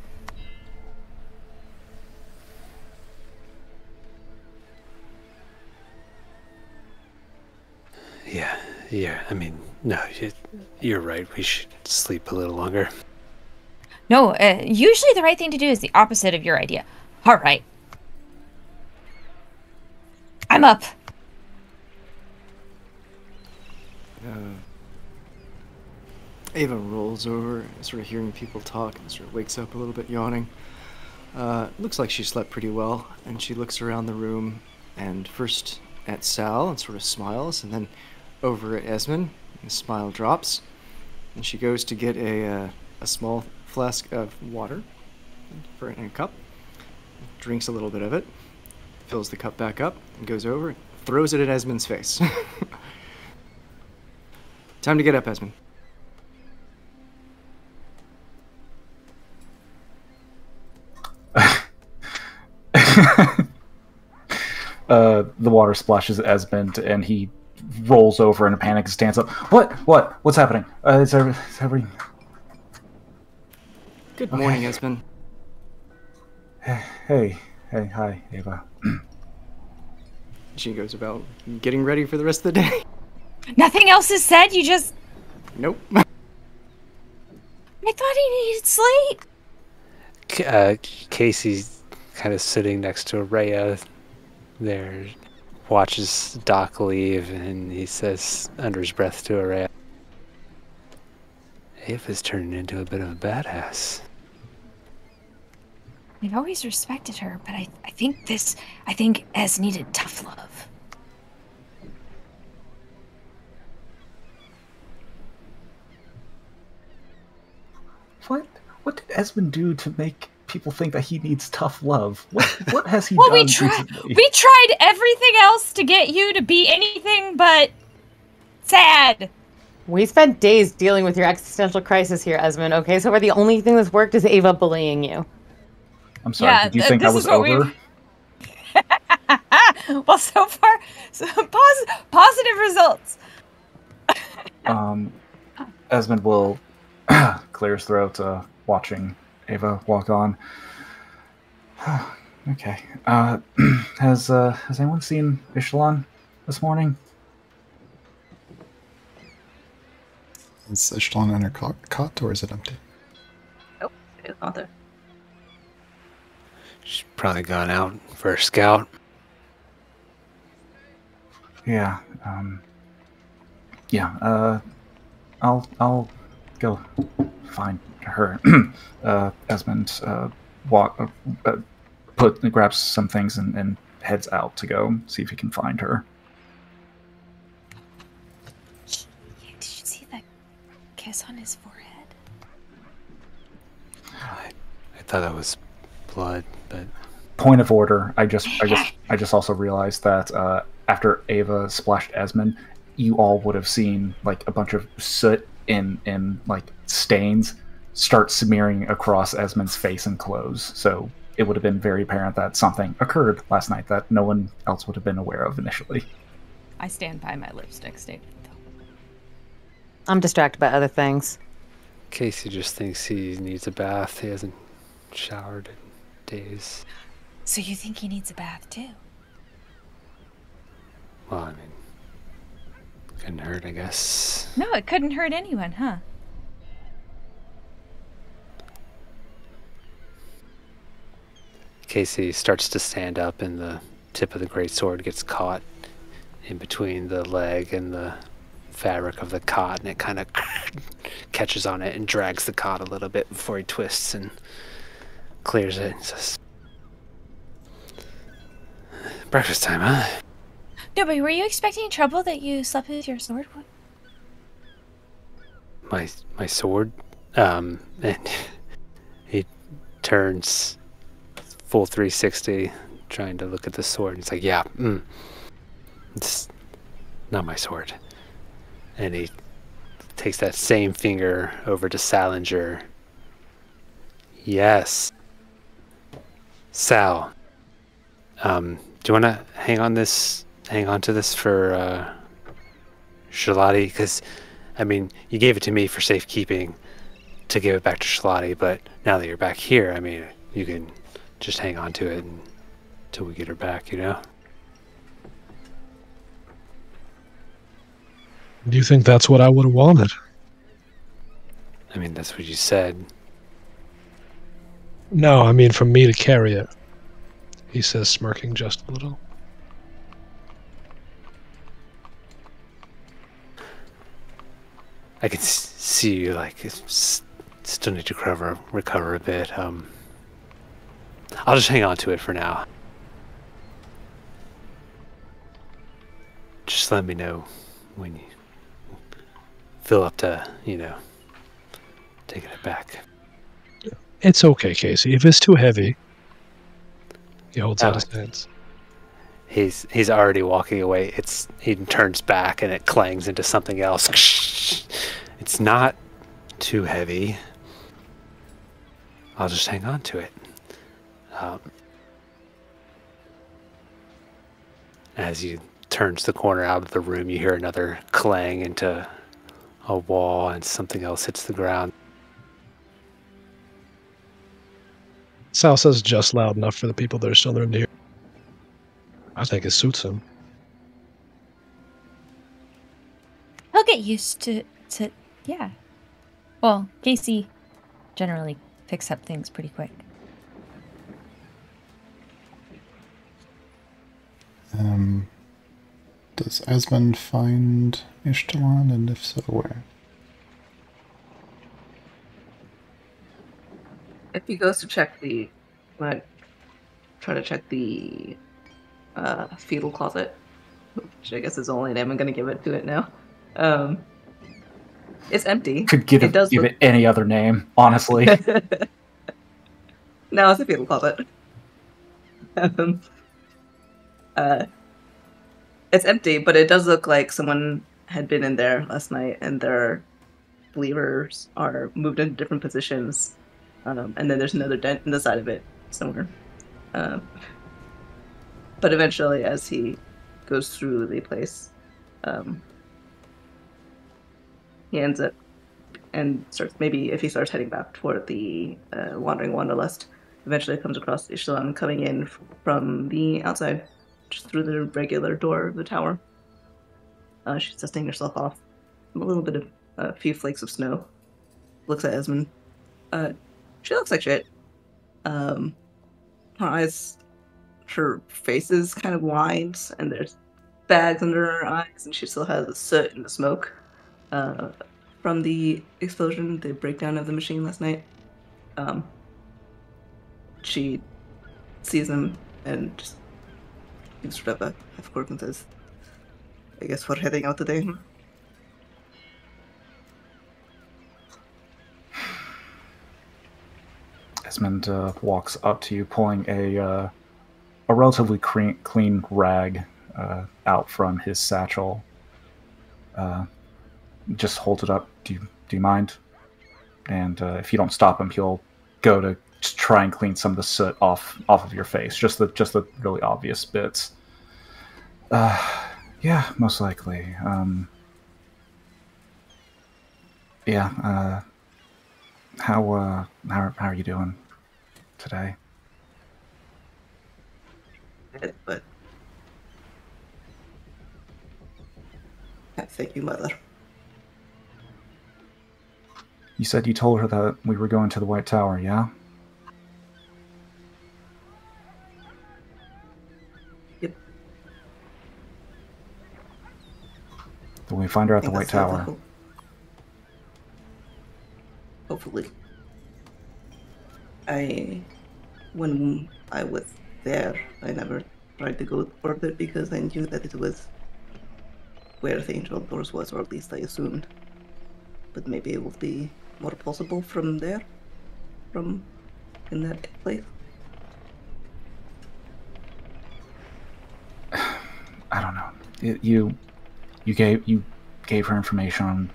Yeah, I mean, no, you're right. We should sleep a little longer. No, usually the right thing to do is the opposite of your idea. All right. I'm up. Ava rolls over, sort of hearing people talk, and sort of wakes up a little bit yawning. Looks like she slept pretty well, and she looks around the room, and first at Sal, and sort of smiles, and then over at Esmond, and the smile drops, and she goes to get a small flask of water in a cup, drinks a little bit of it, fills the cup back up, and goes over, and throws it at Esmond's face. Time to get up, Esmond. The water splashes Esmond, and he rolls over in a panic and stands up. What's happening? Is everything... Good morning, Esmond. Hey, hi, Ava. She goes about getting ready for the rest of the day. Nothing else is said? You just... Nope. I thought he needed sleep. Casey's kind of sitting next to Araya there, watches Doc leave, and he says under his breath to Araya, Ava's turning into a bit of a badass. I've always respected her, but I think Ez needed tough love. What did Esmond do to make people think that he needs tough love? What has he Well, done? we tried everything else to get you to be anything but sad. We spent days dealing with your existential crisis here, Esmond, okay? So far the only thing that's worked is Ava bullying you. I'm sorry, Yeah, did you think I was over? Well, so far, positive results. Esmond will clear his throat, watching Ava walk on. Okay. Has anyone seen Ishlan this morning? Is Ishtalan in her cot, or is it empty? Nope, it's not there. She's probably gone out for a scout. Yeah. I'll go find her. Esmond grabs some things and heads out to go see if he can find her. Did you see that kiss on his forehead? I thought that was blood, but Point of order. I just also realized that after Ava splashed Esmond, you all would have seen like a bunch of soot in like stains start smearing across Esmond's face and clothes. So it would have been very apparent that something occurred last night that no one else would have been aware of initially. I stand by my lipstick statement, though. I'm distracted by other things. Casey just thinks he needs a bath. He hasn't showered in days. So you think he needs a bath, too? Well, I mean, couldn't hurt, I guess. No, it couldn't hurt anyone, huh? Casey starts to stand up, and the tip of the greatsword gets caught in between the leg and the fabric of the cot, and it kind of catches on it and drags the cot a little bit before he twists and clears it and says, "Breakfast time, huh?" No, but were you expecting trouble that you slept with your sword? What? My sword, and he turns full 360, trying to look at the sword. It's like, yeah, it's not my sword. And he takes that same finger over to Salinger. Yes, Sal. Do you want to hang on to this for Shalati? Because, I mean, you gave it to me for safekeeping to give it back to Shalati, but now that you're back here, I mean, you can just hang on to it until we get her back, you know? Do you think that's what I would have wanted? I mean, that's what you said. No, I mean for me to carry it. He says, smirking just a little. I can see you, like, still need to recover a bit. I'll just hang on to it for now. Just let me know when you feel up to, taking it back. It's okay, Casey. If it's too heavy, he holds out his hands. He's already walking away. He turns back and it clangs into something else. It's not too heavy. I'll just hang on to it. As he turns the corner out of the room, you hear another clang into a wall and something else hits the ground. Sal says just loud enough for the people that are still in the room to hear. I think it suits him. He'll get used to yeah. Well, Casey generally picks up things pretty quick. Does Esmond find Ishtalan, and if so, where? If he goes to check the fetal closet, which I guess is the only name I'm going to give it to it now. It's empty. Could give it any other name, honestly. No, it's a fetal closet. It's empty, but it does look like someone had been in there last night, and their levers are moved into different positions. And then there's another dent in the side of it somewhere. But eventually, as he goes through the place, he ends up and starts, maybe if he starts heading back toward the Wandering Wanderlust, eventually comes across Ishlan coming in from the outside, just through the regular door of the tower. She's dusting herself off. A little bit of a few flakes of snow. Looks at Esmond. She looks like shit. Her eyes, her face is kind of lined, and there's bags under her eyes, and she still has the soot and the smoke from the explosion, the breakdown of the machine last night. She sees him and just gives sort of a half quirk and says, I guess we're heading out today. Esmond walks up to you, pulling a relatively clean rag out from his satchel. Just holds it up. Do you mind? And if you don't stop him, he'll go to try and clean some of the soot off of your face. Just the really obvious bits. Yeah, most likely. How are you doing today? But thank you, Mother. You said you told her that we were going to the White Tower, yeah? Yep. Then we find her at the White Tower. Hopefully. When I was there, I never tried to go further because I knew that it was where the Angel Doors was, or at least I assumed. But maybe it will be more possible from there, in that place. I don't know. You gave her information on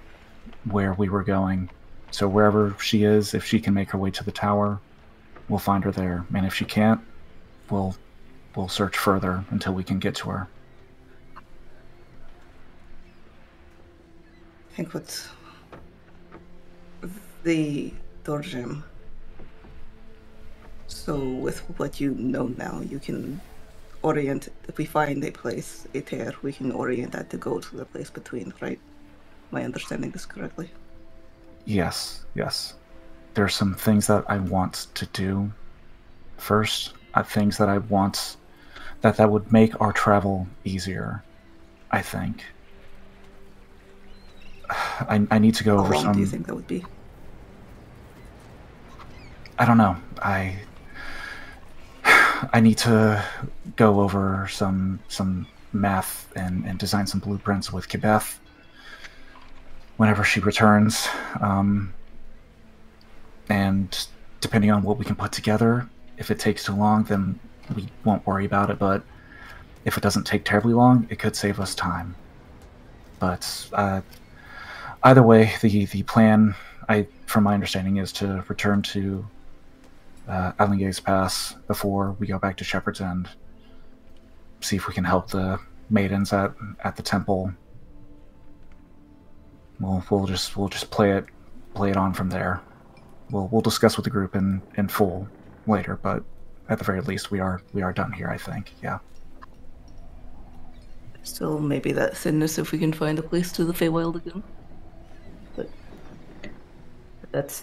where we were going. So wherever she is, if she can make her way to the tower, we'll find her there. And if she can't, we'll search further until we can get to her. I think what the door gem. So with what you know now, you can orient. If we find a place, a tear, we can orient that to go to the place between, right? Am I understanding this correctly? Yes. There's some things that I want to do first. Things that I want that would make our travel easier, I think. I need to go over some... How long do you think that would be? I don't know. I need to go over some math and design some blueprints with Kibeth whenever she returns. And depending on what we can put together, if it takes too long, then we won't worry about it. But if it doesn't take terribly long, it could save us time. But either way, the plan, from my understanding, is to return to Alingay's Pass before we go back to Shepherd's End. See if we can help the maidens at the temple. We'll just play it on from there. We'll discuss with the group in full later, but at the very least, we are done here, I think. Yeah. Still, maybe that thinness if we can find a place to the Feywild again. But that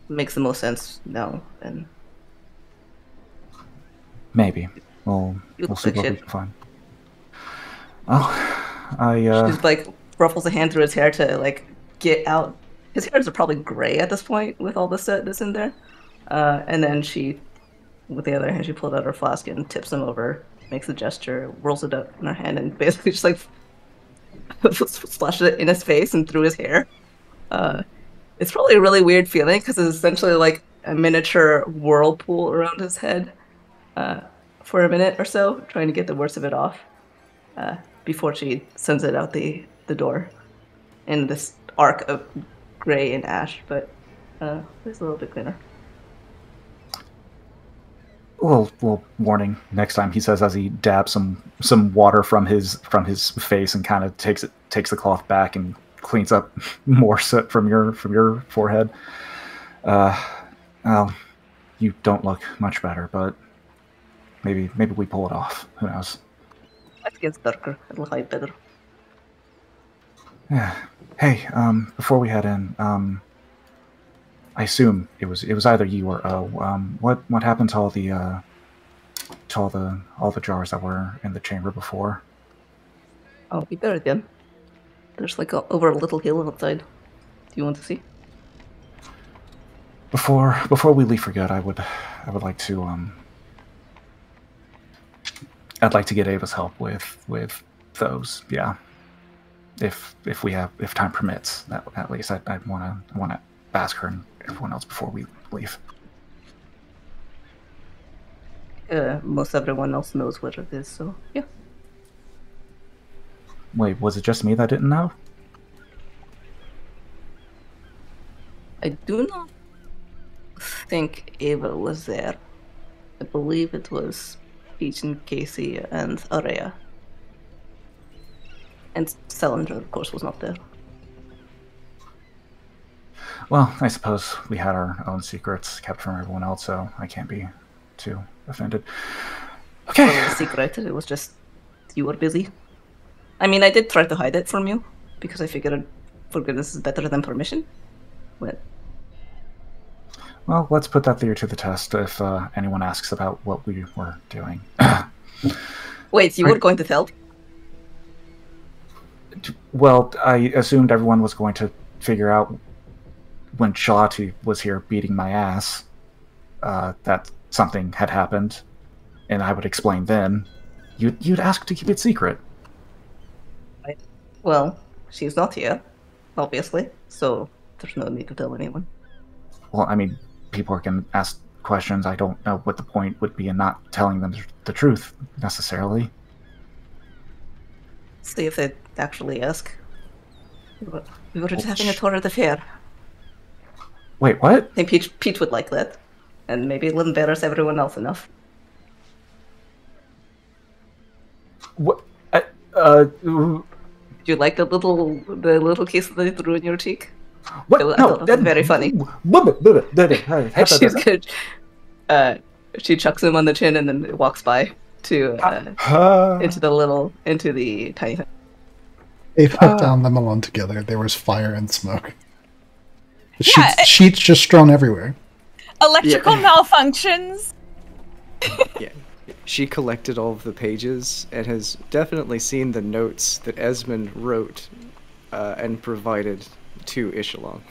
makes the most sense now. And maybe we'll see what we can find. Oh, she's like ruffles a hand through his hair to like get out. His hairs are probably gray at this point with all the soot that's in there. And then she, with the other hand, she pulled out her flask and tips him over, makes a gesture, whirls it up in her hand, and basically just like splashes it in his face and through his hair. It's probably a really weird feeling because it's essentially like a miniature whirlpool around his head for a minute or so, trying to get the worst of it off before she sends it out the door in this arc of gray and ash, but it's a little bit cleaner. Well, warning. Next time, he says as he dabs some water from his face and kind of takes the cloth back and cleans up more soot from your forehead. Well, you don't look much better, but maybe we pull it off. Who knows? It gets darker. It'll hide better. Yeah. Hey, before we head in, I assume it was either you or O. What happened to all the jars that were in the chamber before? Oh, we buried them. There's like over a little hill outside. Do you want to see? Before we leave for good, I would like to I'd like to get Ava's help with those. Yeah. If time permits, at least I'd want to ask her and everyone else before we leave. Most everyone else knows what it is, so yeah. Wait, was it just me that didn't know? I do not think Ava was there. I believe it was Peach and Casey and Araya. And Salinger, of course, was not there. Well, I suppose we had our own secrets kept from everyone else, so I can't be too offended. Okay. It wasn't a secret, it was just you were busy. I mean, I did try to hide it from you, because I figured forgiveness is better than permission. But well, let's put that theory to the test if anyone asks about what we were doing. wait, you were going to tell? Well, I assumed everyone was going to figure out when Shalati was here beating my ass that something had happened, and I would explain then. You'd ask to keep it secret. Well, she's not here, obviously, so there's no need to tell anyone. Well, I mean, people can ask questions. I don't know what the point would be in not telling them the truth, necessarily. See if they actually ask. We were just having a tour of the fair. Wait, what? I think Peach would like that. And maybe it'll embarrass everyone else enough. What? Do you like the little kiss that they threw in your cheek? What? I thought it was very funny. She's good. She chucks him on the chin and then walks by to into the tiny. Ava found them alone together. There was fire and smoke. Sheets just strewn everywhere. Electrical malfunctions. Yeah. She collected all of the pages and has definitely seen the notes that Esmond wrote and provided to Ishalon.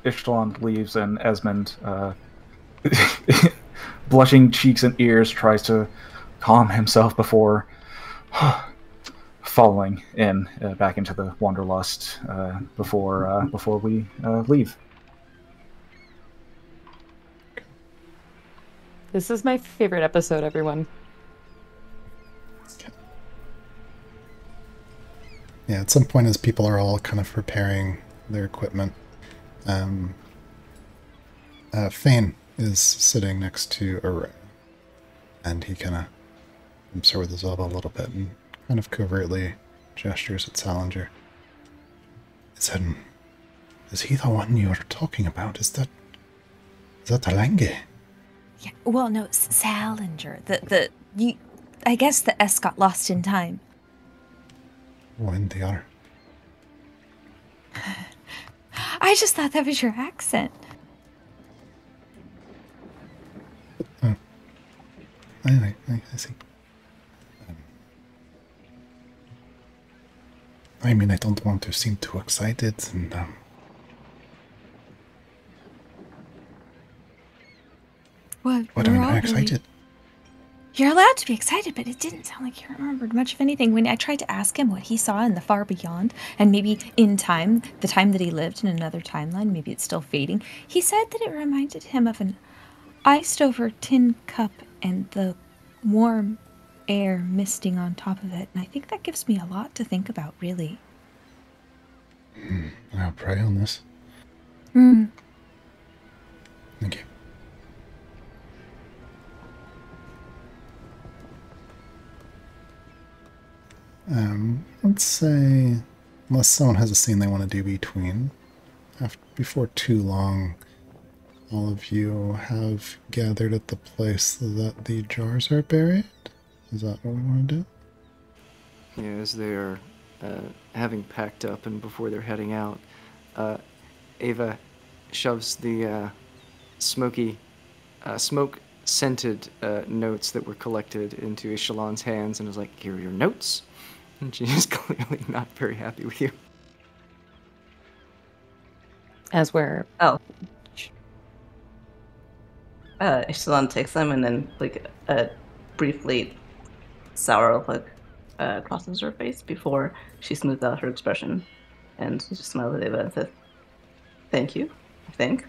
Ishalon leaves and Esmond, blushing cheeks and ears, tries to calm himself before falling in back into the wanderlust before we leave. This is my favorite episode, everyone. Yeah, at some point as people are all kind of preparing their equipment, Fane is sitting next to Araya, and he kind of bumps her with his elbow a little bit and kind of covertly gestures at Salinger. Is he the one you're talking about? Is that Alange? Yeah, well, no, Salinger. I guess the S got lost in time. Oh, and they are. I just thought that was your accent. Oh. Anyway, I see. I mean, I don't want to seem too excited, and Well, what do I mean, I'm excited? You're allowed to be excited, but it didn't sound like you remembered much of anything. When I tried to ask him what he saw in the far beyond, and maybe in time, the time that he lived in another timeline, maybe it's still fading, he said that it reminded him of an iced-over tin cup and the warm air misting on top of it. And I think that gives me a lot to think about, really. I'll pray on this. Mm. Thank you. Let's say, unless someone has a scene they want to do before too long, all of you have gathered at the place that the jars are buried? Is that what we want to do? Yeah, as they are having packed up and before they're heading out, Ava shoves the smoke-scented notes that were collected into Ishalon's hands and is like, "Here are your notes." And she's clearly not very happy with you. As we're Echelon takes them and then briefly sour look crosses her face before she smooths out her expression and she just smiles at Ava and says, "Thank you, I think."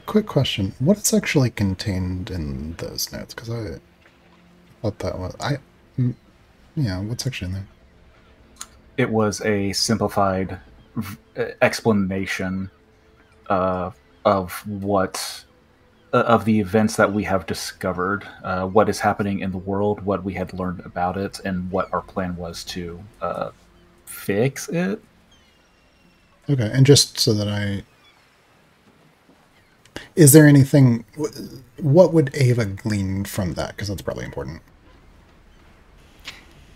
Quick question. What is actually contained in those notes? Because I thought that was... what's actually in there? It was a simplified explanation of what... of the events that we have discovered, what is happening in the world, what we had learned about it, and what our plan was to fix it. Okay, and just so that I... Is there anything... What would Ava glean from that? Because that's probably important.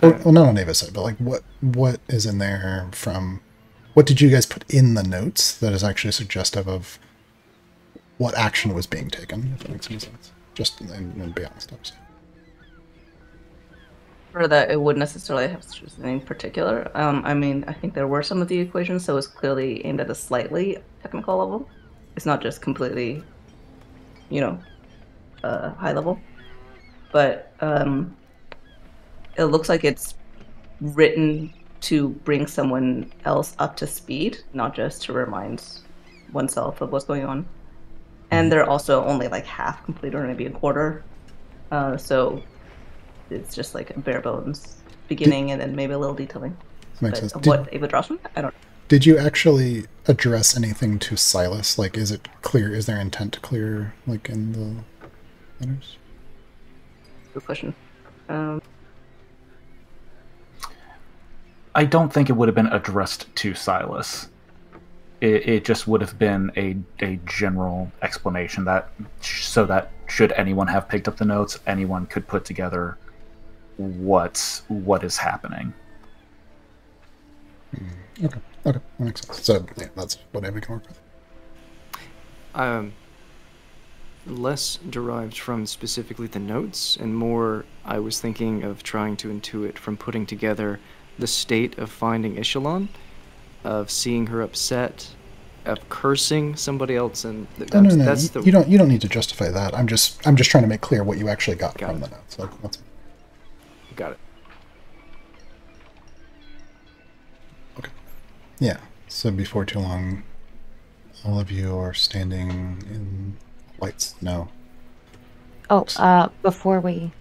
Well, not on Ava's side, but like what is in there from... What did you guys put in the notes that is actually suggestive of what action was being taken, if that makes any sense? Just and be honest, obviously. For that, it wouldn't necessarily have to do anything in particular. I mean, I think there were some of the equations, so it's clearly aimed at a slightly technical level. It's not just completely, high level. But it looks like it's written to bring someone else up to speed, not just to remind oneself of what's going on. And they're also only like half complete or maybe a quarter. So it's just like a bare bones beginning and then maybe a little detailing. Makes sense. What Ava draws from? I don't know. Did you actually address anything to Silas? Like, is it clear? Is there intent clear, like, in the letters? Good question. I don't think it would have been addressed to Silas. It just would have been a general explanation so that should anyone have picked up the notes, anyone could put together what is happening. Okay, that makes sense. So yeah, that's what Ava can work with. Less derived from specifically the notes, and more I was thinking of trying to intuit from putting together the state of finding Ishalon, of seeing her upset, of cursing somebody else, and No. You don't need to justify that. I'm just trying to make clear what you actually got from the notes. That's... Got it. Okay. Yeah. So before too long, all of you are standing in white snow. Oh, before we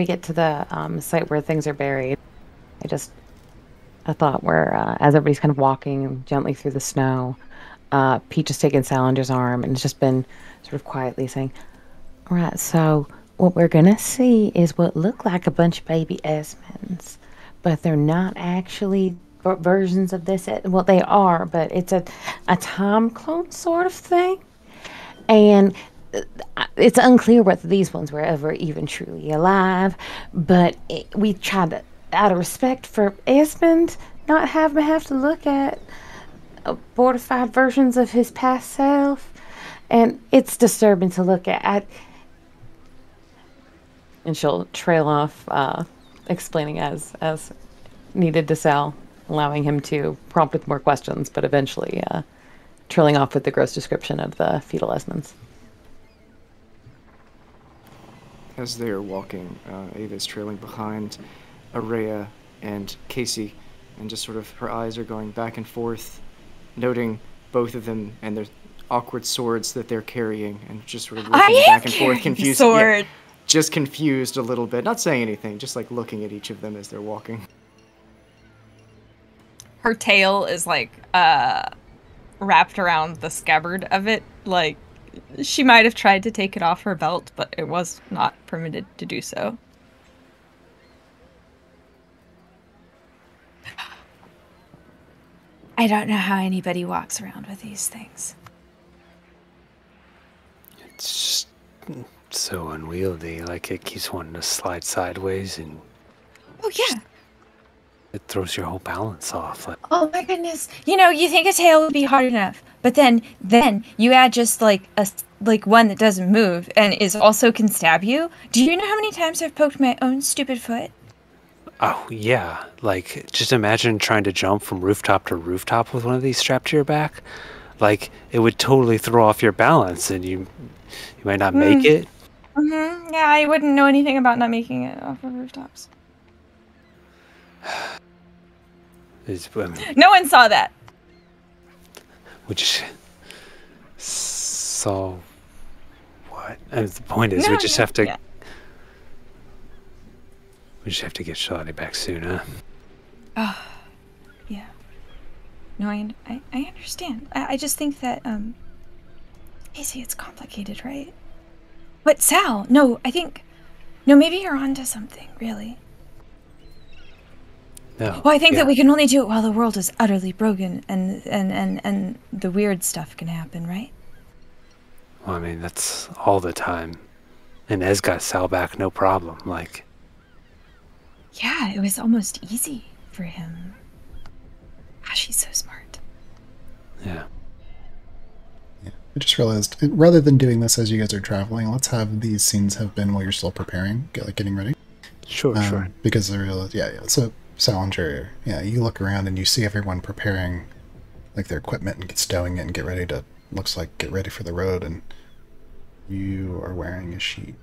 get to the site where things are buried, I thought as everybody's kind of walking gently through the snow, Pete just taking Salander's arm and has just been sort of quietly saying, "All right, so what we're going to see is what look like a bunch of baby Esmonds, but they're not actually versions of this. Well, they are, but it's a time clone sort of thing. And it's unclear whether these ones were ever even truly alive, but we tried to, out of respect for Esmond, not have him have to look at fortified versions of his past self. And it's disturbing to look at." And she'll trail off, explaining as needed to Sal, allowing him to prompt with more questions, but eventually trailing off with the gross description of the fetal Esmonds. As they are walking, Ava's trailing behind Araya and Casey, and just sort of her eyes are going back and forth, noting both of them and their awkward swords that they're carrying, and just sort of looking back and forth, confused. Sword. Yeah, just confused a little bit, not saying anything, just like looking at each of them as they're walking. Her tail is like wrapped around the scabbard of it. Like, she might have tried to take it off her belt, but it was not permitted to do so. I don't know how anybody walks around with these things. so unwieldy. Like it keeps wanting to slide sideways, and Oh yeah. it throws your whole balance off. Like, Oh my goodness. You know, you think a tail would be hard enough, but then you add just like one that doesn't move and is also can stab you. Do you know how many times I've poked my own stupid foot? oh yeah, like just imagine trying to jump from rooftop to rooftop with one of these strapped to your back. Like it would totally throw off your balance, and you might not make it. Mm-hmm. Yeah, I wouldn't know anything about not making it off of rooftops. No one saw that. Which saw what? And the point is, we just have to. Yeah. We just have to get Shawty back soon, huh? Oh, yeah. No, I understand. I just think that Casey, it's complicated, right? But Sal, no, maybe you're onto something, really. No. Well, I think that we can only do it while the world is utterly broken and the weird stuff can happen, right? Well, I mean, that's all the time. And Ez got Sal back, no problem. Like, Yeah, it was almost easy for him. Gosh, she's so smart. yeah. I just realized, rather than doing this as you guys are traveling, let's have these scenes have been while you're still preparing, getting ready. Sure. Because the real, so Salinger, you look around and you see everyone preparing, like, their equipment and stowing it and get ready for the road, and you are wearing a sheet.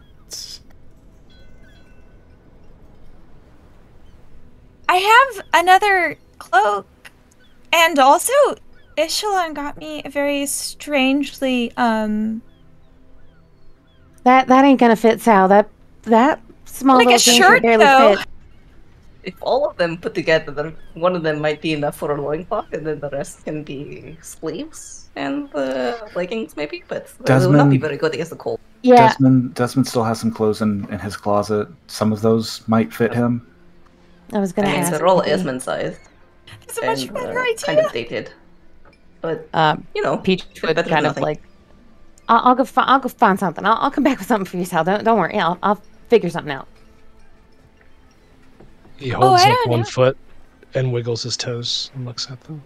I have another cloak, and also Ishalon got me a very strangely That ain't gonna fit, Sal. That small like little a thing shirt can barely though. fit. If all of them put together, then one of them might be enough for a loincloth, and then the rest can be sleeves and leggings, maybe. But it will not be very good against the cold. Yeah, Desmond still has some clothes in his closet. Some of those might fit him. I was gonna ask. They're all maybe. Esmond sized. That's a much better idea. Kind of dated. But Peach would better kind than of nothing. like, I'll go find something. I'll come back with something for you, Sal. Don't worry. I'll figure something out. He holds I up don't one know. foot and wiggles his toes and looks at them.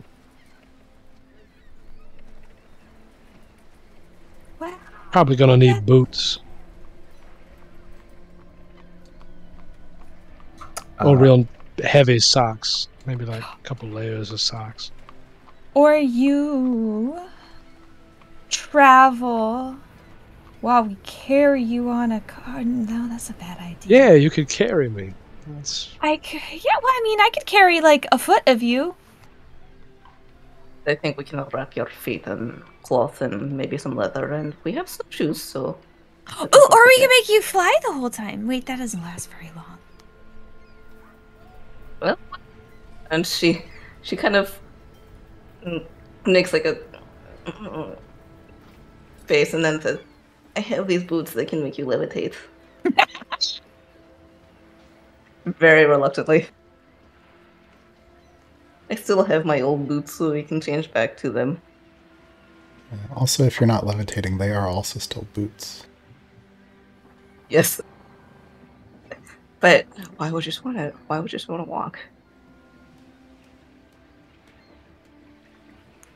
Wow. Probably gonna need boots. Or real heavy socks. Maybe like a couple layers of socks. Or you travel while we carry you on a car. No, that's a bad idea. Yeah, you could carry me. That's... I could carry like a foot of you. I think we can wrap your feet in cloth and maybe some leather, and we have snowshoes, so... Oh, or we can make you fly the whole time. Wait, that doesn't last very long. Well, and she kind of makes like a face and then says, I have these boots that can make you levitate. Very reluctantly. I still have my old boots, so we can change back to them. Also, if you're not levitating, they are also still boots. Yes. But why would you just want to walk?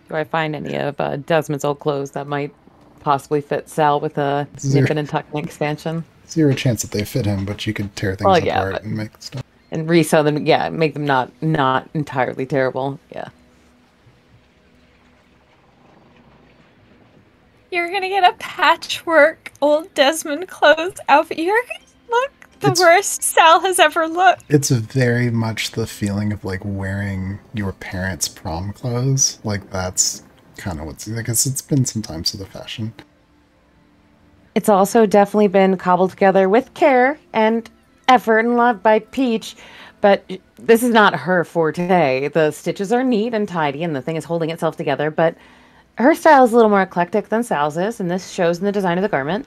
Do I find any of Desmond's old clothes that might possibly fit Sal with a nipping and tucking expansion? 0 chance that they fit him, but you could tear things apart and make stuff. And resew them, make them not entirely terrible, yeah. You're gonna get a patchwork old Desmond clothes outfit. You're gonna look the worst Sal has ever looked. It's very much the feeling of like wearing your parents' prom clothes. Like that's kind of what's, I guess it's been some time to the fashion. It's also definitely been cobbled together with care and effort and love by Peach, but this is not her forte. The stitches are neat and tidy and the thing is holding itself together, but her style is a little more eclectic than Sal's is, and this shows in the design of the garment.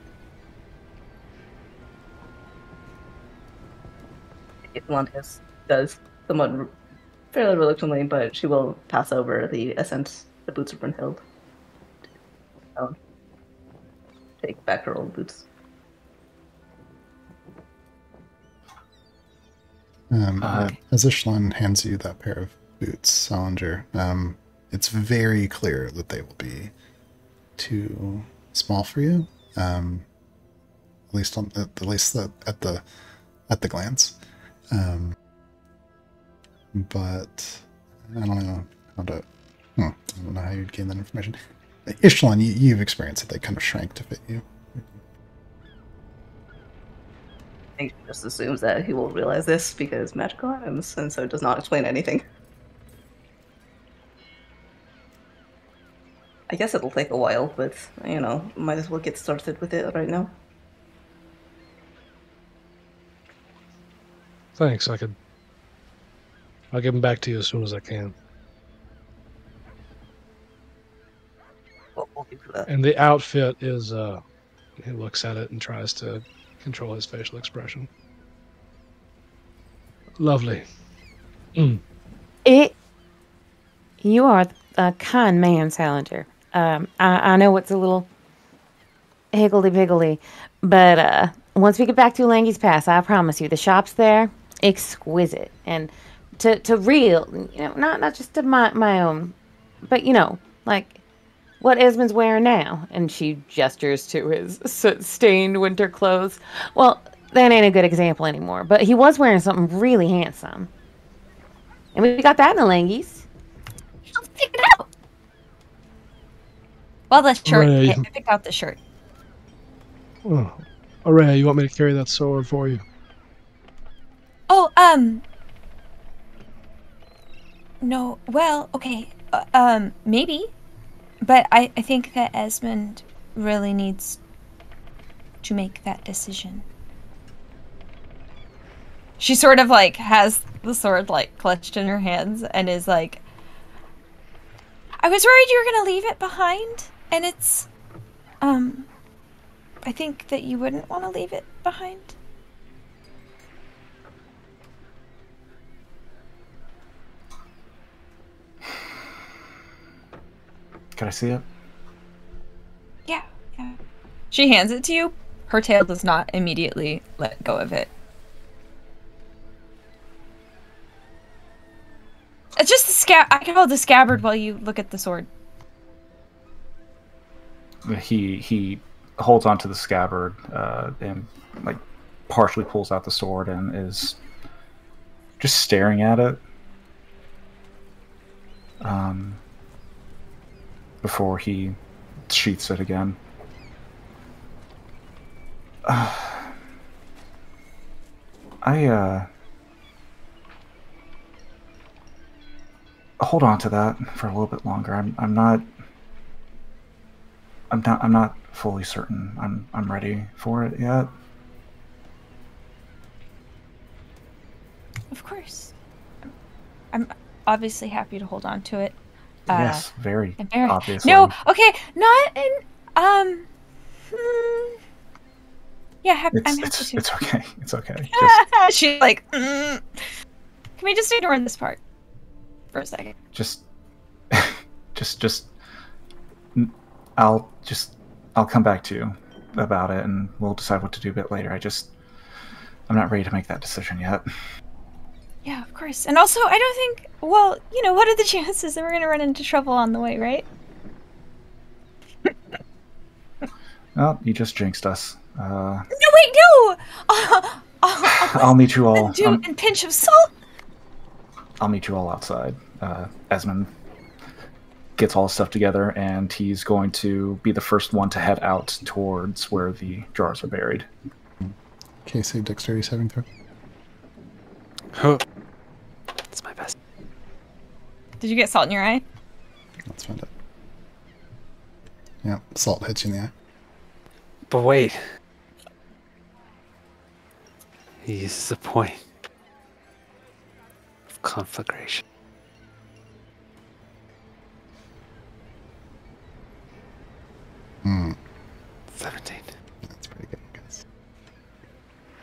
Atlantis does somewhat fairly reluctantly, but she will pass over the essence the boots have been held. Take back her old boots. As Ishlan hands you that pair of boots, Salinger, it's very clear that they will be too small for you. At least at the glance. But I don't know how to. I don't know how you'd gain that information. Ishlan, you've experienced that they kind of shrank to fit you. I think she just assumes that he will realize this because magical items, and so does not explain anything. I guess it'll take a while, but, you know, might as well get started with it right now. Thanks. I'll give them back to you as soon as I can. We'll do that. And the outfit is, he looks at it and tries to control his facial expression. Lovely. You are a kind man, Salinger. I know it's a little higgledy-piggledy, but once we get back to Langy's Pass, I promise you, the shops there, exquisite. And to real, you know, not just to my own, but, you know, like what Esmond's wearing now. And she gestures to his stained winter clothes. Well, that ain't a good example anymore, but he was wearing something really handsome. And we got that in the Langies. I'll pick it out. Well, the shirt. Right. Okay, pick out the shirt. Oh, Araya, you want me to carry that sword for you? Oh, no. Well, okay. Maybe. But I think that Esmond really needs to make that decision. She sort of like has the sword like clutched in her hands and is like, I was worried you were gonna leave it behind, and it's I think that you wouldn't want to leave it behind. Can I see it? Yeah. She hands it to you. Her tail does not immediately let go of it. It's just the I can hold the scabbard while you look at the sword. He holds onto the scabbard and like partially pulls out the sword and is just staring at it before he sheaths it again. Hold on to that for a little bit longer. I'm not fully certain I'm ready for it yet. Of course. I'm obviously happy to hold on to it. Yes, very obviously. No, okay, not in yeah, I'm happy to. It's okay. It's okay. She's like, Can we just ignore this part for a second? I'll come back to you about it and we'll decide what to do a bit later. I'm not ready to make that decision yet. Yeah, of course. And also, I don't think, well, you know, what are the chances that we're going to run into trouble on the way, right? Well, you just jinxed us. No, wait, no! I'll meet you all. Do a pinch of salt. I'll meet you all outside. Esmond gets all his stuff together, and he's going to be the first one to head out towards where the jars are buried. Casey, dexterity saving throw. That's my best. Did you get salt in your eye? Let's find it. Yeah, salt hits you in the eye. But wait. He uses a point of conflagration. Hmm. 17. That's pretty good, guys.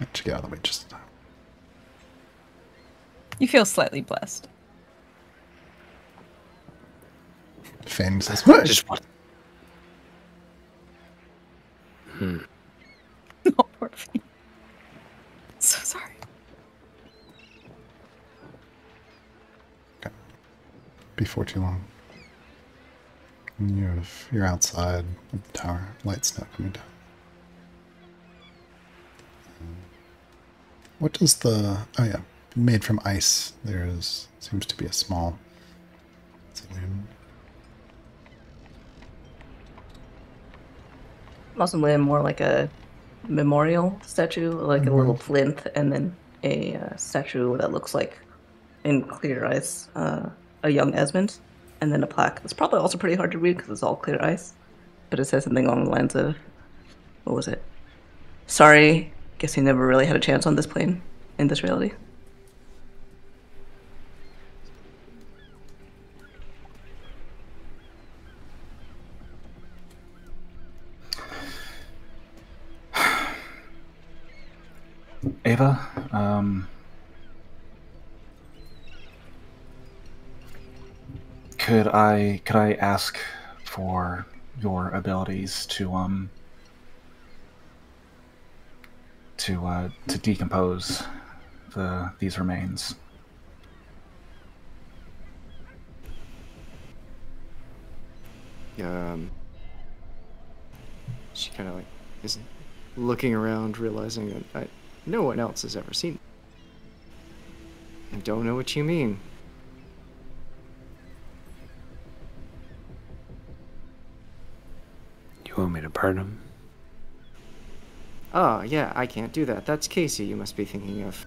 Let you get out of the way just in time. You feel slightly blessed. Fane says, Just one. Oh, poor Fane. So sorry. before too long. And you're outside of the tower, light snow coming down. What does the... Oh yeah, made from ice. Seems to be a small saloon. Possibly more like a memorial statue, like a little plinth, and then a statue that looks like, in clear ice, a young Esmond, and then a plaque. It's probably also pretty hard to read because it's all clear ice, but it says something along the lines of, what was it? Sorry, guess you never really had a chance on this plane, in this reality. Ava, could I ask for your abilities to decompose these remains? She kind of like is looking around, realizing that no one else has ever seen. I don't know what you mean. You want me to burn him? Oh, yeah, I can't do that. That's Casey you must be thinking of.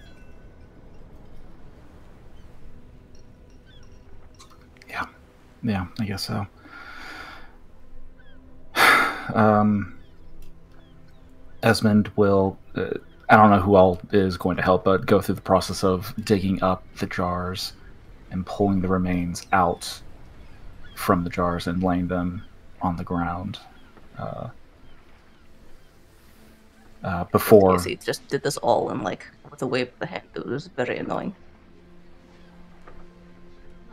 Yeah, I guess so. Esmond will, I don't know who all is going to help, but go through the process of digging up the jars and pulling the remains out from the jars and laying them on the ground. Before... Casey just did this all in, like, with a wave of the hand. It was very annoying.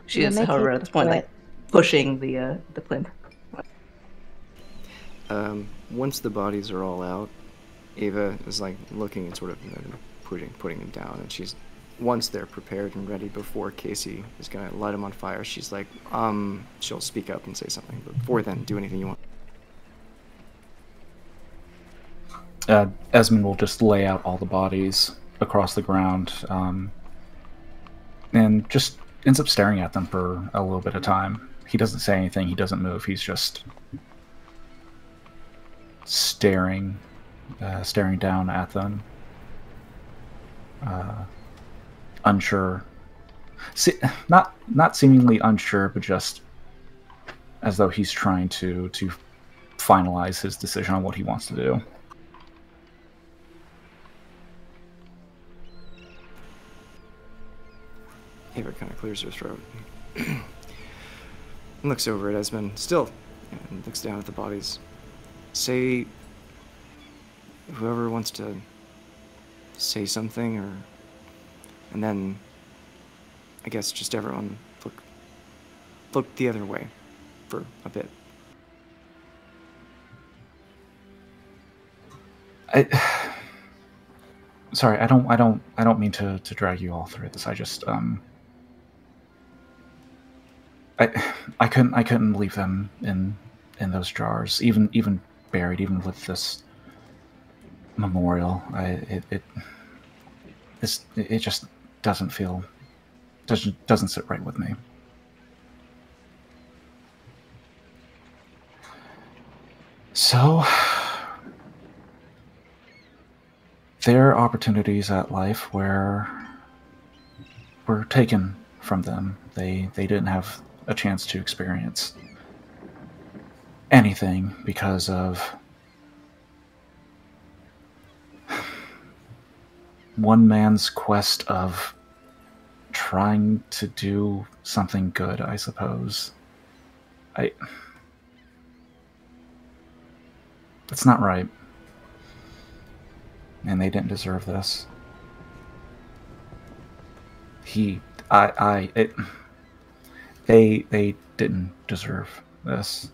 She is, however, at this point, like, pushing the plinth. Once the bodies are all out, Ava is like looking and sort of putting them down, and she's, once they're prepared and ready, before Casey is gonna light them on fire, she's like, she'll speak up and say something, but before then, do anything you want. Esmond will just lay out all the bodies across the ground, and just ends up staring at them for a little bit of time. He doesn't say anything, he doesn't move, he's just staring down at them, unsure, not seemingly unsure, but just as though he's trying to finalize his decision on what he wants to do. Ava kind of clears her throat and looks over at Esmond still, and looks down at the bodies. Say, whoever wants to say something, and then I guess just everyone look the other way for a bit. Sorry, I don't mean to drag you all through this. I just I couldn't leave them in those jars, even buried, even with this memorial. It just doesn't sit right with me. So there are opportunities at life where were taken from them. They didn't have a chance to experience anything because of one man's quest of trying to do something good, I suppose. It's not right. And they didn't deserve this. They didn't deserve this.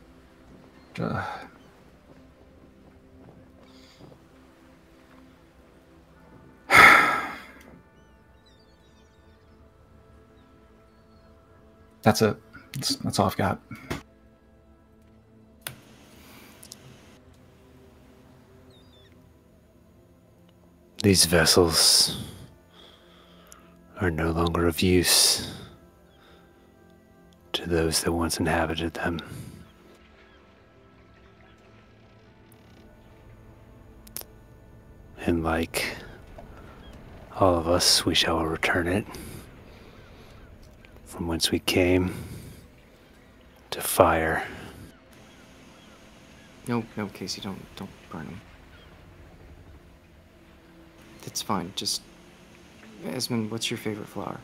That's it. That's all I've got. These vessels are no longer of use to those that once inhabited them. And like all of us, we shall return it from whence we came to fire. No, Casey, don't burn them. It's fine. Just, Esmond, what's your favorite flower?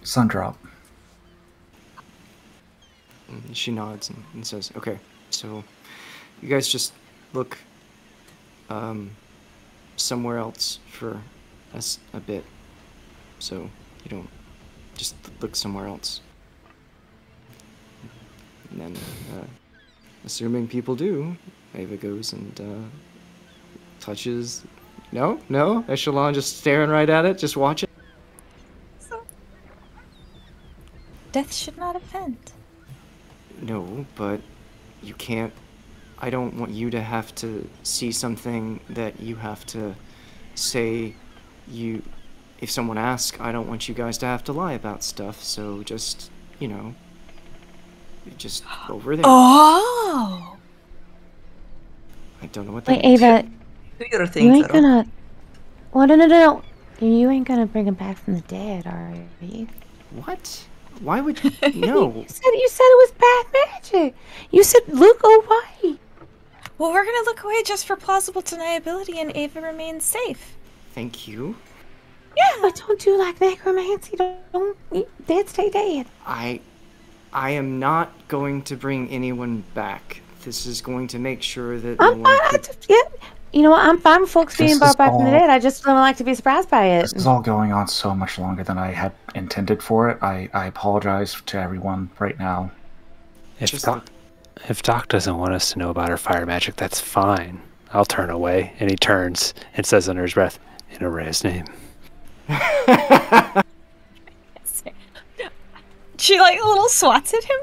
Sundrop. And she nods and says, okay, so you guys just look somewhere else for a bit. So you don't just look somewhere else. And then, assuming people do, Ava goes and touches. No, Echelon just staring right at it, just watching. Death should not offend. No, but you can't. I don't want you to have to see something that you have to say. If someone asks, I don't want you guys to have to lie about stuff. So just, just over there. Oh. I don't know what that Wait, means. Ava, Do your you thing, ain't Zero. gonna. Well, no. You ain't gonna bring him back from the dead, are you? What? Why would you? No. You said it was bad magic. You said look away. Well, we're gonna look away just for plausible deniability, and Ava remains safe. Thank you. Yeah, but don't do like necromancy. Don't dead stay dead. I am not going to bring anyone back. This is going to make sure that no I'm one fine. could... Yeah. You know what? I'm fine with folks This being brought is back from the all- dead. I just don't like to be surprised by it. This is all going on so much longer than I had intended for it. I apologize to everyone right now. If Doc doesn't want us to know about her fire magic, that's fine. I'll turn away. And he turns and says under his breath, in Araya's name. She like a little swats at him.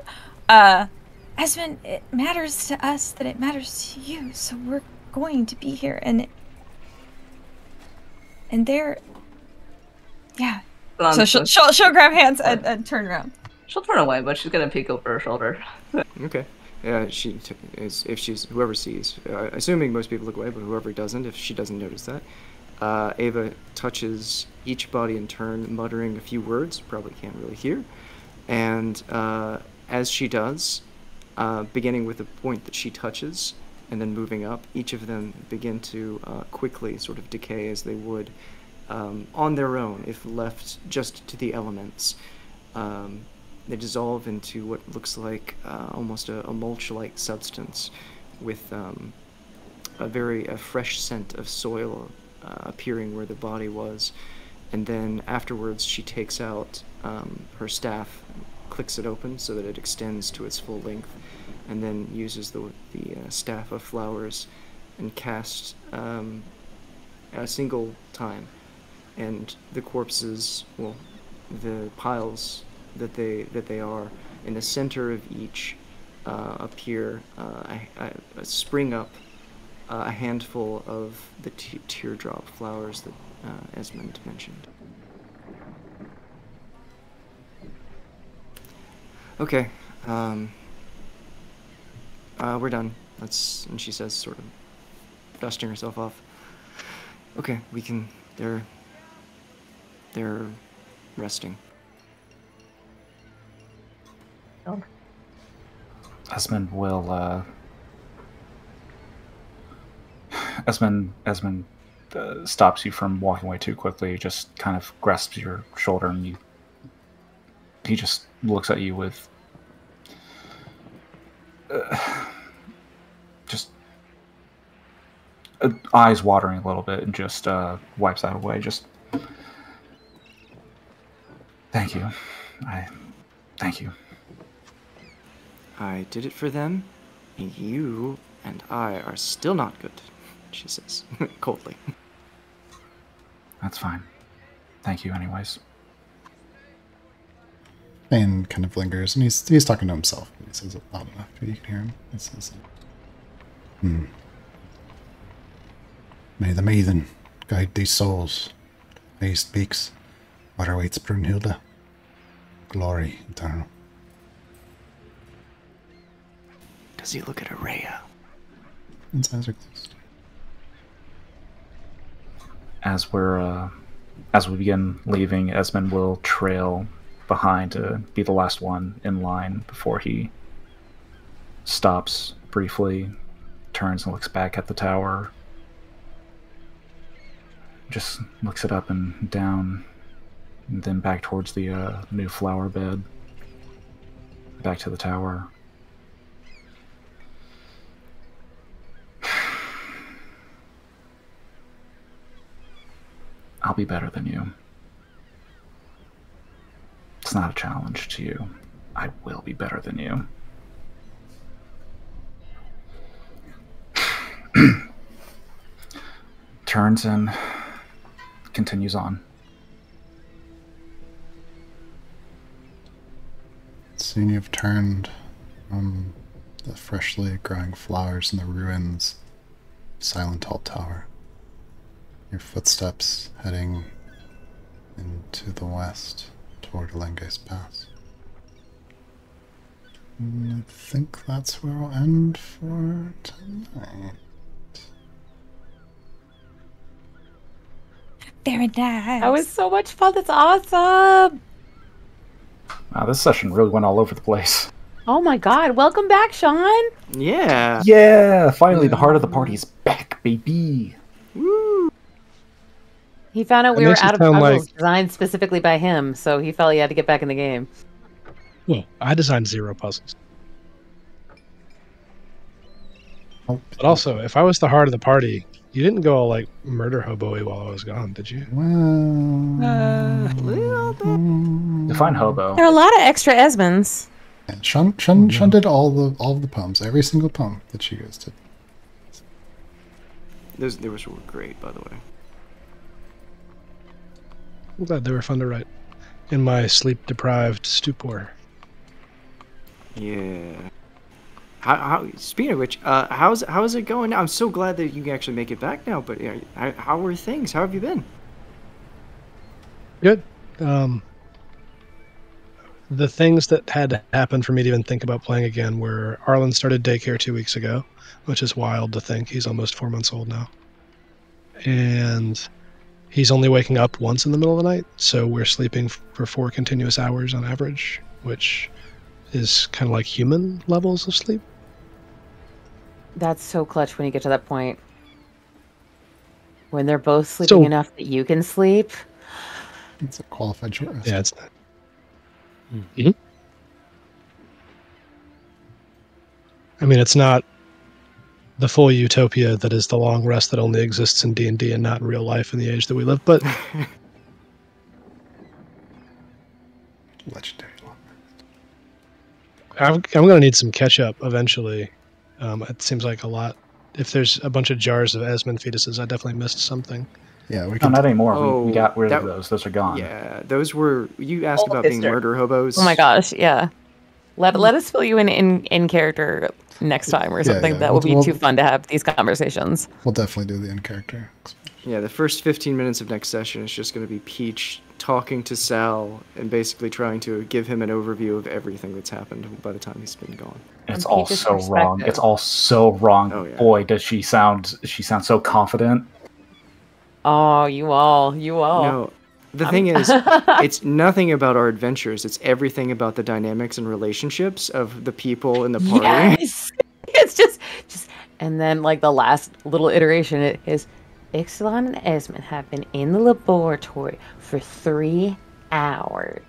Esmond, it matters to us that it matters to you, so we're going to be here, and they're, yeah. So she'll grab hands and turn around. She'll turn away, but she's gonna peek over her shoulder. Okay. Yeah, if she's whoever sees, assuming most people look away, but whoever doesn't, if she doesn't notice that, Ava touches each body in turn, muttering a few words. Probably can't really hear, and as she does, beginning with the point that she touches, and then moving up, each of them begin to quickly sort of decay as they would on their own if left just to the elements. They dissolve into what looks like almost a mulch-like substance with a fresh scent of soil appearing where the body was. And then afterwards she takes out her staff, clicks it open so that it extends to its full length, and then uses the staff of flowers and casts a single time. And the corpses, well, the piles that they are, in the center of each appear, spring up a handful of the teardrop flowers that Esmond mentioned. Okay, we're done. And she says, sort of dusting herself off. Okay, we can. They're resting. Esmond will. Esmond stops you from walking away too quickly. Just kind of grasps your shoulder, and he just looks at you with just eyes watering a little bit, and just wipes that away. Just thank you. Thank you. I did it for them. You and I are still not good, she says, coldly. That's fine. Thank you anyways. Bane kind of lingers, and he's talking to himself. He says it loud enough you can hear him. He says, May the maiden guide these souls. May he speaks. What awaits Brunhilde? Glory eternal. Does he look at Araya? His eyes are closed. As we begin leaving, Esmond will trail behind to be the last one in line before he stops briefly, turns and looks back at the tower, just looks it up and down, and then back towards the new flower bed, back to the tower. I'll be better than you. It's not a challenge to you. I will be better than you. Turns and continues on. Soon you've turned from the freshly growing flowers in the ruins of Silent Hall Tower. Your footsteps heading into the west toward Lenge's Pass. And I think that's where we'll end for tonight. Very nice. That was so much fun. That's awesome. Wow, this session really went all over the place. Oh my god. Welcome back, Sean. Yeah. Yeah, finally the heart of the party is back, baby. Woo. He found out That we were makes it out of sound puzzles like- designed specifically by him, so he felt he had to get back in the game. Well, I designed 0 puzzles. Oh, But also, if I was the heart of the party, you didn't go all like murder hobo-y while I was gone, did you? well, Little bit. Define hobo. There are a lot of extra Esmonds. yeah, Shun did all of the poems, every single poem that you guys did. Those were great, by the way. I'm glad they were fun to write. In my sleep-deprived stupor. Yeah. How speaking of which, how's it going now? I'm so glad that you can actually make it back now. But how are things? How have you been? Good. The things that had to happen for me to even think about playing again were Arlen started daycare 2 weeks ago, which is wild to think. He's almost 4 months old now. And he's only waking up once in the middle of the night, so we're sleeping for 4 continuous hours on average, which is kind of like human levels of sleep. That's so clutch when you get to that point. When they're both sleeping enough that you can sleep. It's a qualified short rest. Yeah, it's I mean, it's not the full utopia that is the long rest that only exists in D&D and not in real life in the age that we live, but Legendary long I'm going to need some catch-up eventually. It seems like a lot. If there's a bunch of jars of Esmond fetuses, I definitely missed something. Yeah, we No, can. not anymore. Oh, we got rid of that- those. Those are gone. Yeah, those were. You asked All about the being Fister. murder hobos. Oh my gosh, yeah. Let us fill you in character next time or Yeah, something. yeah. That would be We'll- too fun to have these conversations. We'll definitely do the end character. Yeah, the first 15 minutes of next session is just going to be Peach talking to Sal and basically trying to give him an overview of everything that's happened by the time he's been gone. It's From all Peach's so wrong. perspective. It's all so wrong. Oh, yeah. Boy, does she sound so confident. Oh, you all. No, the thing is, it's nothing about our adventures. It's everything about the dynamics and relationships of the people in the party. Yes! It's just, and then like the last little iteration is Ixalan and Esmond have been in the laboratory for 3 hours.